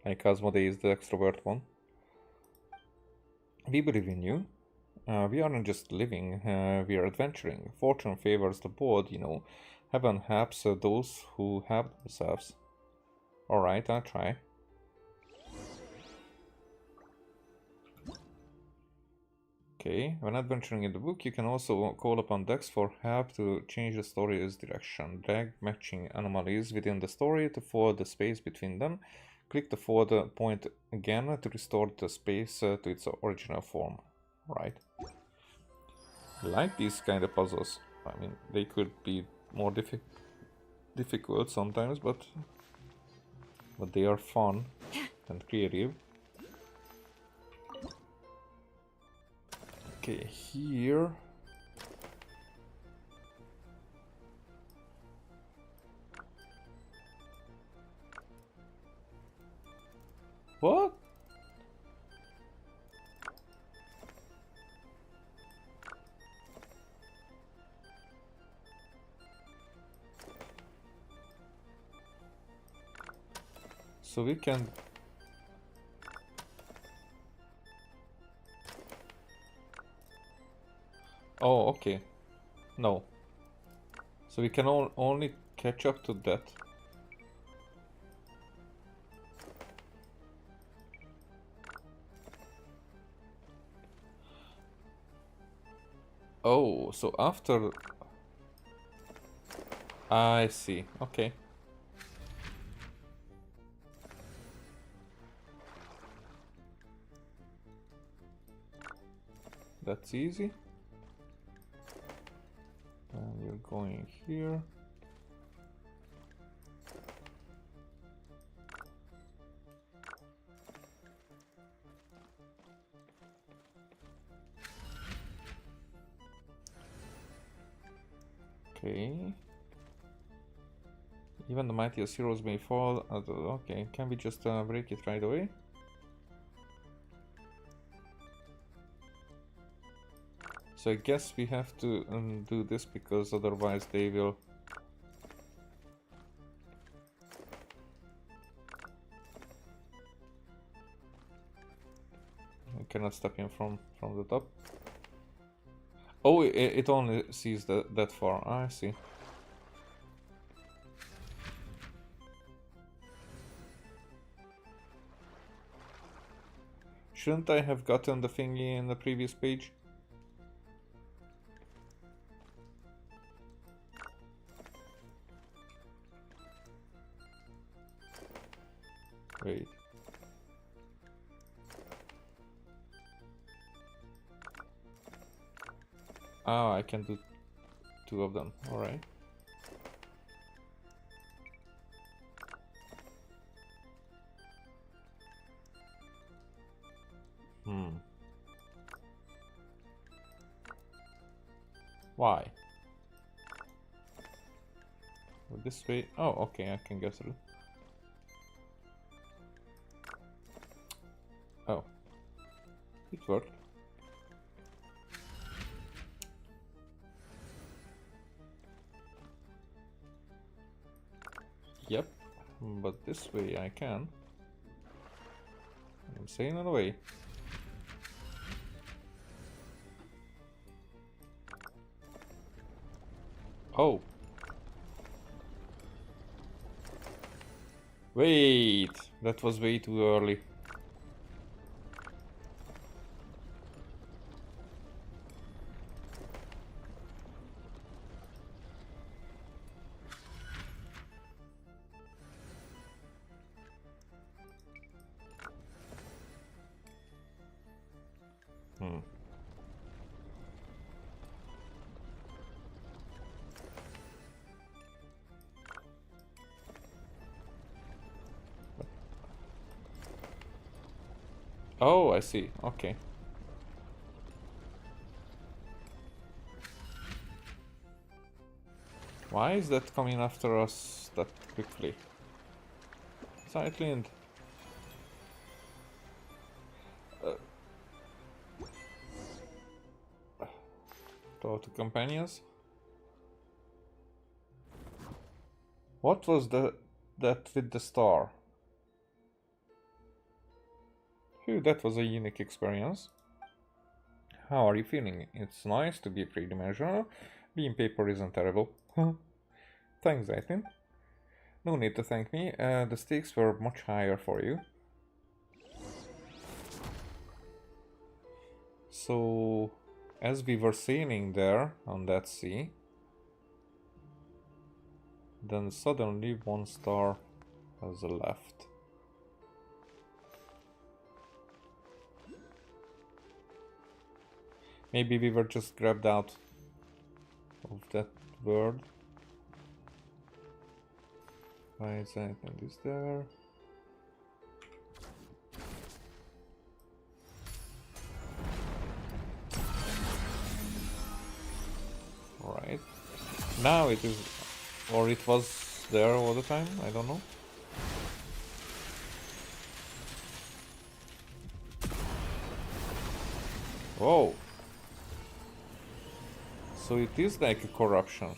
Like Asmodee is the extrovert one. We believe in you. We aren't just living, we are adventuring. Fortune favors the bold, you know. Heaven helps those who help themselves. Alright, I'll try. Okay, when adventuring in the book, you can also call upon Dex for help to change the story's direction. Drag matching anomalies within the story to forward the space between them. Click the forward point again to restore the space to its original form. Right. I like these kind of puzzles. I mean, they could be more difficult sometimes, but they are fun and creative. Okay, here. What? So we can... Oh, okay. No. So we can only catch up to that. Oh, so after... I see. Okay. That's easy. And we're going here. Okay. Even the mightiest heroes may fall. Okay, can we just break it right away? So I guess we have to do this because otherwise they will... I cannot step in from the top. Oh, it only sees that far. I see. Shouldn't I have gotten the thingy in the previous page? Wait. Ah, I can do 2 of them. Alright. Why? This way? Oh, okay, I can go through. Oh. It worked. Yep, but this way I can. I'm staying on the way. Oh. Wait, that was way too early. Oh, I see. Okay. Why is that coming after us that quickly? Sightlined. Talk to companions. What was that with the star? Phew, that was a unique experience. How are you feeling? It's nice to be three-dimensional. Being paper isn't terrible. Thanks, Aitin. No need to thank me. The stakes were much higher for you. So, as we were sailing there on that sea, then suddenly 1 star has left. Maybe we were just grabbed out of that world. Why is that? And is there? Alright. Now it is, or it was there all the time, I don't know. Whoa. So it is like a corruption.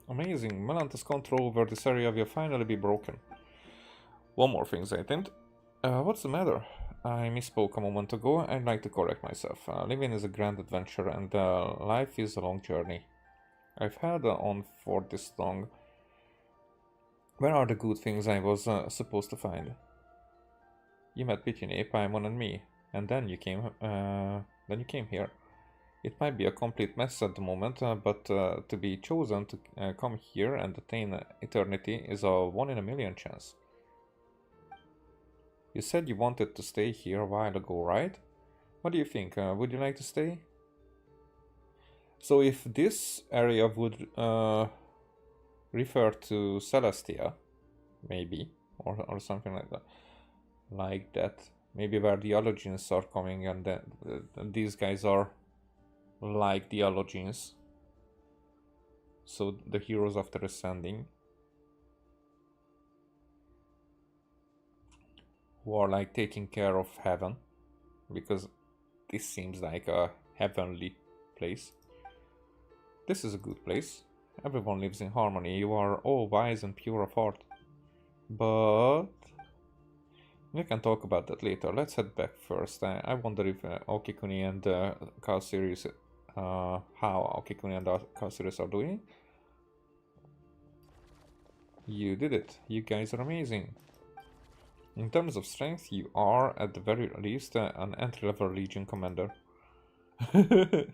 Amazing. Melanta's control over this area will finally be broken. One more thing, Zaytint. What's the matter? I misspoke a moment ago. I'd like to correct myself. Living is a grand adventure and life is a long journey. I've held on for this long. Where are the good things I was supposed to find? You met Pitine, Paimon and me. And then you came here. It might be a complete mess at the moment, but to be chosen to come here and attain eternity is a 1 in a million chance. You said you wanted to stay here a while ago, right? What do you think? Would you like to stay? So if this area would refer to Celestia, maybe, or something like that. Maybe where the Allergens are coming and these guys are like the Allogenes. So the heroes after ascending, who are like taking care of heaven, because this seems like a heavenly place. This is a good place. Everyone lives in harmony. You are all wise and pure of heart. But we can talk about that later. Let's head back first. I wonder if Aokikuni and Kalsiris, how Aokikuni and Kalsiris are doing. You did it. You guys are amazing. In terms of strength, you are at the very least an entry-level Legion commander.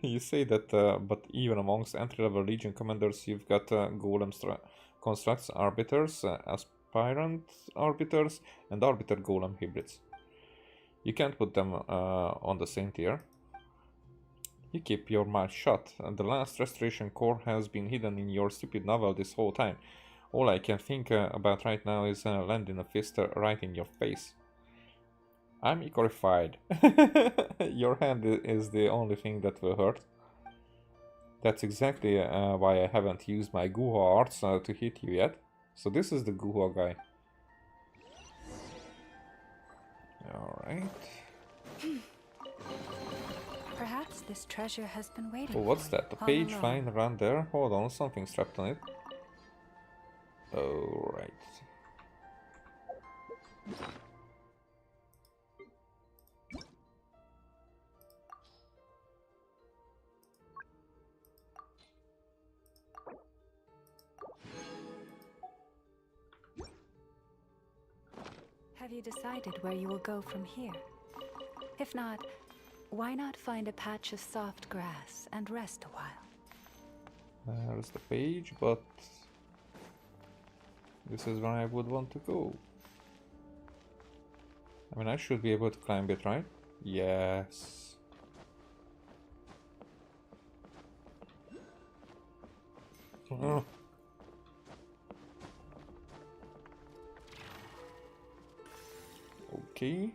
You say that, but even amongst entry-level Legion commanders, you've got Golem constructs, arbiters, aspirant arbiters, and arbiter golem hybrids. You can't put them on the same tier. You keep your mouth shut, and the last restoration core has been hidden in your stupid novel this whole time. All I can think about right now is landing a fist right in your face. I'm ecorified. Your hand is the only thing that will hurt. That's exactly why I haven't used my Guha arts to hit you yet. So this is the Guha guy. Alright. Perhaps this treasure has been waiting. Oh, what's for that? you A all page along. flying around there? Hold on, something strapped on it. Alright. Have you decided where you will go from here? If not, why not find a patch of soft grass and rest a while? There's the page, but this is where I would want to go. I mean, I should be able to climb it, right? Yes. Oh. Okay.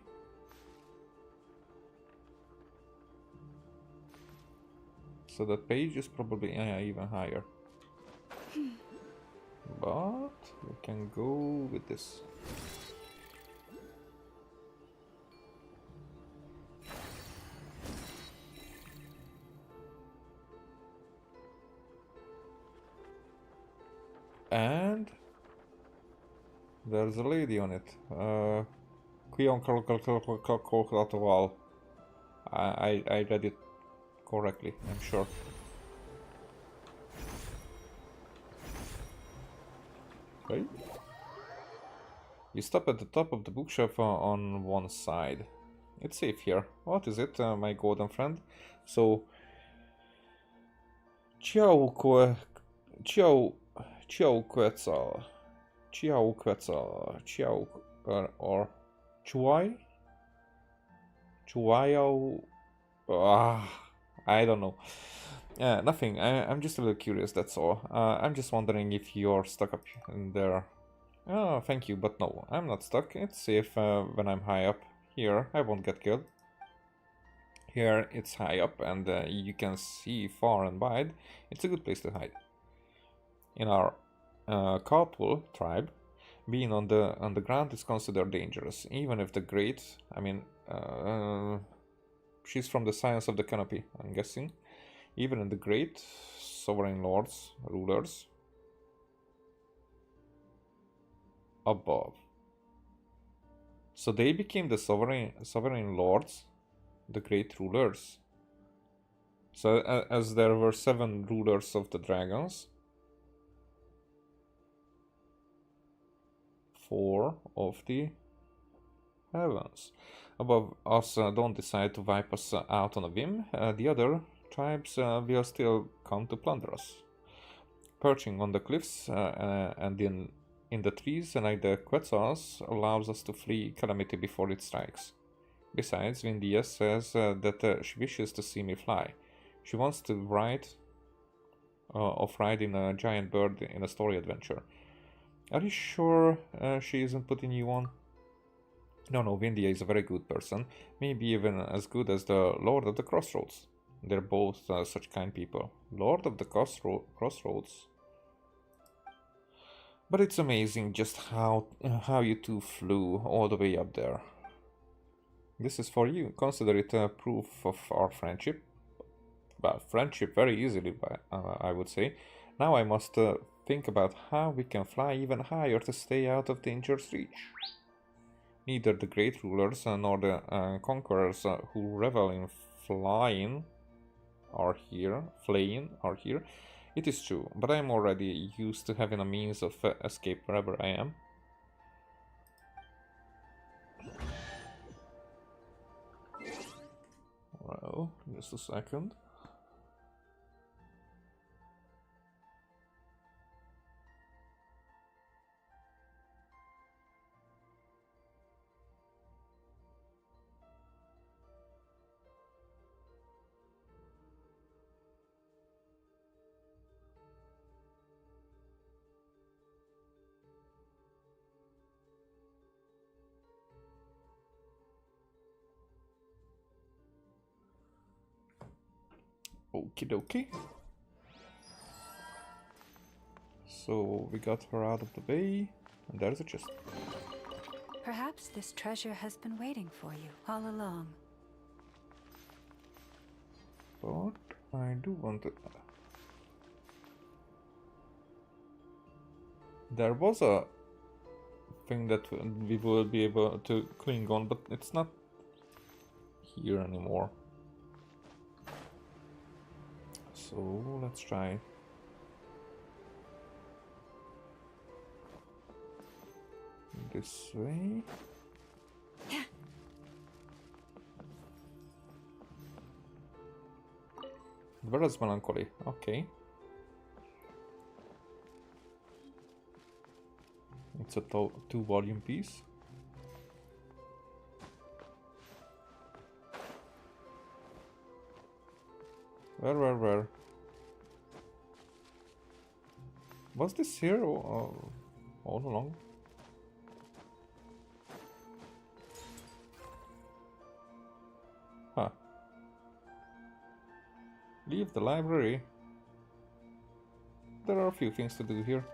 So that page is probably even higher. But we can go with this. And there's a lady on it. I read it correctly, I'm sure. Right? You stop at the top of the bookshelf on one side. It's safe here. What is it, my golden friend? So, Quetzal, or Chuai? Chuayao, I don't know. Nothing. I'm just a little curious, that's all. I'm just wondering if you're stuck up in there. Oh, thank you, but no, I'm not stuck. It's safe when I'm high up. Here, I won't get killed. Here, it's high up and you can see far and wide. It's a good place to hide. In our Kalpul tribe, being on the ground is considered dangerous, even if the great, I mean, she's from the Science of the Canopy, I'm guessing. Even in the great sovereign lords, rulers, above. So they became the sovereign lords, the great rulers. So as there were 7 rulers of the dragons, 4 of the heavens above us don't decide to wipe us out on a whim. The other tribes will still come to plunder us. Perching on the cliffs and in the trees like the Quetzals allows us to flee calamity before it strikes. Besides, Vindia says that she wishes to see me fly. She wants to ride riding a giant bird in a story adventure. Are you sure she isn't putting you on? No, Vindia is a very good person. Maybe even as good as the Lord of the Crossroads. They're both such kind people. Lord of the Crossroads. But it's amazing just how you two flew all the way up there. This is for you. Consider it a proof of our friendship. Well, friendship very easily, I would say. Now I must think about how we can fly even higher to stay out of danger's reach. Neither the great rulers nor the conquerors who revel in flying are here. It is true, but I am already used to having a means of escape wherever I am. Well, just a second. Okie dokie. So we got her out of the way, and there's a chest. Perhaps this treasure has been waiting for you all along. But I do want to... There was a thing that we will be able to cling on, but it's not here anymore. So let's try. This way. Where's Melancholy? Okay. It's a 2-volume piece. Where? Was this here all along? Huh. Leave the library. There are a few things to do here.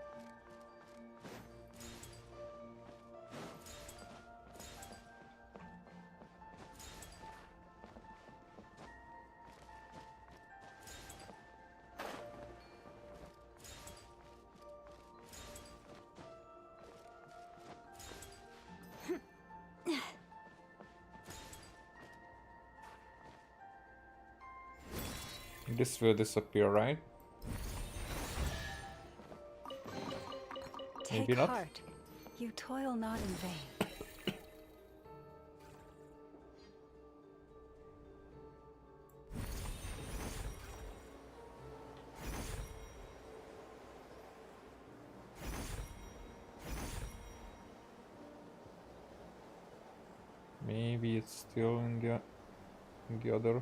This will disappear, right? Take Maybe not. heart. You toil not in vain. Maybe it's still in the other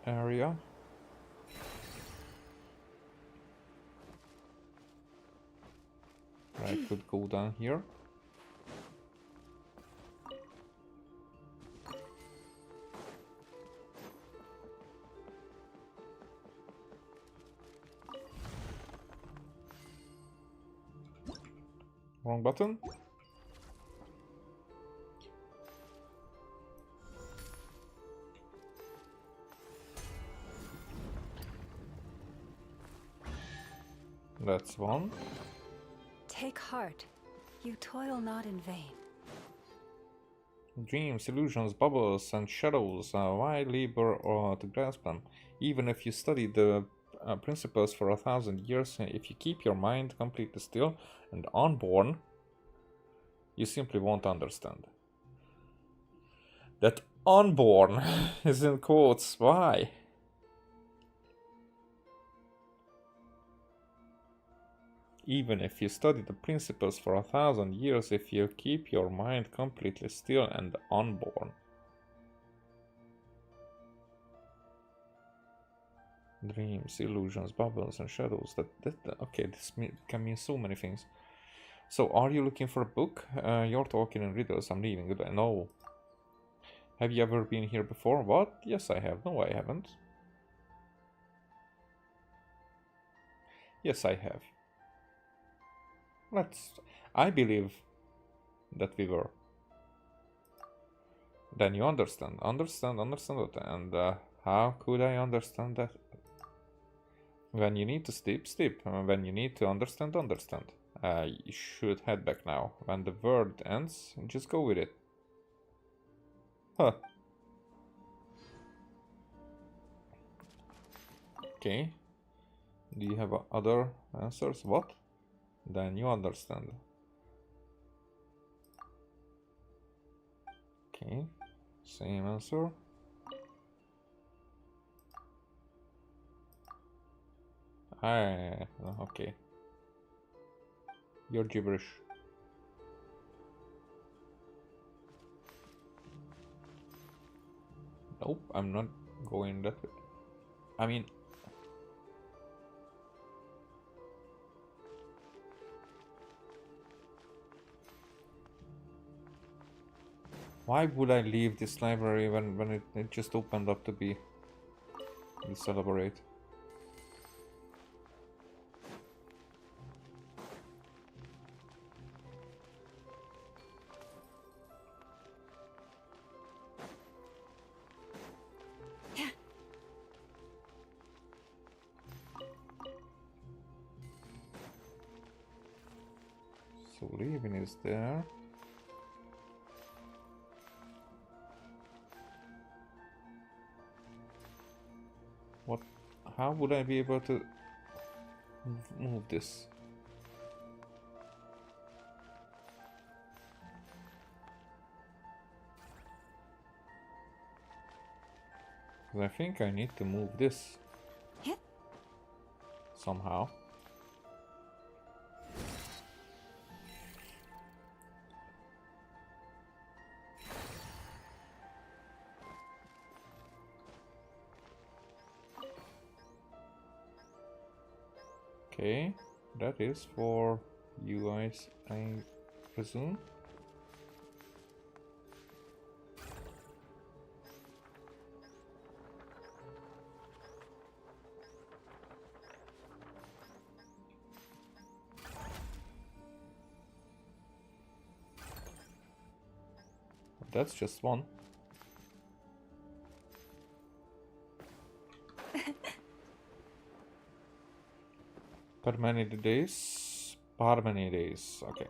area. I could go down here. Wrong button. That's one. Take heart. You toil not in vain. Dreams, illusions, bubbles, and shadows. Why labor to grasp them? Even if you study the principles for 1,000 years, if you keep your mind completely still and unborn, you simply won't understand. That unborn is in quotes. Why? Even if you study the principles for 1,000 years, if you keep your mind completely still and unborn. Dreams, illusions, bubbles, and shadows. Okay, this can mean so many things. So, are you looking for a book? You're talking in riddles. I'm leaving. No. Have you ever been here before? What? Yes, I have. No, I haven't. Yes, I have. I believe that we were. Then you understand. Understand it. And how could I understand that? When you need to sleep, sleep. When you need to understand, understand. You should head back now. When the word ends, just go with it. Huh. Okay. Do you have other answers? What? Then you understand. Okay. Same answer. Okay. You're gibberish. Nope, I'm not going that way. I mean... Why would I leave this library when it just opened up to be... celebrate? So leaving is there. What? How would I be able to move this? I think I need to move this somehow. Okay, that is for you guys, I presume. That's just one. Parmenides. Okay.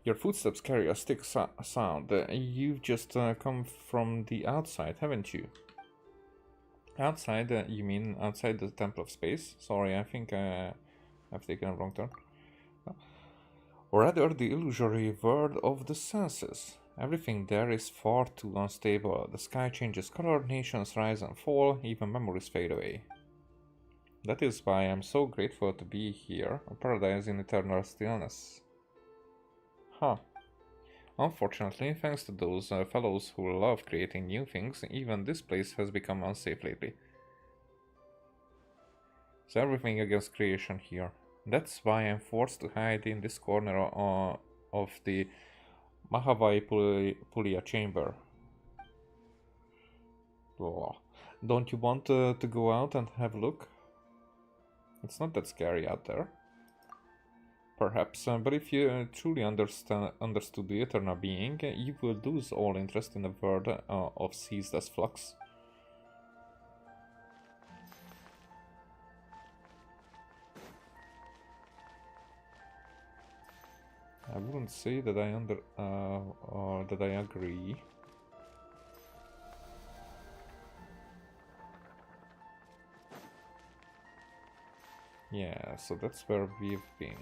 Your footsteps carry a stick sound. You've just come from the outside, haven't you? Outside? You mean outside the Temple of Space? Sorry, I think I've taken a wrong turn. Or rather, the illusory world of the senses. Everything there is far too unstable. The sky changes color, nations rise and fall, even memories fade away. That is why I'm so grateful to be here, a paradise in eternal stillness. Huh. Unfortunately, thanks to those fellows who love creating new things, even this place has become unsafe lately. So everything against creation here. That's why I'm forced to hide in this corner of the Mahavai Pulia chamber. Oh. Don't you want to go out and have a look? It's not that scary out there. Perhaps, but if you truly understood the eternal being, you will lose all interest in the world of ceaseless flux. I wouldn't say that I agree. Yeah, so that's where we've been.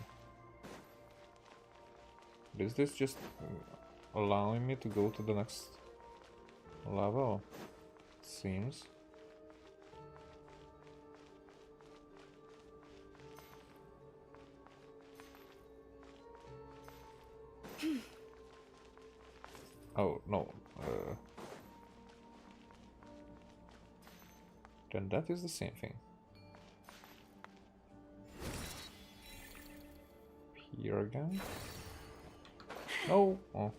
Is this just allowing me to go to the next level? It seems. Oh, no. Then that is the same thing. Here again. No. Oh.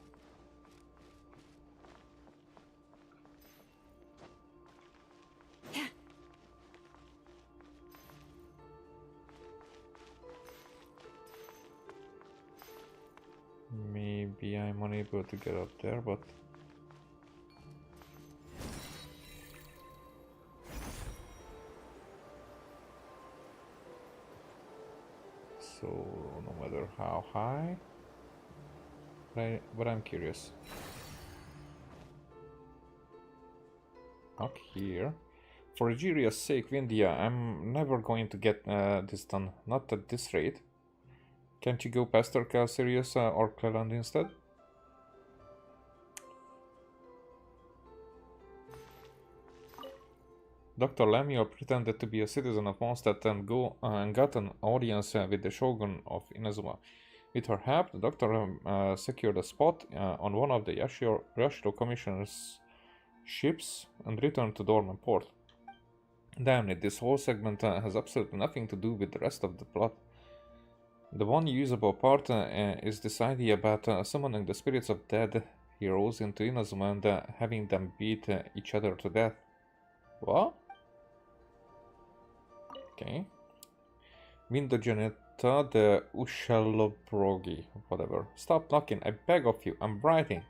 Maybe I'm unable to get up there, but... So, no matter how high... But I'm curious. Not here. For Egeria's sake, Vindia, I'm never going to get this done. Not at this rate. Can't you go past Turkel, Sirius, or Cleland instead? Dr. Lemuel pretended to be a citizen of Mondstadt and got an audience with the Shogun of Inazuma. With her help, the doctor secured a spot on one of the Yashiro Commissioner's ships and returned to Dorman Port. Damn it, this whole segment has absolutely nothing to do with the rest of the plot. The one usable part is this idea about summoning the spirits of dead heroes into Inazuma and having them beat each other to death. What? Okay. Vindogeneta de Ushelobrogi, whatever. Stop knocking, I beg of you, I'm writing.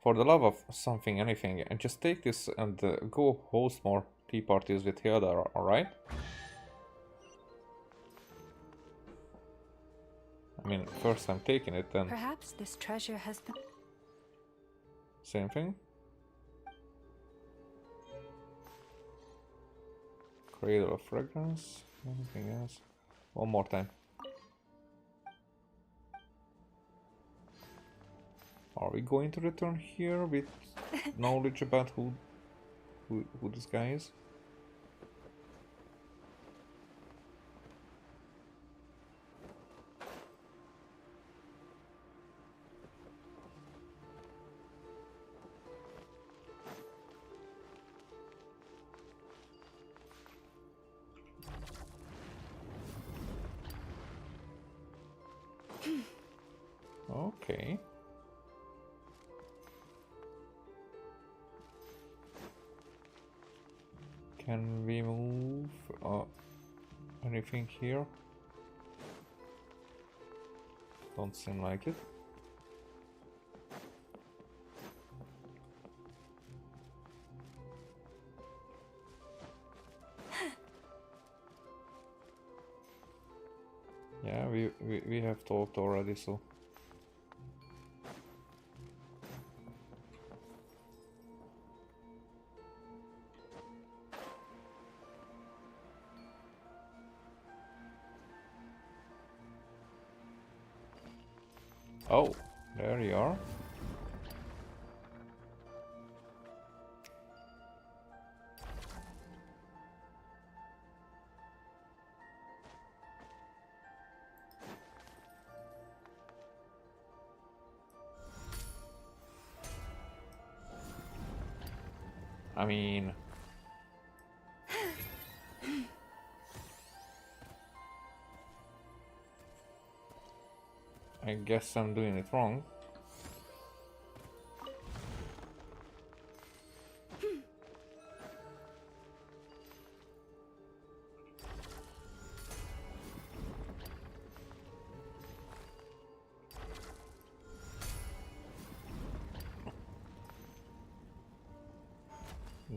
For the love of something, anything, and just take this and go host more tea parties with Hilda, alright? I mean, first I'm taking it, then... Perhaps this treasure has been... Same thing? Cradle of fragrance, anything else? One more time. Are we going to return here with knowledge about who this guy is? Okay. Can we move anything here? Don't seem like it. Yeah, we have talked already, so... Oh, there you are. I mean... I guess I'm doing it wrong.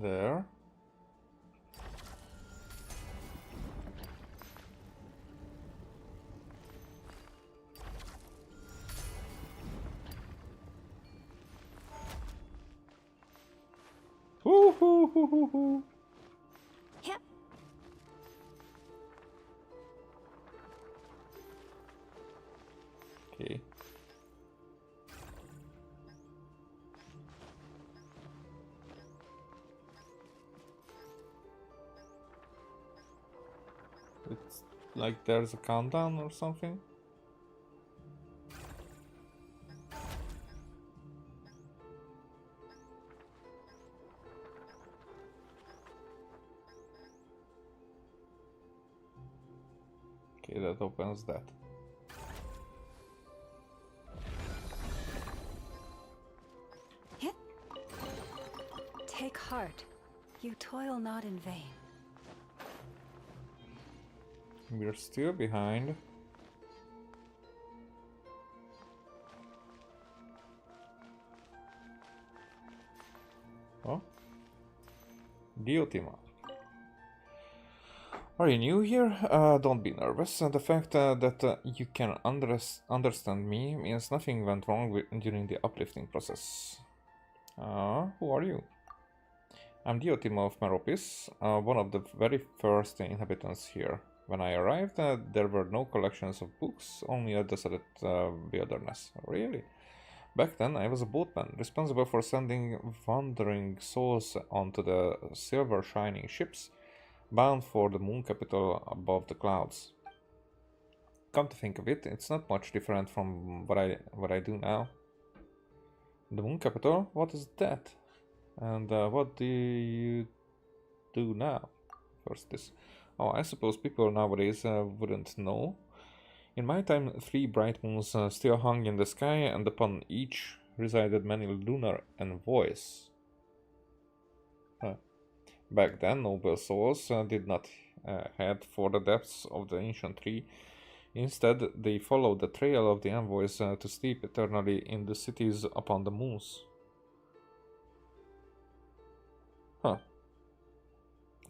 There. Hoo. Yep. Okay. It's like there's a countdown or something. Okay, that opens that. Take heart. You toil not in vain. We're still behind. Diotima. Are you new here? Don't be nervous. The fact that you can understand me means nothing went wrong during the uplifting process. Who are you? I'm Diotima of Meropis, one of the very first inhabitants here. When I arrived, there were no collections of books, only a desolate wilderness. Really? Back then, I was a boatman, responsible for sending wandering souls onto the silver shining ships, bound for the moon capital above the clouds. Come to think of it, it's not much different from what I do now. The moon capital? What is that? And what do you do now? First this. Oh, I suppose people nowadays wouldn't know. In my time, 3 bright moons still hung in the sky, and upon each resided many lunar envoys. Back then, noble souls did not head for the depths of the ancient tree. Instead, they followed the trail of the envoys to sleep eternally in the cities upon the moons. Huh.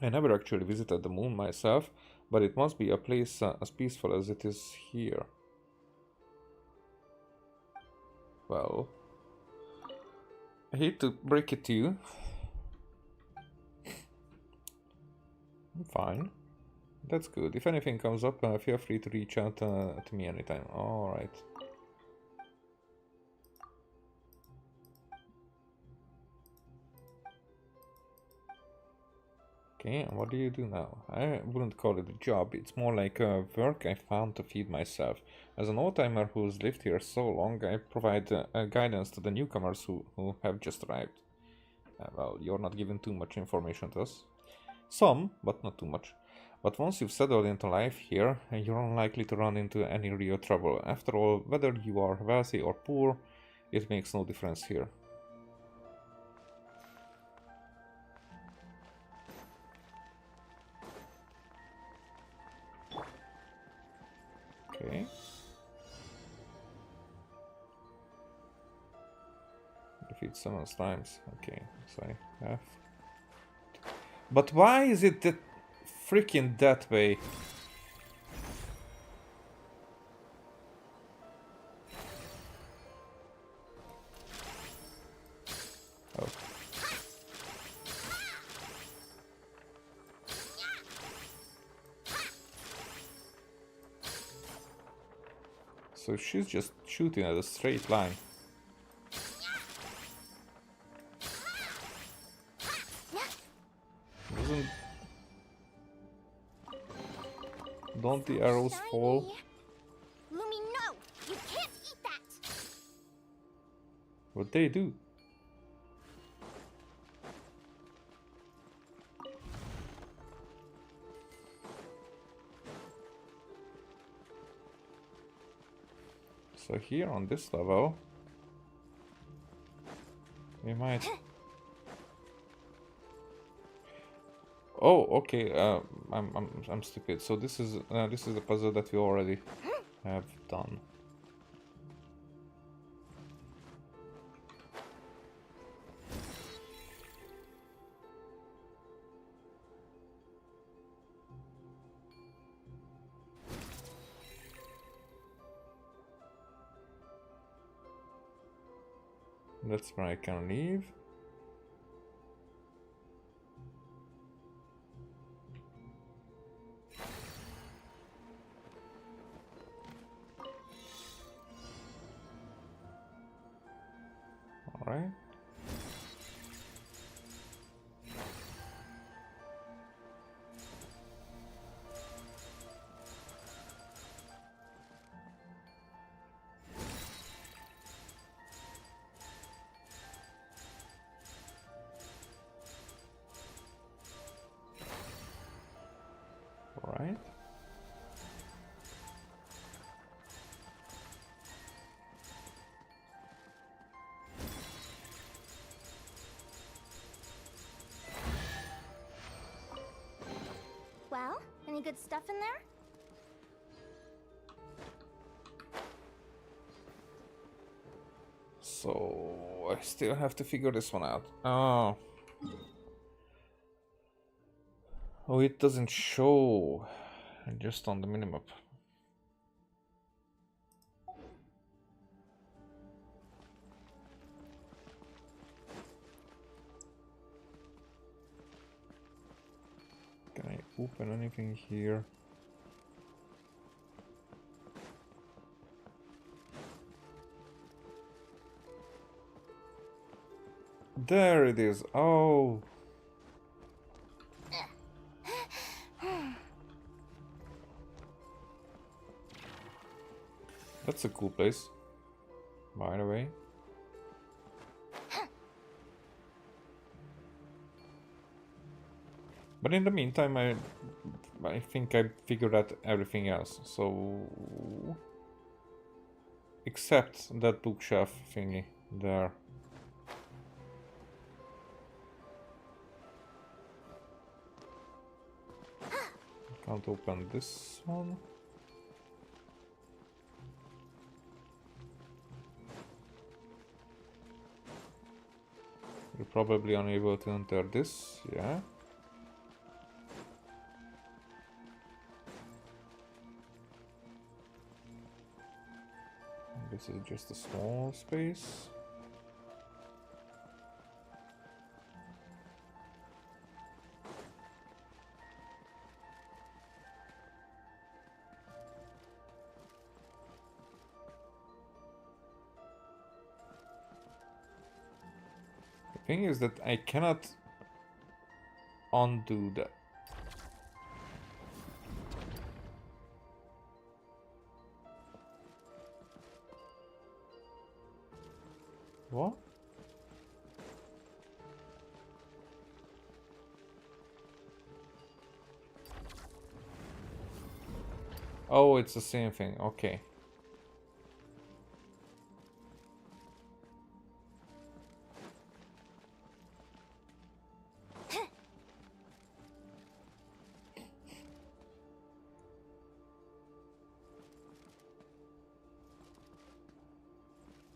I never actually visited the moon myself, but it must be a place as peaceful as it is here. Well, I hate to break it to you. I'm fine. That's good. If anything comes up, feel free to reach out to me anytime. Alright. Okay, and what do you do now? I wouldn't call it a job, it's more like a work I found to feed myself. As an old-timer who's lived here so long, I provide guidance to the newcomers who have just arrived. Well, you're not giving too much information to us. Some, but not too much. But once you've settled into life here, you're unlikely to run into any real trouble. After all, whether you are wealthy or poor, it makes no difference here. Okay. Defeat 7 times. Okay, so I have... But why is it that freaking that way? Oh. So she's just shooting at a straight line. Don't the arrows fall? Lumi, no! You can't eat that! What they do? So here on this level, we might... Oh, okay. I'm stupid. So this is the puzzle that we already have done. That's where I can leave. All right. Right. Well, any good stuff in there? So I still have to figure this one out. Oh. Oh, it doesn't show. Just on the minimap. Can I open anything here? There it is. Oh. That's a cool place, by the way. But in the meantime, I think I figured out everything else. So, except that bookshelf thingy there. Can't open this one. You're probably unable to enter this, yeah. This is just a small space. The thing is that I cannot undo that. What? Oh, it's the same thing. Okay.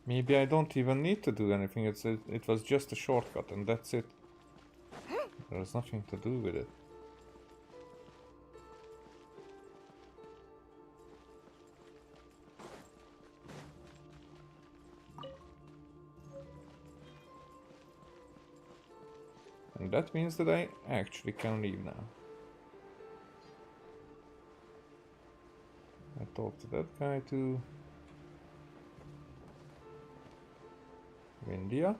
Maybe I don't even need to do anything. It was just a shortcut and that's it. There's nothing to do with it. And that means that I actually can leave now. I talked to that guy too. India.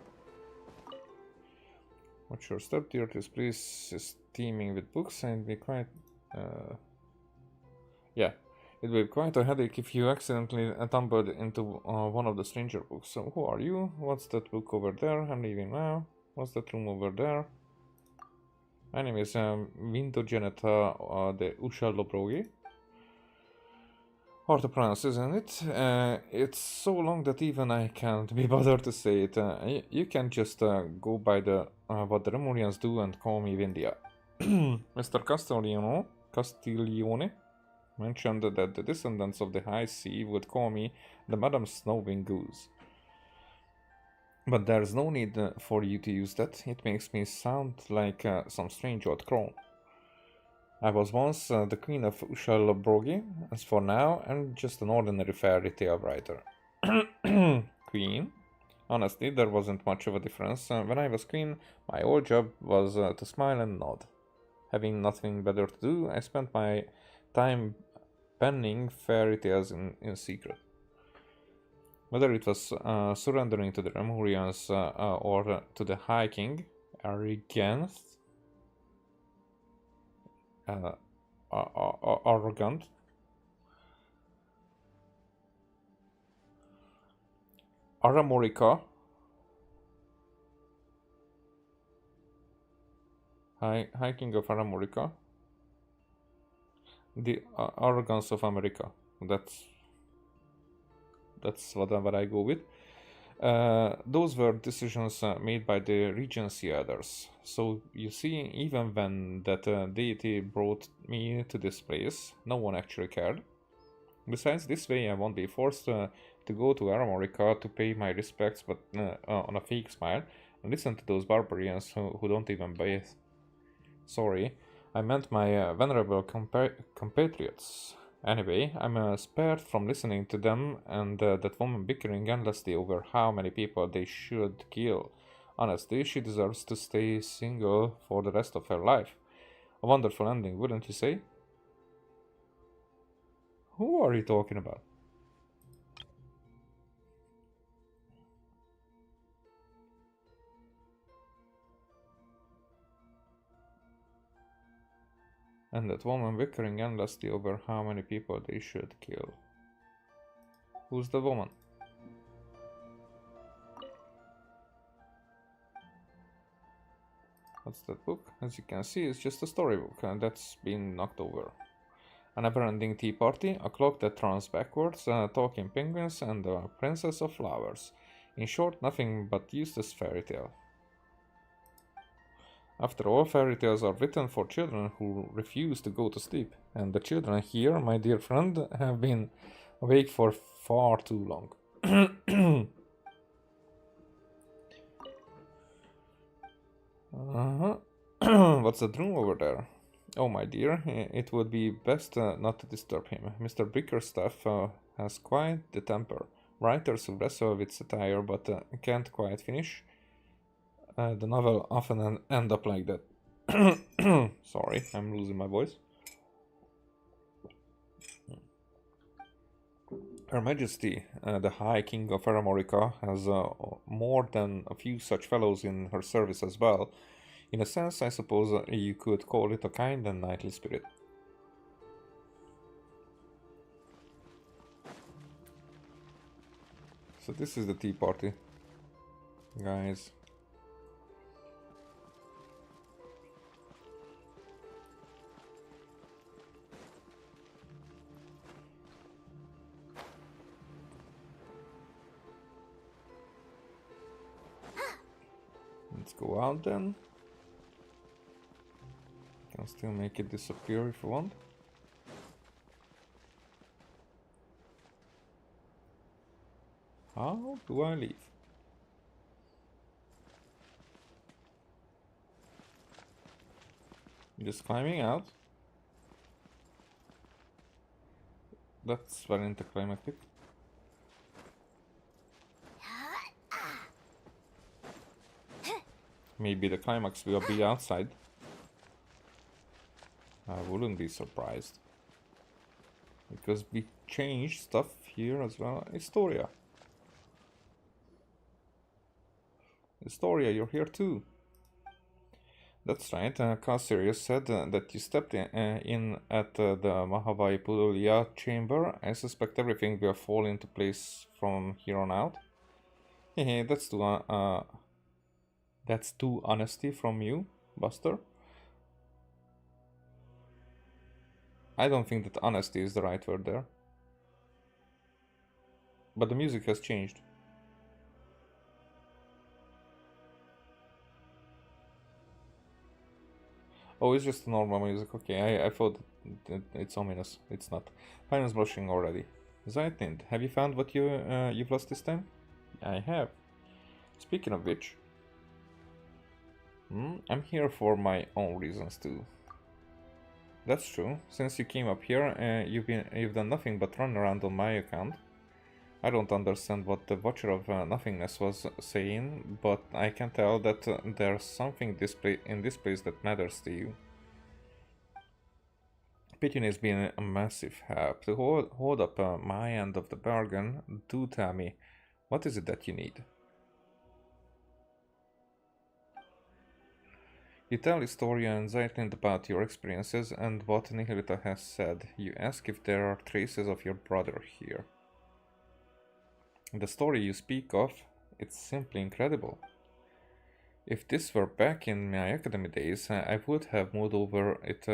Watch your step, dear. This place is teeming with books and be quite... yeah, it will be quite a headache if you accidentally tumbled into one of the stranger books. So, who are you? What's that book over there? I'm leaving now. What's that room over there? My name is Vinto Geneta de Ushalobrogi. Hard to pronounce, isn't it? It's so long that even I can't be bothered to say it. You can just go by the what the Remorians do and call me Vindia. Mr. Castiglione mentioned that the descendants of the High Sea would call me the Madam Snowwing Goose. But there's no need for you to use that. It makes me sound like some strange old crone. I was once the queen of Ushalobrogi. As for now, I'm just an ordinary fairy tale writer. Queen? Honestly, there wasn't much of a difference. When I was queen, my whole job was to smile and nod. Having nothing better to do, I spent my time penning fairy tales in secret. Whether it was surrendering to the Remorians or to the High King, arrogant, Aramorica, High King of Aramorica, the arrogance of America. That's what I go with. Those were decisions made by the Regency elders. So you see, even when that deity brought me to this place, no one actually cared. Besides, this way I won't be forced to go to Aramorica to pay my respects, but on a fake smile, and listen to those barbarians who don't even bathe. Sorry, I meant my venerable compatriots. Anyway, I'm spared from listening to them and that woman bickering endlessly over how many people they should kill. Honestly, she deserves to stay single for the rest of her life. A wonderful ending, wouldn't you say? Who are you talking about? And that woman bickering endlessly over how many people they should kill. Who's the woman? What's that book? As you can see, it's just a storybook and that's been knocked over. A never-ending tea party, a clock that runs backwards, talking penguins, and a princess of flowers. In short, nothing but useless fairy tale. After all, fairy tales are written for children who refuse to go to sleep, and the children here, my dear friend, have been awake for far too long. What's that room over there? Oh, my dear, it would be best not to disturb him. Mr. Bickerstaff has quite the temper. Writers who wrestle with satire but can't quite finish the novel often end up like that. Sorry, I'm losing my voice. Her Majesty, the High King of Aramorica, has more than a few such fellows in her service as well. In a sense, I suppose you could call it a kind and knightly spirit. So this is the tea party, guys. Let's go out then. Can still make it disappear if you want. How do I leave? Just climbing out. That's very anticlimactic. Maybe the climax will be outside. I wouldn't be surprised. Because we changed stuff here as well. Historia. Historia, you're here too. That's right, Kassirius said that you stepped in at the Mahavai Pudulia chamber. I suspect everything will fall into place from here on out. Hehe, that's too honesty from you, Buster. I don't think that honesty is the right word there. But the music has changed. Oh, it's just normal music. Okay, I thought that it's ominous. It's not. Pine's blushing already. Zeitnind, have you found what you've lost this time? I have. Speaking of which, I'm here for my own reasons too. That's true. Since you came up here, you've done nothing but run around on my account. I don't understand what the Watcher of Nothingness was saying, but I can tell that there's something in this place that matters to you. Pigeon has been a massive help. To hold up my end of the bargain, do tell me, what is it that you need? You tell Historia and Zeitlind about your experiences and what Nihilita has said. You ask if there are traces of your brother here. The story you speak of, it's simply incredible. If this were back in my academy days, I would have moved over it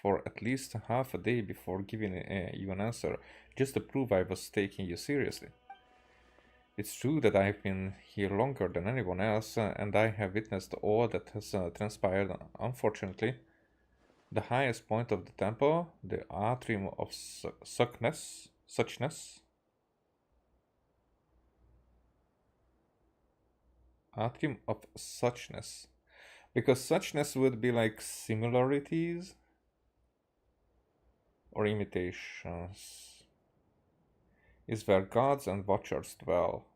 for at least half a day before giving you an answer, just to prove I was taking you seriously. It's true that I've been here longer than anyone else, and I have witnessed all that has transpired. Unfortunately, the highest point of the temple, the atrium of suchness, Atrium of Suchness, Because suchness would be like similarities or imitations. Is where gods and watchers dwell.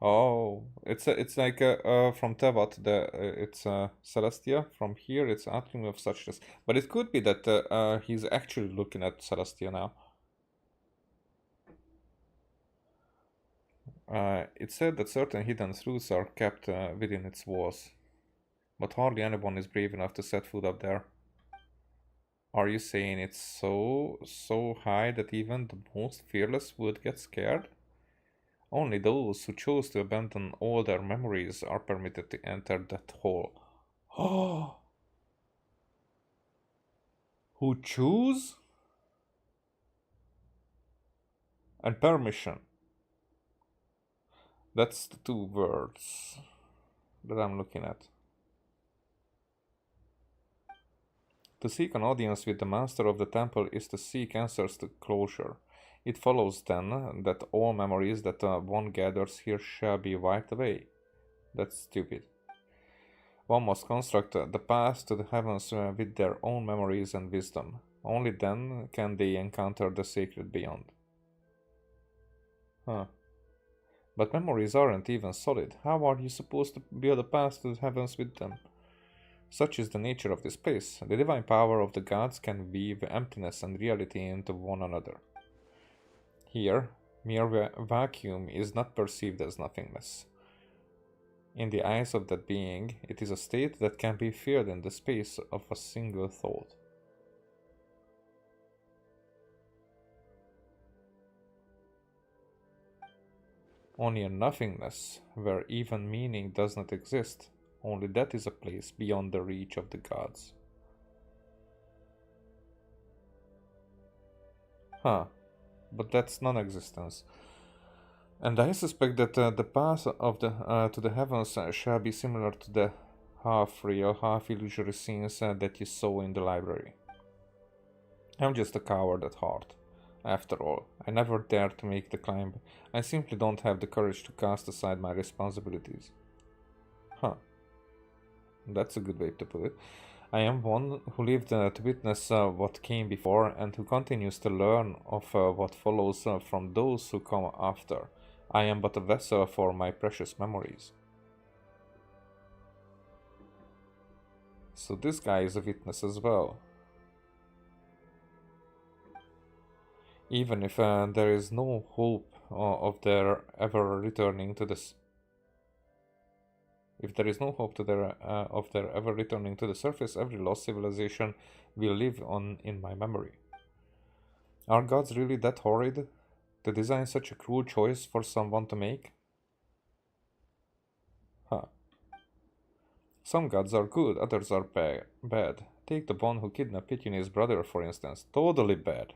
Oh, it's like from Tevat, it's Celestia. From here, it's Atrium of Suchness. But it could be that he's actually looking at Celestia now. It said that certain hidden truths are kept within its walls, but hardly anyone is brave enough to set foot up there. Are you saying it's so high that even the most fearless would get scared? Only those who chose to abandon all their memories are permitted to enter that hall. Oh! Who choose? And permission. That's the two words that I'm looking at. To seek an audience with the master of the temple is to seek answers to closure. It follows then that all memories that one gathers here shall be wiped away. That's stupid. One must construct the path to the heavens with their own memories and wisdom. Only then can they encounter the sacred beyond. Huh. But memories aren't even solid. How are you supposed to build a path to the heavens with them? Such is the nature of this place. The divine power of the gods can weave emptiness and reality into one another. Here, mere vacuum is not perceived as nothingness. In the eyes of that being, it is a state that can be feared in the space of a single thought. Only a nothingness, where even meaning does not exist, only that is a place beyond the reach of the gods. Huh. But that's non-existence. And I suspect that the path of to the heavens shall be similar to the half-real, half-illusory scenes that you saw in the library. I'm just a coward at heart. After all, I never dared to make the climb. I simply don't have the courage to cast aside my responsibilities. Huh. That's a good way to put it. I am one who lived to witness what came before and who continues to learn of what follows from those who come after. I am but a vessel for my precious memories. So this guy is a witness as well. Even if there is no hope of their ever returning to this. If there is no hope to of their ever returning to the surface, every lost civilization will live on in my memory. Are gods really that horrid to design such a cruel choice for someone to make? Huh. Some gods are good, others are bad. Take the one who kidnapped Petunie's brother, for instance. Totally bad.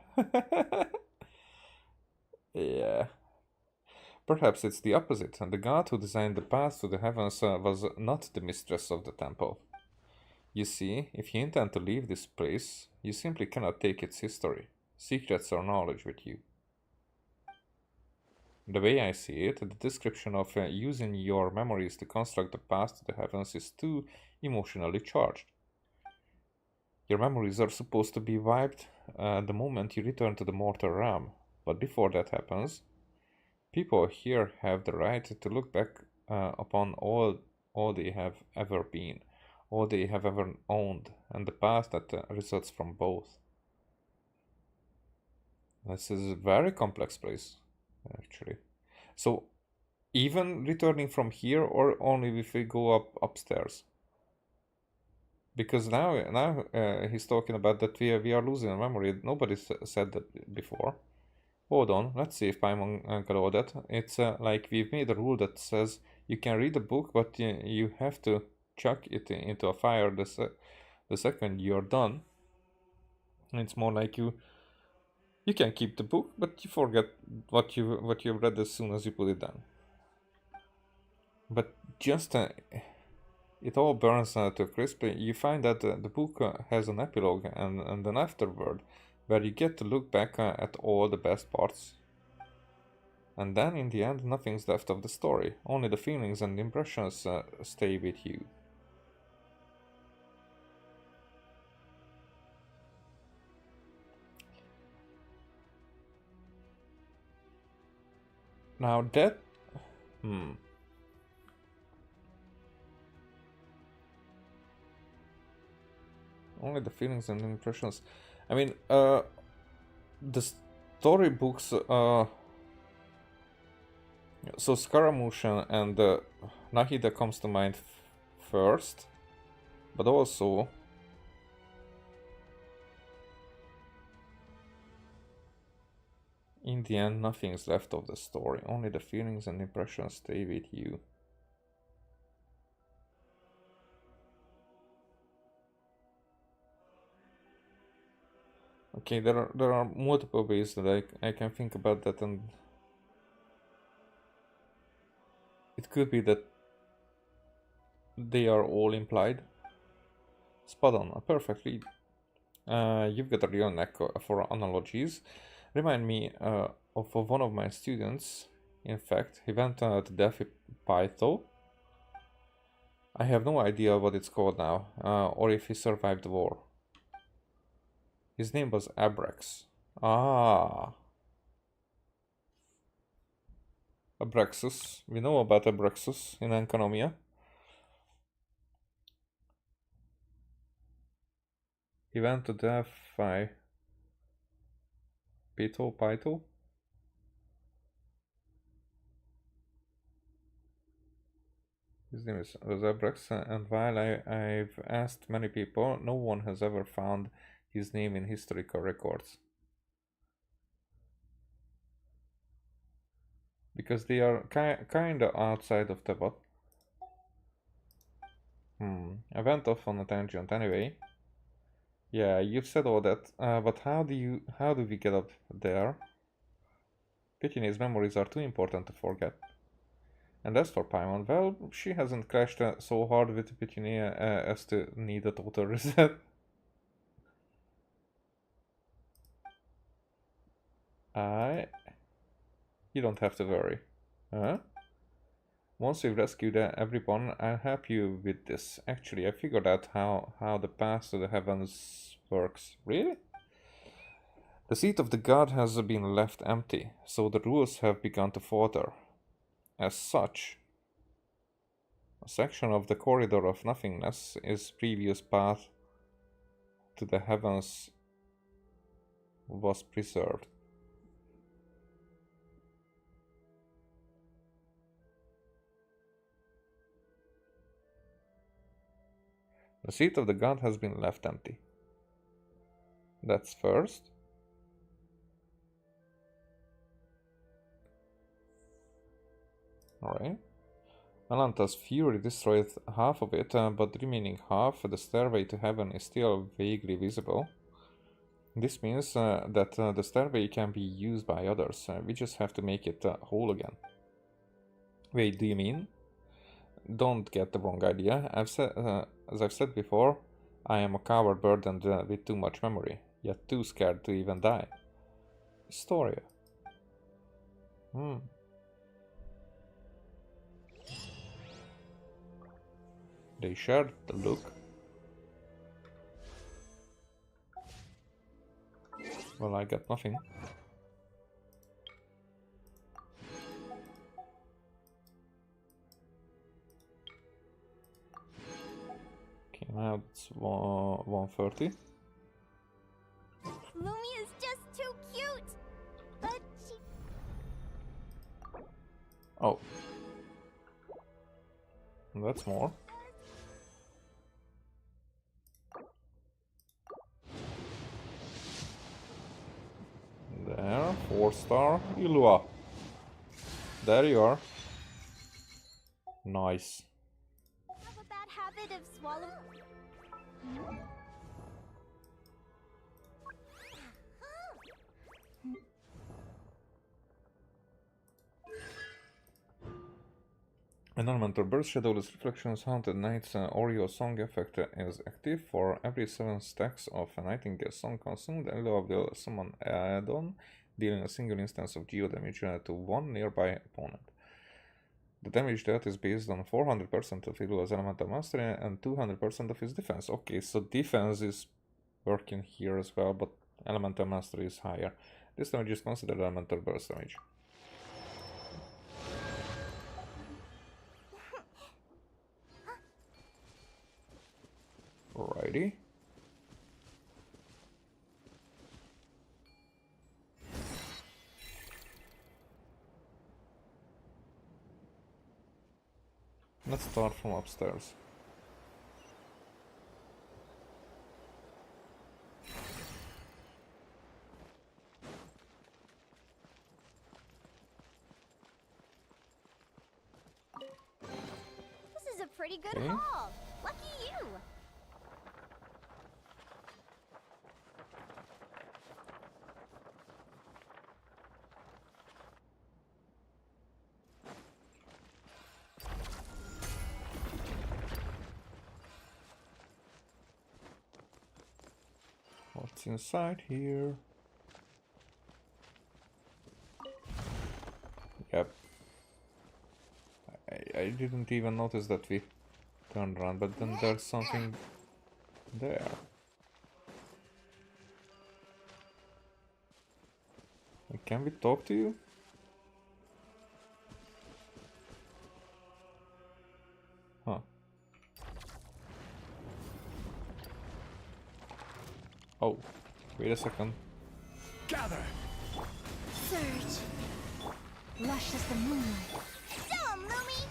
Yeah. Perhaps it's the opposite, and the god who designed the path to the heavens was not the mistress of the temple. You see, if you intend to leave this place, you simply cannot take its history, secrets or knowledge with you. The way I see it, the description of using your memories to construct the path to the heavens is too emotionally charged. Your memories are supposed to be wiped the moment you return to the mortal realm, but before that happens, people here have the right to look back upon all they have ever been, all they have ever owned, and the past that results from both. This is a very complex place, actually. So, even returning from here, or only if we go upstairs? Because now he's talking about that we are losing a memory. Nobody said that before. Hold on, let's see if Paimon got that. It's like we've made a rule that says you can read a book, but you have to chuck it into a fire the second you're done. And it's more like you can keep the book, but you forget what you've read as soon as you put it down. But just it all burns to a crisp. You find that the book has an epilogue and an afterword, where you get to look back at all the best parts. And then in the end, nothing's left of the story. Only the feelings and impressions stay with you. Now that... Only the feelings and impressions. I mean, the storybooks... So Scaramouche and Nahida comes to mind first. But also... In the end, nothing's left of the story. Only the feelings and impressions stay with you. Okay, there are multiple ways that I can think about that, and it could be that they are all implied. Spot on, a perfect lead. You've got a real knack for analogies. Remind me of one of my students. In fact, he went to Delphi Pytho. I have no idea what it's called now, or if he survived the war. His name was Abrax. Ah. Abraxas. We know about Abraxas in Enconomia. He went to Delphi Pytho. His name is Abrax, and while I've asked many people, no one has ever found his name in historical records. Because they are kinda outside of Tebet. I went off on a tangent anyway. Yeah, you've said all that, but how do we get up there? Pitini's memories are too important to forget. And as for Paimon, well, she hasn't crashed so hard with Pitini as to need a total reset. You don't have to worry. Huh? Once you've rescued everyone, I'll help you with this. Actually, I figured out how the path to the heavens works. Really? The seat of the god has been left empty, so the rules have begun to falter. As such, a section of the corridor of nothingness is previous path to the heavens was preserved. The seat of the god has been left empty. That's first. Alright. Alanta's fury destroyed half of it, but the remaining half, the stairway to heaven, is still vaguely visible. This means that the stairway can be used by others. We just have to make it whole again. Wait, do you mean? Don't get the wrong idea. As I've said before, I am a coward burdened with too much memory, yet too scared to even die. Storia. They shared the look. Well, I got nothing. Okay, now it's 130. Lumi is just too cute! But she... Oh. That's more. There, 4-star Ilua. There you are. Nice. have a bad habit of swallowing... An elemental burst shadowless reflections haunted night's Oreo song effect is active for every 7 stacks of a Nightingale song consumed. Ilua will summon add-on, dealing a single instance of geo damage to one nearby opponent. The damage dealt is based on 400% of Ilua's elemental mastery and 200% of his defense. Okay, so defense is working here as well, but elemental mastery is higher. This damage is considered elemental burst damage. already. Let's start from upstairs. This is a pretty good Okay. haul. Lucky you. What's inside here? Yep. I didn't even notice that we turned around, but then there's something there. Can we talk to you? Huh. Oh, wait a second. Gather! Surge. Lush as the moonlight. Still 'em, Lumi.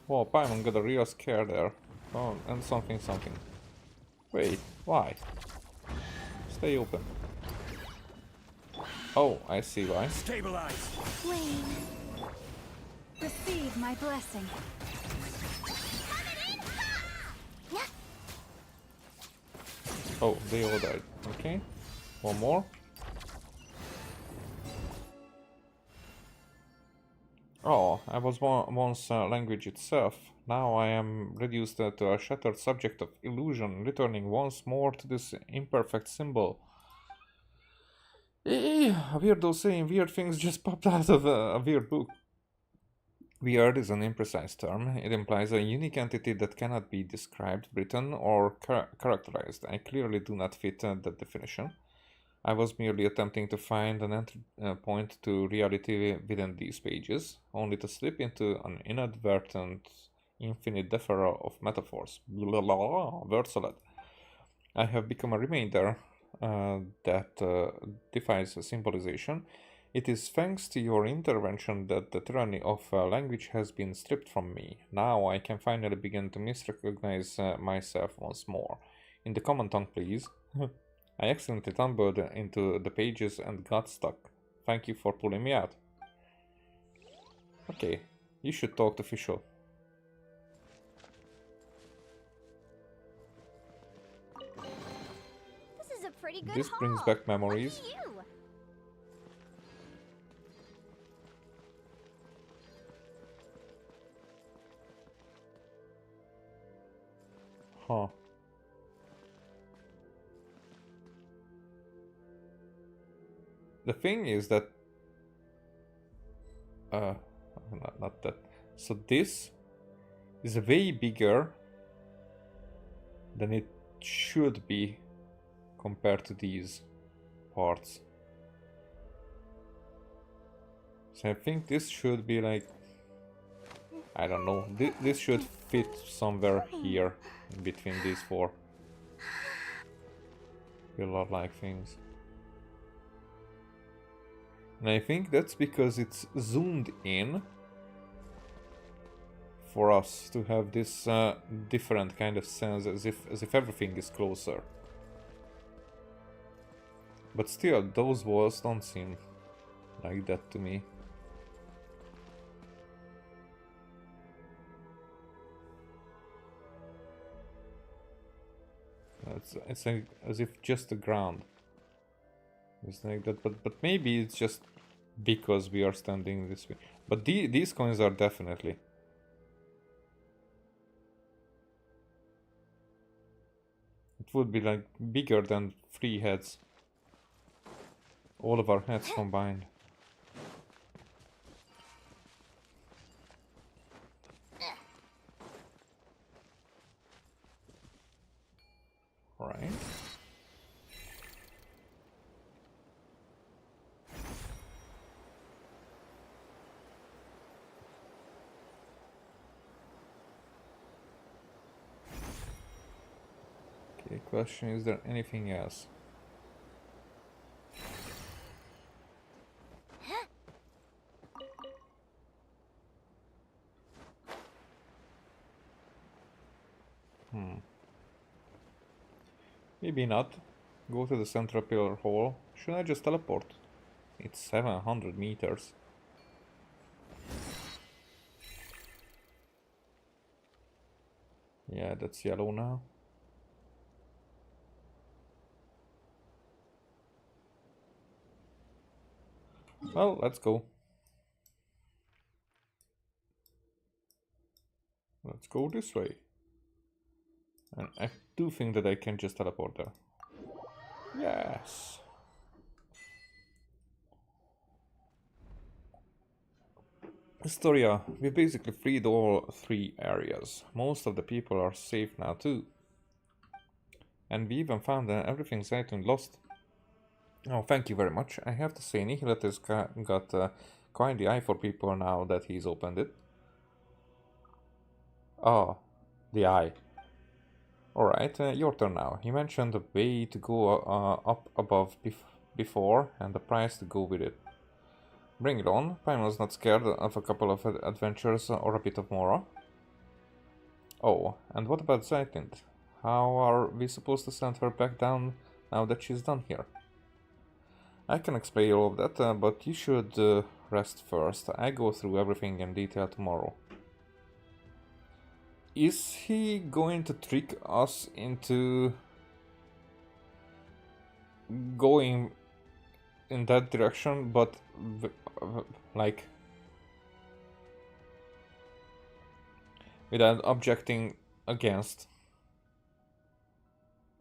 Whoa, Paimon got a real scare there. Oh, and something. Wait, why? Stay open. Oh, I see why. Stabilize! Flame. Receive my blessing. Oh, they all died. Okay. One more. Oh, I was once language itself. Now I am reduced to a shattered subject of illusion, returning once more to this imperfect symbol. A weirdo saying weird things just popped out of a weird book. Weird is an imprecise term. It implies a unique entity that cannot be described, written, or characterized. I clearly do not fit that definition. I was merely attempting to find an entry point to reality within these pages, only to slip into an inadvertent infinite deferral of metaphors. Blah, blah, blah, word salad. I have become a remainder that defies symbolization. It is thanks to your intervention that the tyranny of language has been stripped from me. Now I can finally begin to misrecognize myself once more. In the common tongue, please. I accidentally tumbled into the pages and got stuck. Thank you for pulling me out. Okay, you should talk to Fischl. This is a pretty good This haul. brings back memories. Lucky you. Huh. The thing is that not that. So this is way bigger than it should be compared to these parts. So I think this should be like, I don't know, this should fit somewhere here in between these four pillar-like things. And I think that's because it's zoomed in for us to have this different kind of sense, as if everything is closer. But still, those walls don't seem like that to me. It's like as if just the ground is like that, but maybe it's just because we are standing this way. But these coins are definitely. It would be like bigger than 3 heads. All of our heads combined. Right. Question, is there anything else? Maybe not. Go to the central pillar hall. Should I just teleport? It's 700 meters. Yeah, that's yellow now. Well, let's go. Let's go this way. And I do think that I can just teleport there. Yes. Historia, we basically freed all 3 areas. Most of the people are safe now too. And we even found everything's item lost. Oh, thank you very much. I have to say, Nihilat has got quite the eye for people now that he's opened it. Oh, the eye. Alright, your turn now. You mentioned the way to go up above before and the price to go with it. Bring it on. Paimon's not scared of a couple of adventures or a bit of Mora. Oh, and what about Zaytint? How are we supposed to send her back down now that she's done here? I can explain all of that, but you should rest first. I go through everything in detail tomorrow. Is he going to trick us into going in that direction, but like without objecting against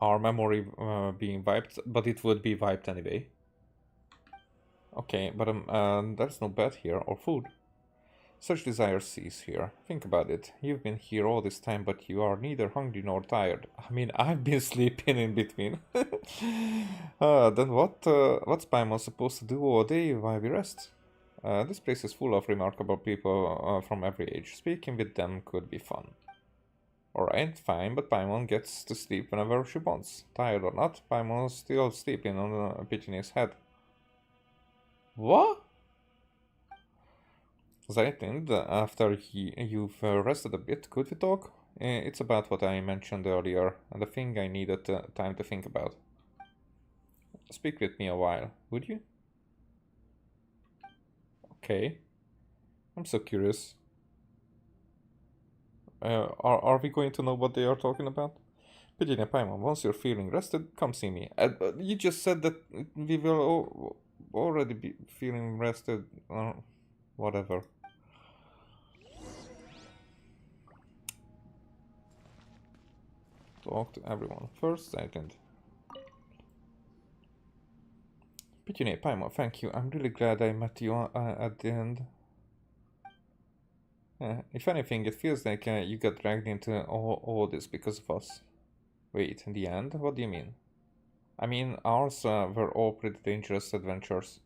our memory being wiped, but it would be wiped anyway. Okay, but there's no bed here or food. Such desire cease here. Think about it. You've been here all this time, but you are neither hungry nor tired. I mean, I've been sleeping in between. Then what's Paimon supposed to do all day while we rest? This place is full of remarkable people from every age. Speaking with them could be fun. Alright, fine, but Paimon gets to sleep whenever she wants. Tired or not, Paimon's still sleeping on Pigeon's head. What? Zaytint, after you've rested a bit, could we talk? It's about what I mentioned earlier, and the thing I needed time to think about. Speak with me a while, would you? Okay. I'm so curious. Are we going to know what they are talking about? Pigeon Paimon, once you're feeling rested, come see me. You just said that we will already be feeling rested. Whatever. Talk to everyone. First, second. Pigeon Paimon, thank you. I'm really glad I met you at the end. If anything, it feels like you got dragged into all this because of us. Wait, in the end? What do you mean? I mean, ours were all pretty dangerous adventures.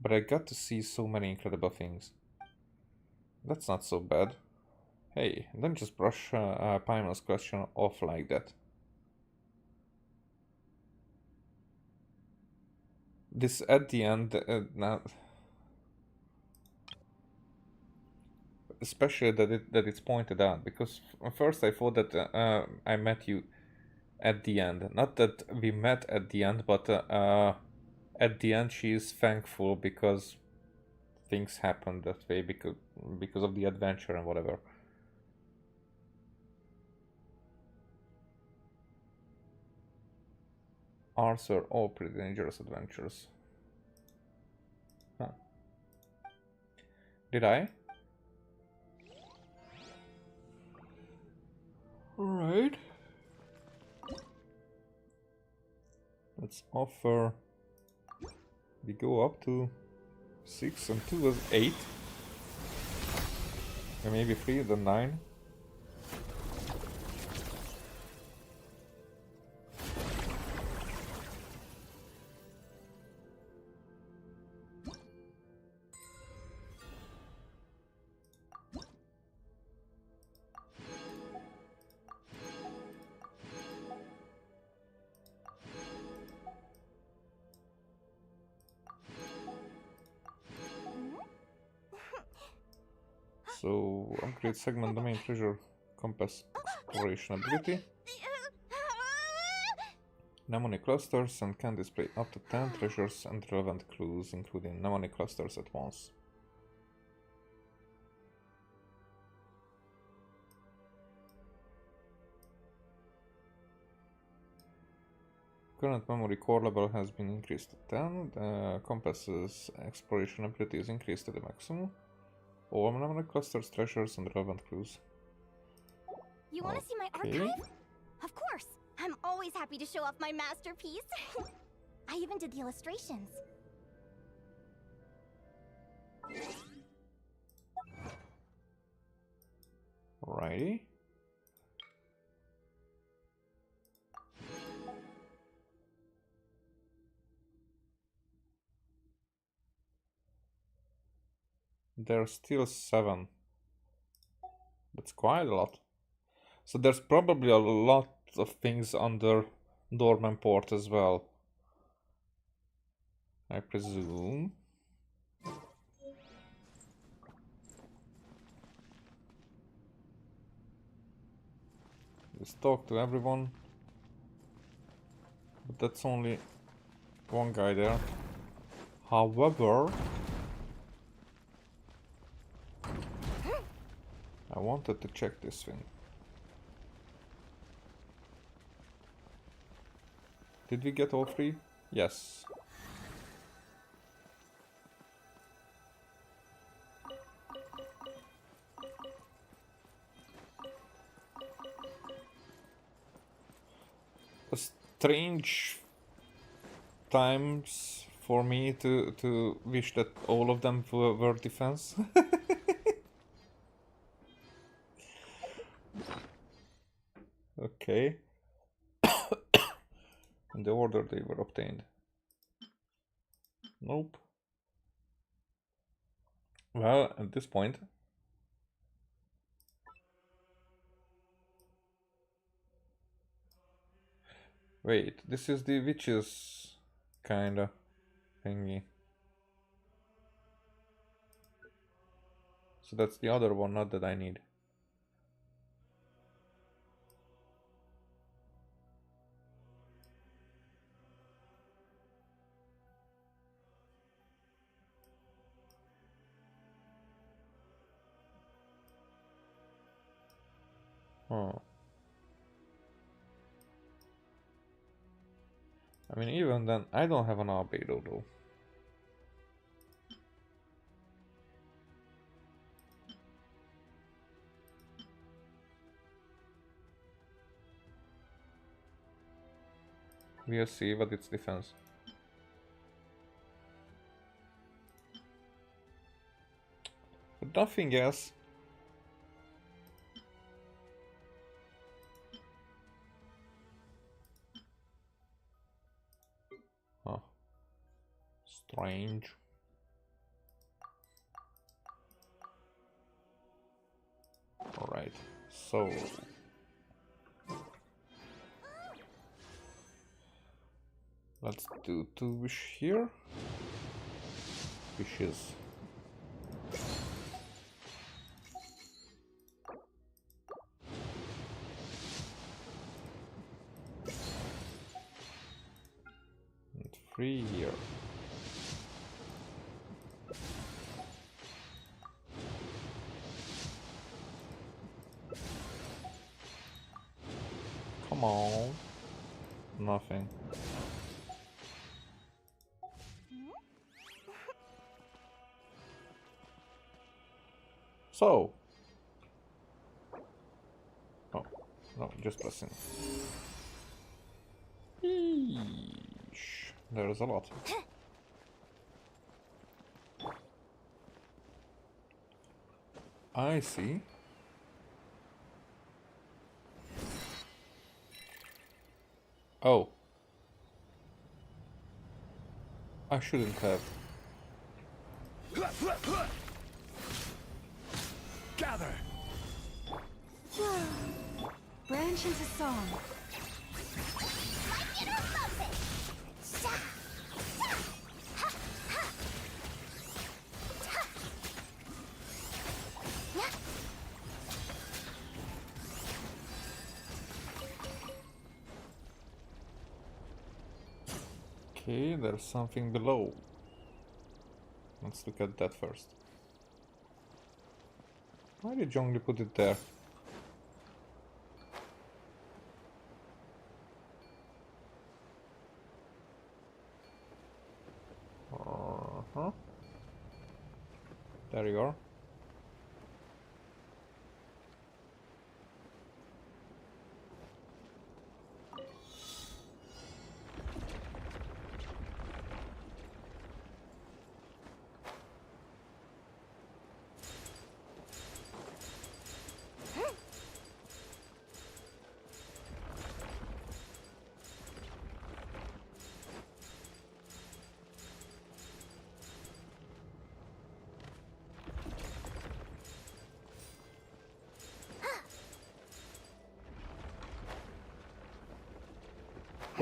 But I got to see so many incredible things. That's not so bad. Hey, don't just brush Paimon's question off like that. This at the end, especially that it's pointed out, because first I thought that I met you at the end. Not that we met at the end, but at the end she is thankful because things happened that way, because of the adventure and whatever. Ours are all pretty dangerous adventures. Huh. Did I? Alright. Let's offer. We go up to 6 and 2 was 8. And maybe 3 then 9. So, upgrade segment domain treasure compass exploration ability. Mnemonic clusters and can display up to 10 treasures and relevant clues, including mnemonic clusters at once. Current memory core level has been increased to 10. The compass's exploration ability is increased to the maximum. All mnemonic clusters, treasures, and relevant clues. You want to see my archive? Of course. I'm always happy to show off my masterpiece. I even did the illustrations. Alrighty. There's still 7. That's quite a lot. So there's probably a lot of things under Dorman Port as well, I presume. Let's talk to everyone. But that's only one guy there. However, I wanted to check this thing. Did we get all 3? Yes. A strange times for me to wish that all of them were defense. Okay. In the order they were obtained. Nope. Well, at this point, wait, this is the witches kinda thingy. So that's the other one, not that I need. Huh. I mean, even then, I don't have an albedo though. We'll see what its defense. But nothing else. Huh. Strange. Alright, so... let's do 2 wish here. Wishes. And 3 here. Come on. Nothing. So. Oh, no, just pressing. Eesh, there's a lot. I see. Oh. I shouldn't have. Gather! Branch into song. Like it or love it! Sha! Sha! Ha! Ha! Ta! Yeah. Okay, there's something below. Let's look at that first. Why did Zhongli put it there? Uh-huh. There you are.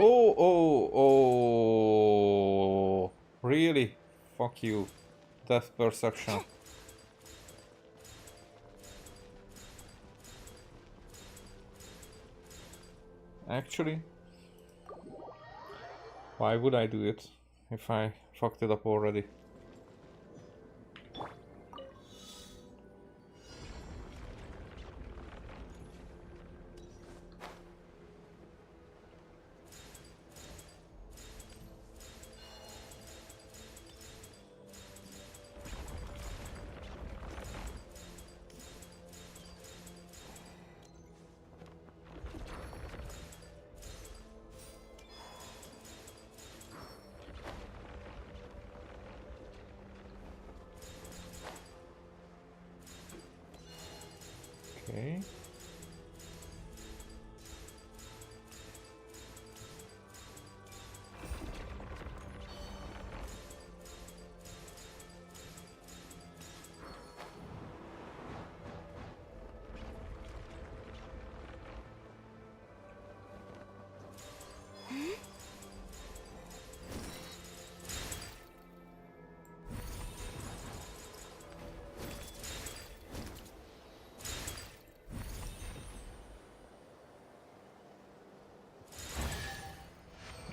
Oh, oh, oh, really? Fuck you. Depth perception. Actually, why would I do it if I fucked it up already? Okay.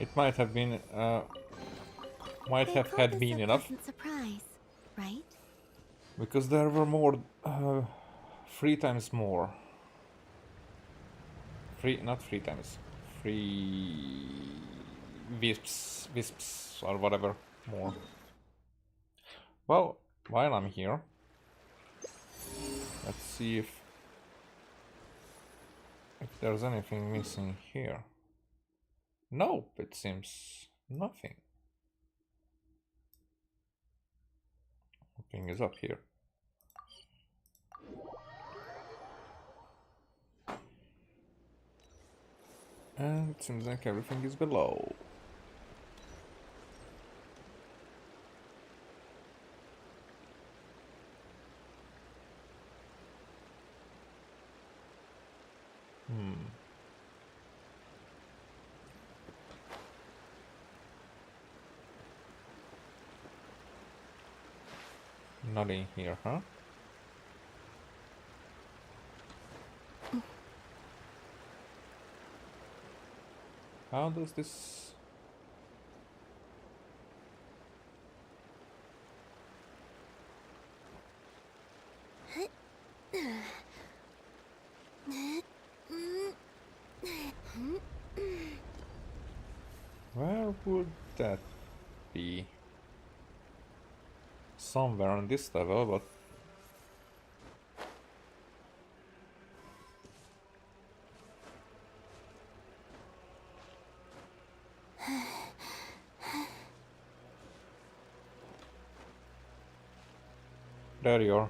It might have been, might They have call had this been a enough, pleasant surprise, right? because there were more, 3 times more. Not 3 times, 3 wisps or whatever more. Well, while I'm here, let's see if there's anything missing here. Nope, it seems nothing. Nothing is up here. And it seems like everything is below. Not in here, huh? How does this... Where would that be? Somewhere on this level, but... There you are.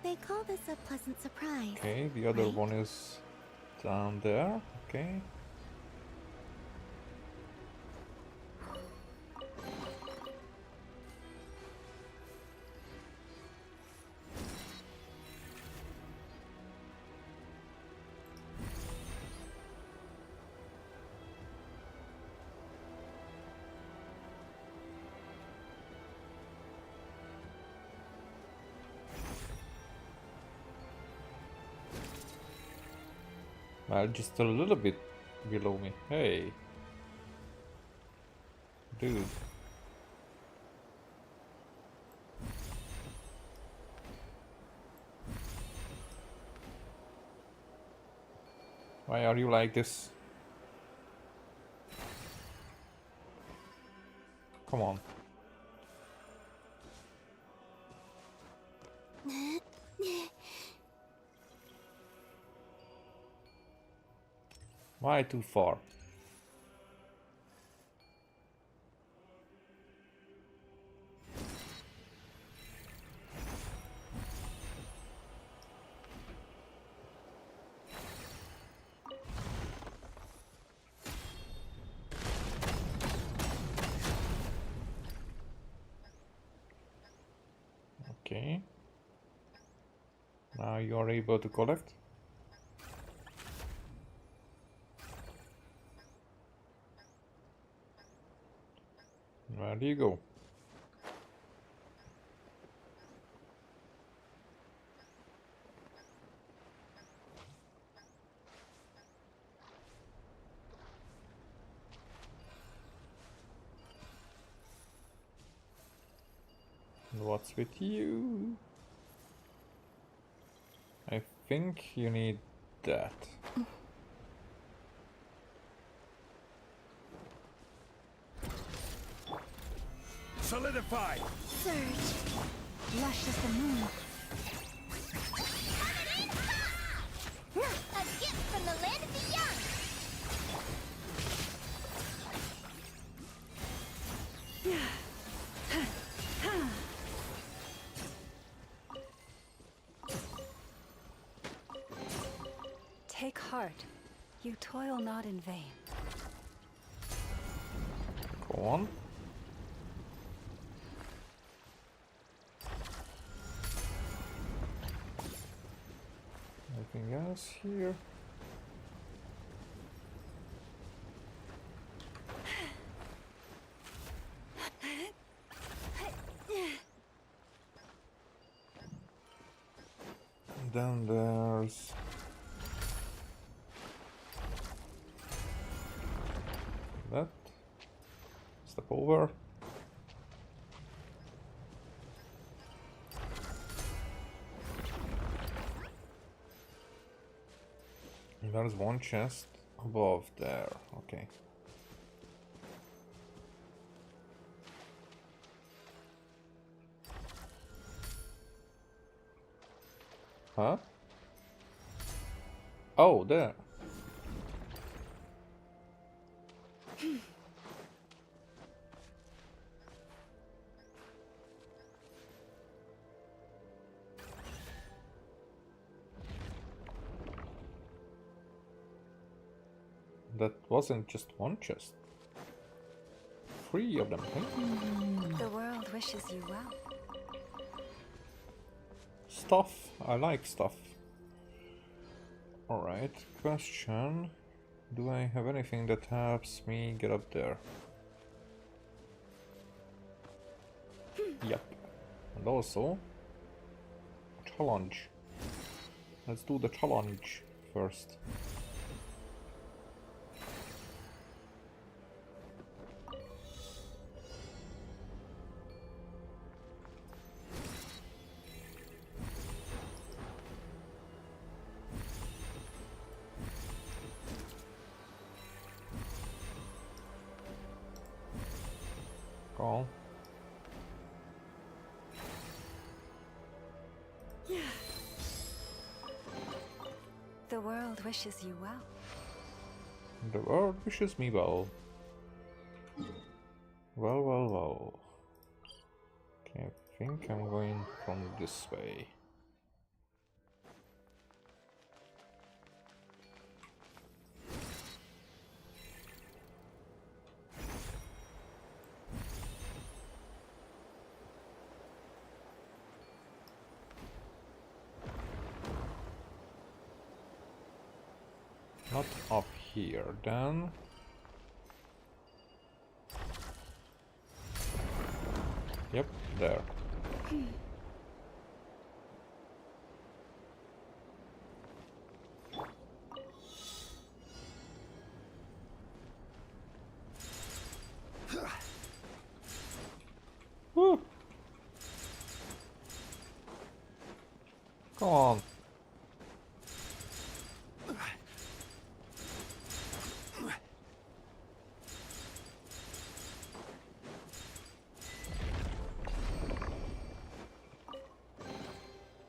They call this a pleasant surprise. Okay, the other right? one is down there. Okay. Well, just a little bit below me. Hey. Dude. Why are you like this? Come on. Why too far? Okay. Now you are able to collect. Where do you go? What's with you? I think you need that. Solidified! Surge. Lush as the moon. A gift from the land of the young! Take heart. You toil not in vain. Go on. Anything else here? And then there's that. Step over. And there's one chest above there. Okay. Huh? Oh, there. That wasn't just one chest. 3 of them. The world wishes you well. Stuff. I like stuff. Alright, question. Do I have anything that helps me get up there? Yep. And also, challenge. Let's do the challenge first. Call. The world wishes you well. The world wishes me well. Well, well, well. Okay, I think I'm going from this way. Not up here, then. Yep, there. Come on.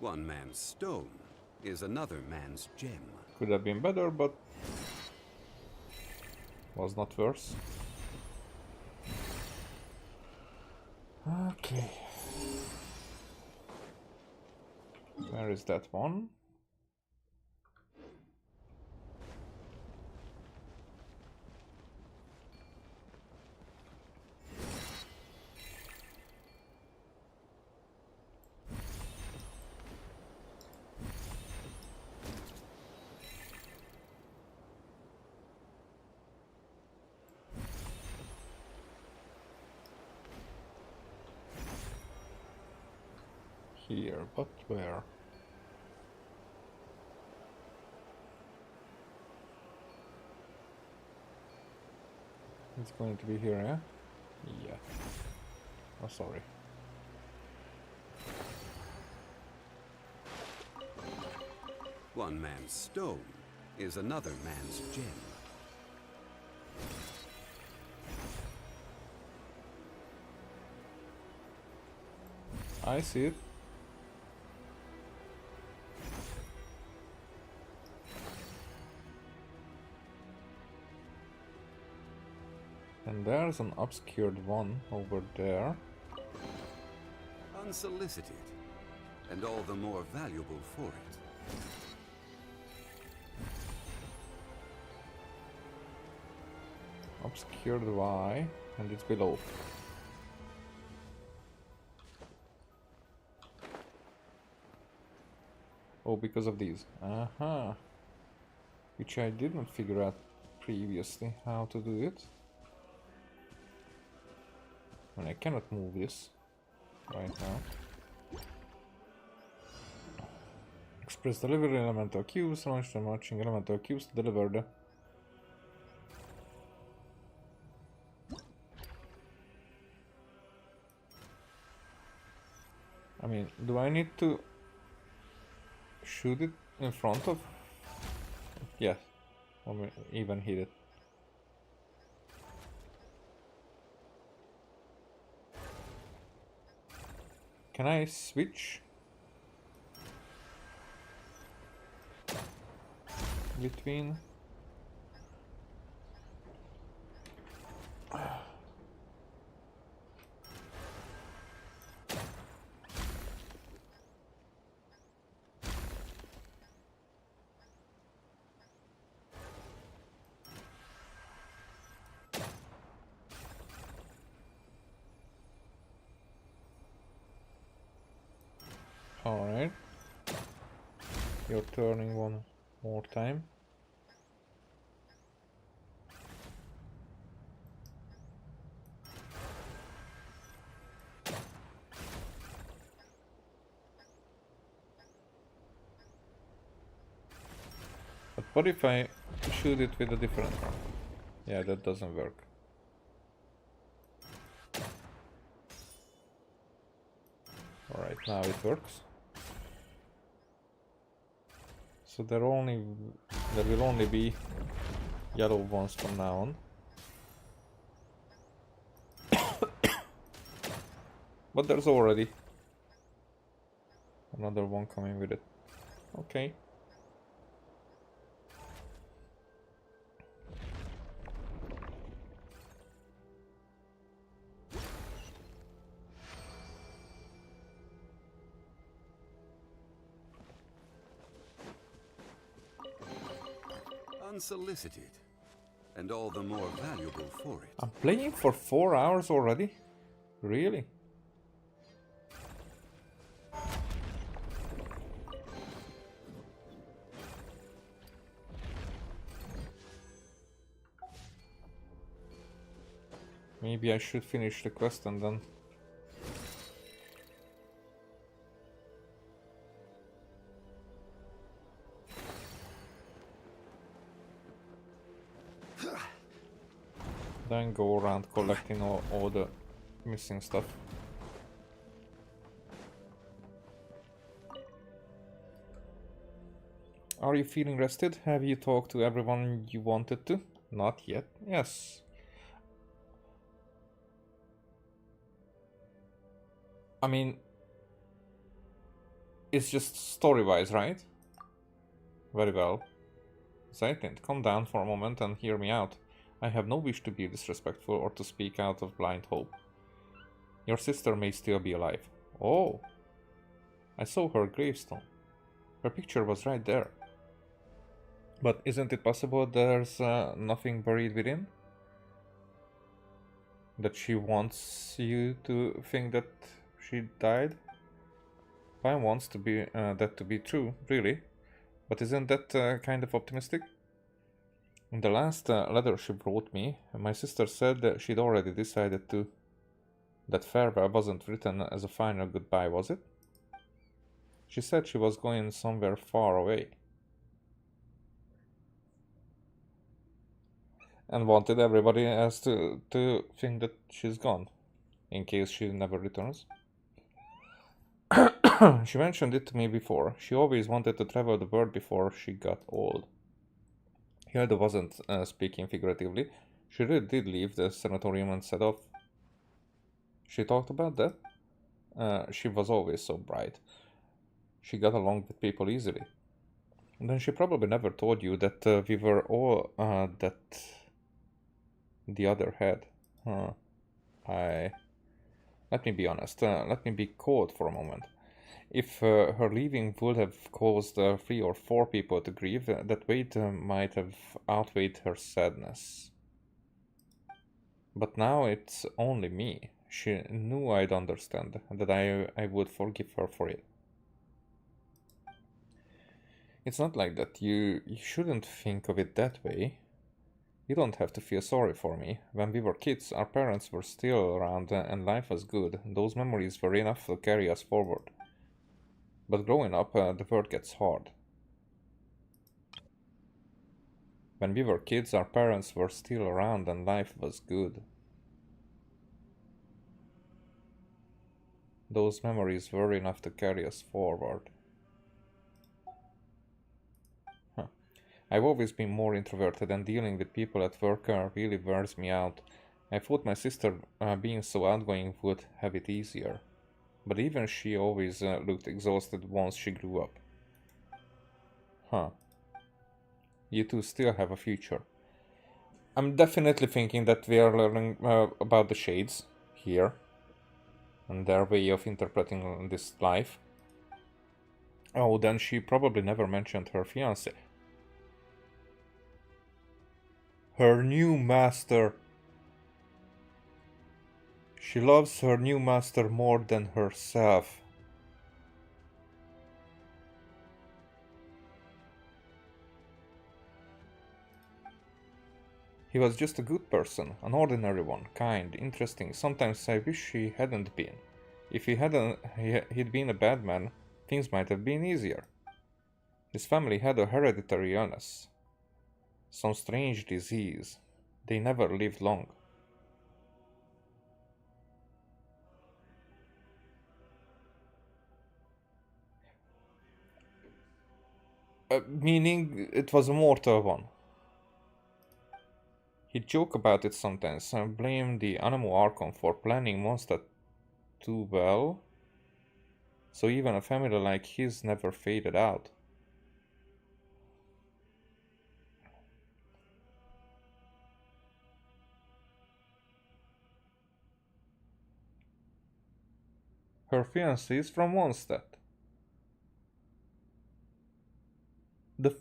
One man's stone is another man's gem. Could have been better, but was not worse. Okay. Where is that one? Here, but where? It's going to be here, yeah? Yeah. Oh, sorry. One man's stone is another man's gem. I see it. And there's an obscured one over there. Unsolicited, and all the more valuable for it. Obscured Y, and it's below. Oh, because of these. Aha. Which I didn't figure out previously how to do it. And I cannot move this right now. Express delivery elemental cubes, launch the marching elemental cubes to deliver the... I mean, do I need to shoot it in front of? Yes, or even hit it. Can I switch between? Alright. You're turning one more time. But what if I shoot it with a different one? Yeah, that doesn't work. Alright, now it works. So there will only be yellow ones from now on. But there's already another one coming with it. Okay. Unsolicited, and all the more valuable for it. I'm playing for 4 hours already? Really? Maybe I should finish the quest and then... then go around collecting all the missing stuff. Are you feeling rested? Have you talked to everyone you wanted to? Not yet. Yes. I mean, it's just story-wise, right? Very well. Zaytint, calm down for a moment and hear me out. I have no wish to be disrespectful or to speak out of blind hope. Your sister may still be alive. Oh, I saw her gravestone. Her picture was right there. But isn't it possible there's nothing buried within? That she wants you to think that she died? Fine wants to be that to be true, really. But isn't that kind of optimistic? In the last letter she wrote me, my sister said that she'd already decided to. That farewell wasn't written as a final goodbye, was it? She said she was going somewhere far away. And wanted everybody else to think that she's gone, in case she never returns. She mentioned it to me before. She always wanted to travel the world before she got old. Hilda wasn't speaking figuratively. She really did leave the sanatorium and set off. She talked about that? She was always so bright. She got along with people easily. And then she probably never told you that we were all that the other had. Let me be honest. Let me be cold for a moment. If her leaving would have caused 3 or 4 people to grieve, that weight might have outweighed her sadness. But now it's only me. She knew I'd understand, that I would forgive her for it. It's not like that. You shouldn't think of it that way. You don't have to feel sorry for me. When we were kids, our parents were still around and life was good. Those memories were enough to carry us forward. But growing up, the world gets hard. When we were kids, our parents were still around and life was good. Those memories were enough to carry us forward. I've always been more introverted, and dealing with people at work really wears me out. I thought my sister being so outgoing would have it easier. But even she always looked exhausted once she grew up. You two still have a future. I'm definitely thinking that we are learning about the shades here. And their way of interpreting this life. Oh, then she probably never mentioned her fiancé. Her new master. She loves her new master more than herself. He was just a good person, an ordinary one, kind, interesting. Sometimes I wish he hadn't been. If he'd been a bad man, things might have been easier. His family had a hereditary illness. Some strange disease. They never lived long. Meaning it was a mortal one. He'd joke about it sometimes and blame the Animal Archon for planning Mondstadt too well. So even a family like his never faded out. Her fiancé is from Mondstadt. The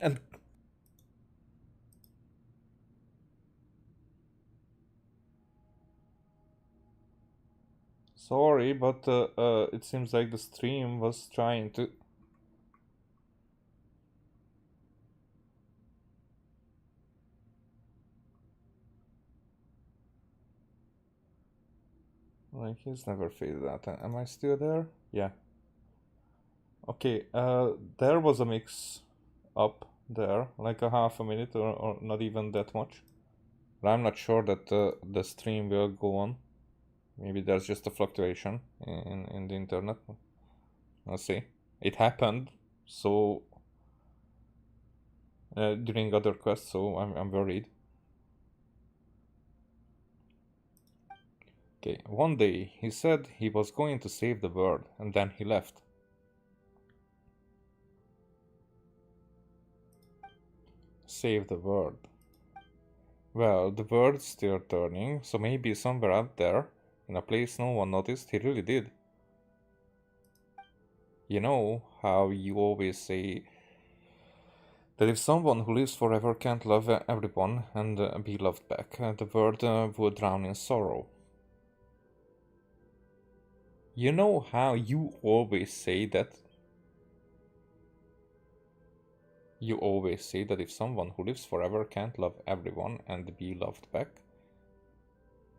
and sorry, but it seems like the stream was trying to. Like, he's never faded out. Am I still there? Yeah. Okay, there was a mix up there, like a half a minute or not even that much. But I'm not sure that the stream will go on. Maybe there's just a fluctuation in the internet. Let's see. It happened so during other quests, so I'm worried. Okay, one day he said he was going to save the world, and then he left. Save the world. Well, the world's still turning, so maybe somewhere out there, in a place no one noticed, he really did. You know how you always say that if someone who lives forever can't love everyone and be loved back, the world would drown in sorrow. You know how you always say that? You always say that if someone who lives forever can't love everyone and be loved back,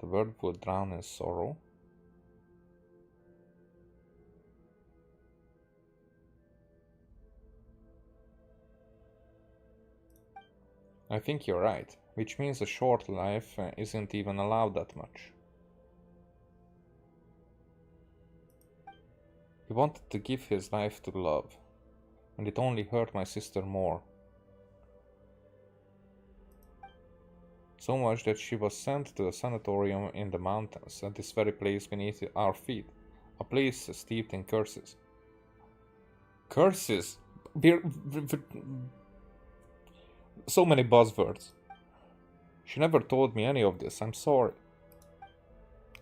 the world would drown in sorrow. I think you're right, which means a short life isn't even allowed that much. He wanted to give his life to love, and it only hurt my sister more. So much that she was sent to a sanatorium in the mountains, at this very place beneath our feet, a place steeped in curses. Curses? So many buzzwords. She never told me any of this, I'm sorry.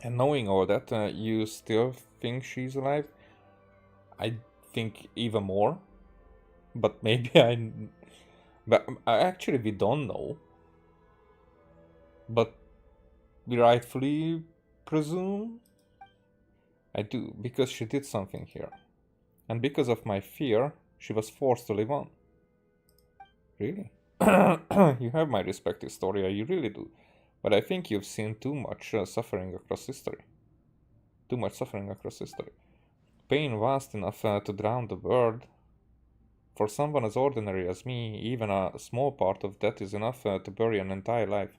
And knowing all that, you still think she's alive? I think even more. But maybe But actually we don't know. But we rightfully presume? I do, because she did something here. And because of my fear, she was forced to live on. Really? You have my respect, Historia, you really do. But I think you've seen too much suffering across history. Too much suffering across history. Pain vast enough to drown the world. For someone as ordinary as me, even a small part of that is enough to bury an entire life.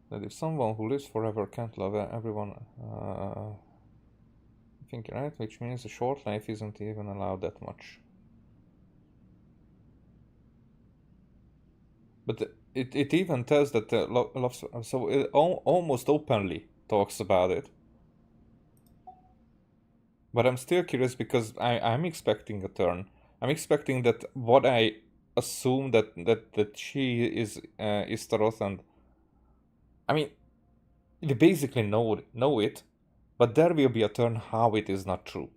That if someone who lives forever can't love everyone, I think you're right, which means a short life isn't even allowed that much. But it even tells that love, so it almost openly talks about it. But I'm still curious because I'm expecting a turn. I'm expecting that what I assume that she is Istaroth, and I mean, we basically know it, but there will be a turn how it is not true.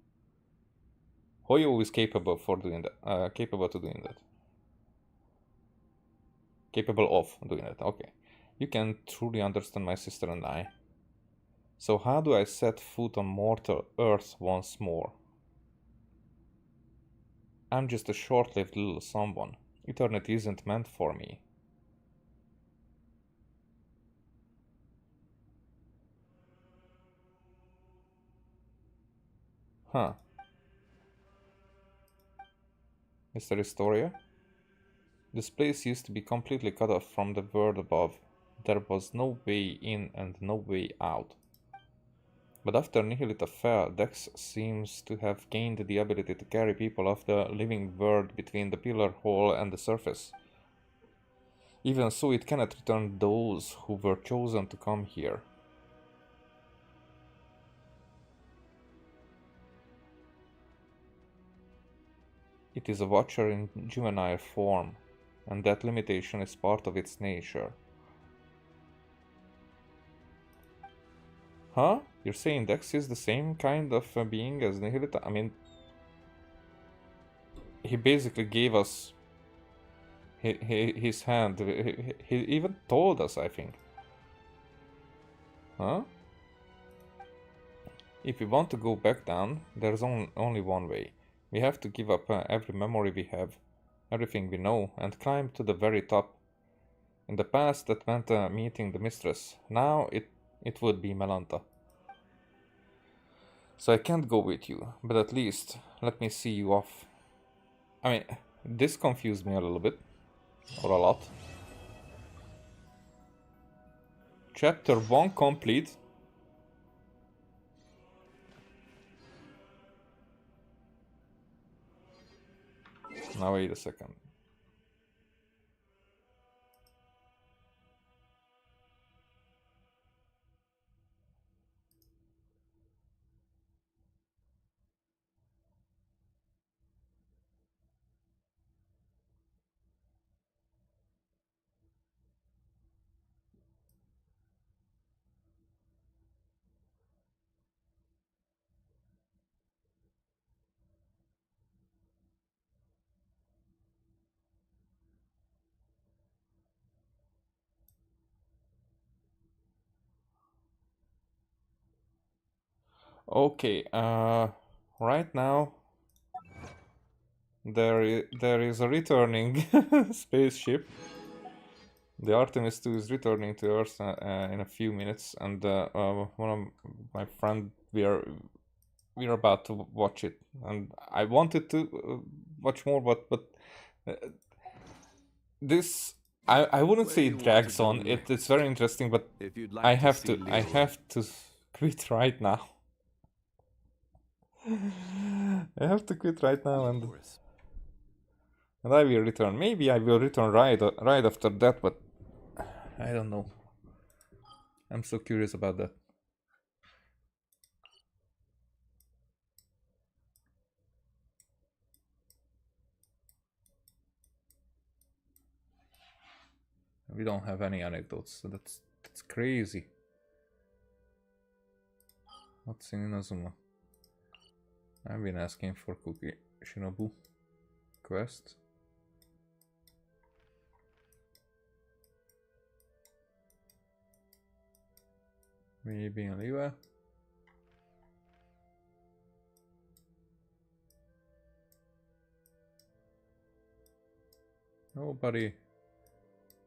Hoyo is capable for doing that. Capable to doing that. Capable of doing that. Okay. You can truly understand my sister and I. So how do I set foot on mortal earth once more? I'm just a short-lived little someone. Eternity isn't meant for me. Huh. Mr. Historia? This place used to be completely cut off from the world above. There was no way in and no way out. But after Nihilita fell, Dex seems to have gained the ability to carry people of the living world between the pillar hole and the surface. Even so, it cannot return those who were chosen to come here. It is a watcher in juvenile form, and that limitation is part of its nature. Huh? You're saying Dex is the same kind of being as Nihilita? I mean, he basically gave us his hand. He even told us, I think. Huh? If we want to go back down, there's only one way. We have to give up every memory we have, everything we know, and climb to the very top. In the past, that meant meeting the mistress. Now, it would be Melanta. So I can't go with you, but at least let me see you off. I mean, This confused me a little bit. Or a lot. Chapter 1 complete. Now wait a second. Okay, right now there is a returning spaceship. The Artemis 2 is returning to Earth in a few minutes, and one of my friend we're about to watch it, and I wanted to watch more, but this I wouldn't say it drags on. It's very interesting, but If you'd like I to have see to quit right now. I have to quit right now, and I will return. Maybe I will return right after that, but I don't know. I'm so curious about that. We don't have any anecdotes, so that's crazy. What's in Inazuma? I've been asking for Cookie Shinobu quest. Maybe in Liva. Nobody.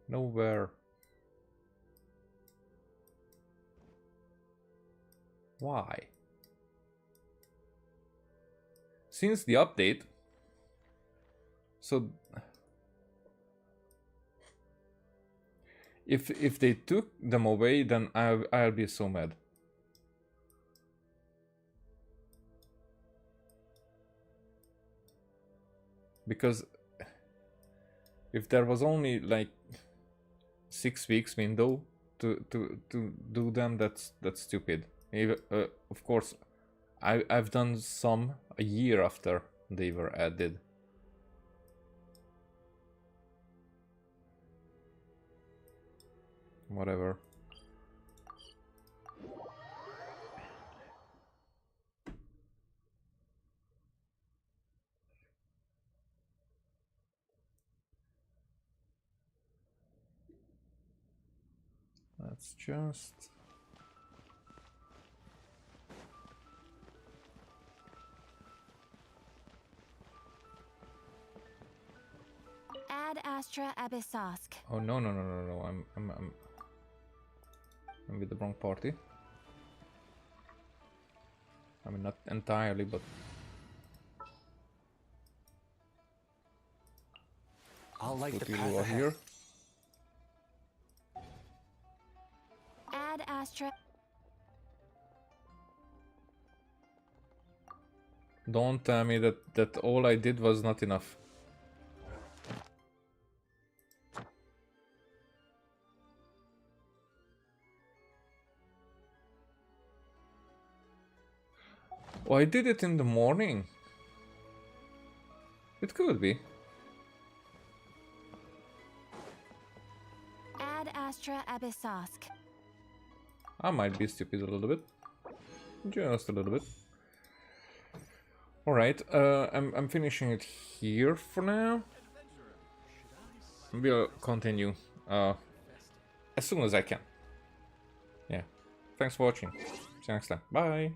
Nowhere. Why? Since the update, so if they took them away, then I'll be so mad. Because if there was only like 6 weeks window to do them, that's stupid. Even, of course, I've done some a year after they were added. Whatever. Let's just... Ad Astra Abyssosk. Oh no. I'm with the wrong party. I mean, not entirely, but... I'll light the Put you path over ahead. here. Ad Astra. Don't tell me that all I did was not enough. Oh, I did it in the morning. It could be. Ad Astra Abyssosk. I might be stupid a little bit. Just a little bit. Alright, I'm finishing it here for now. We'll continue as soon as I can. Yeah. Thanks for watching. See you next time. Bye.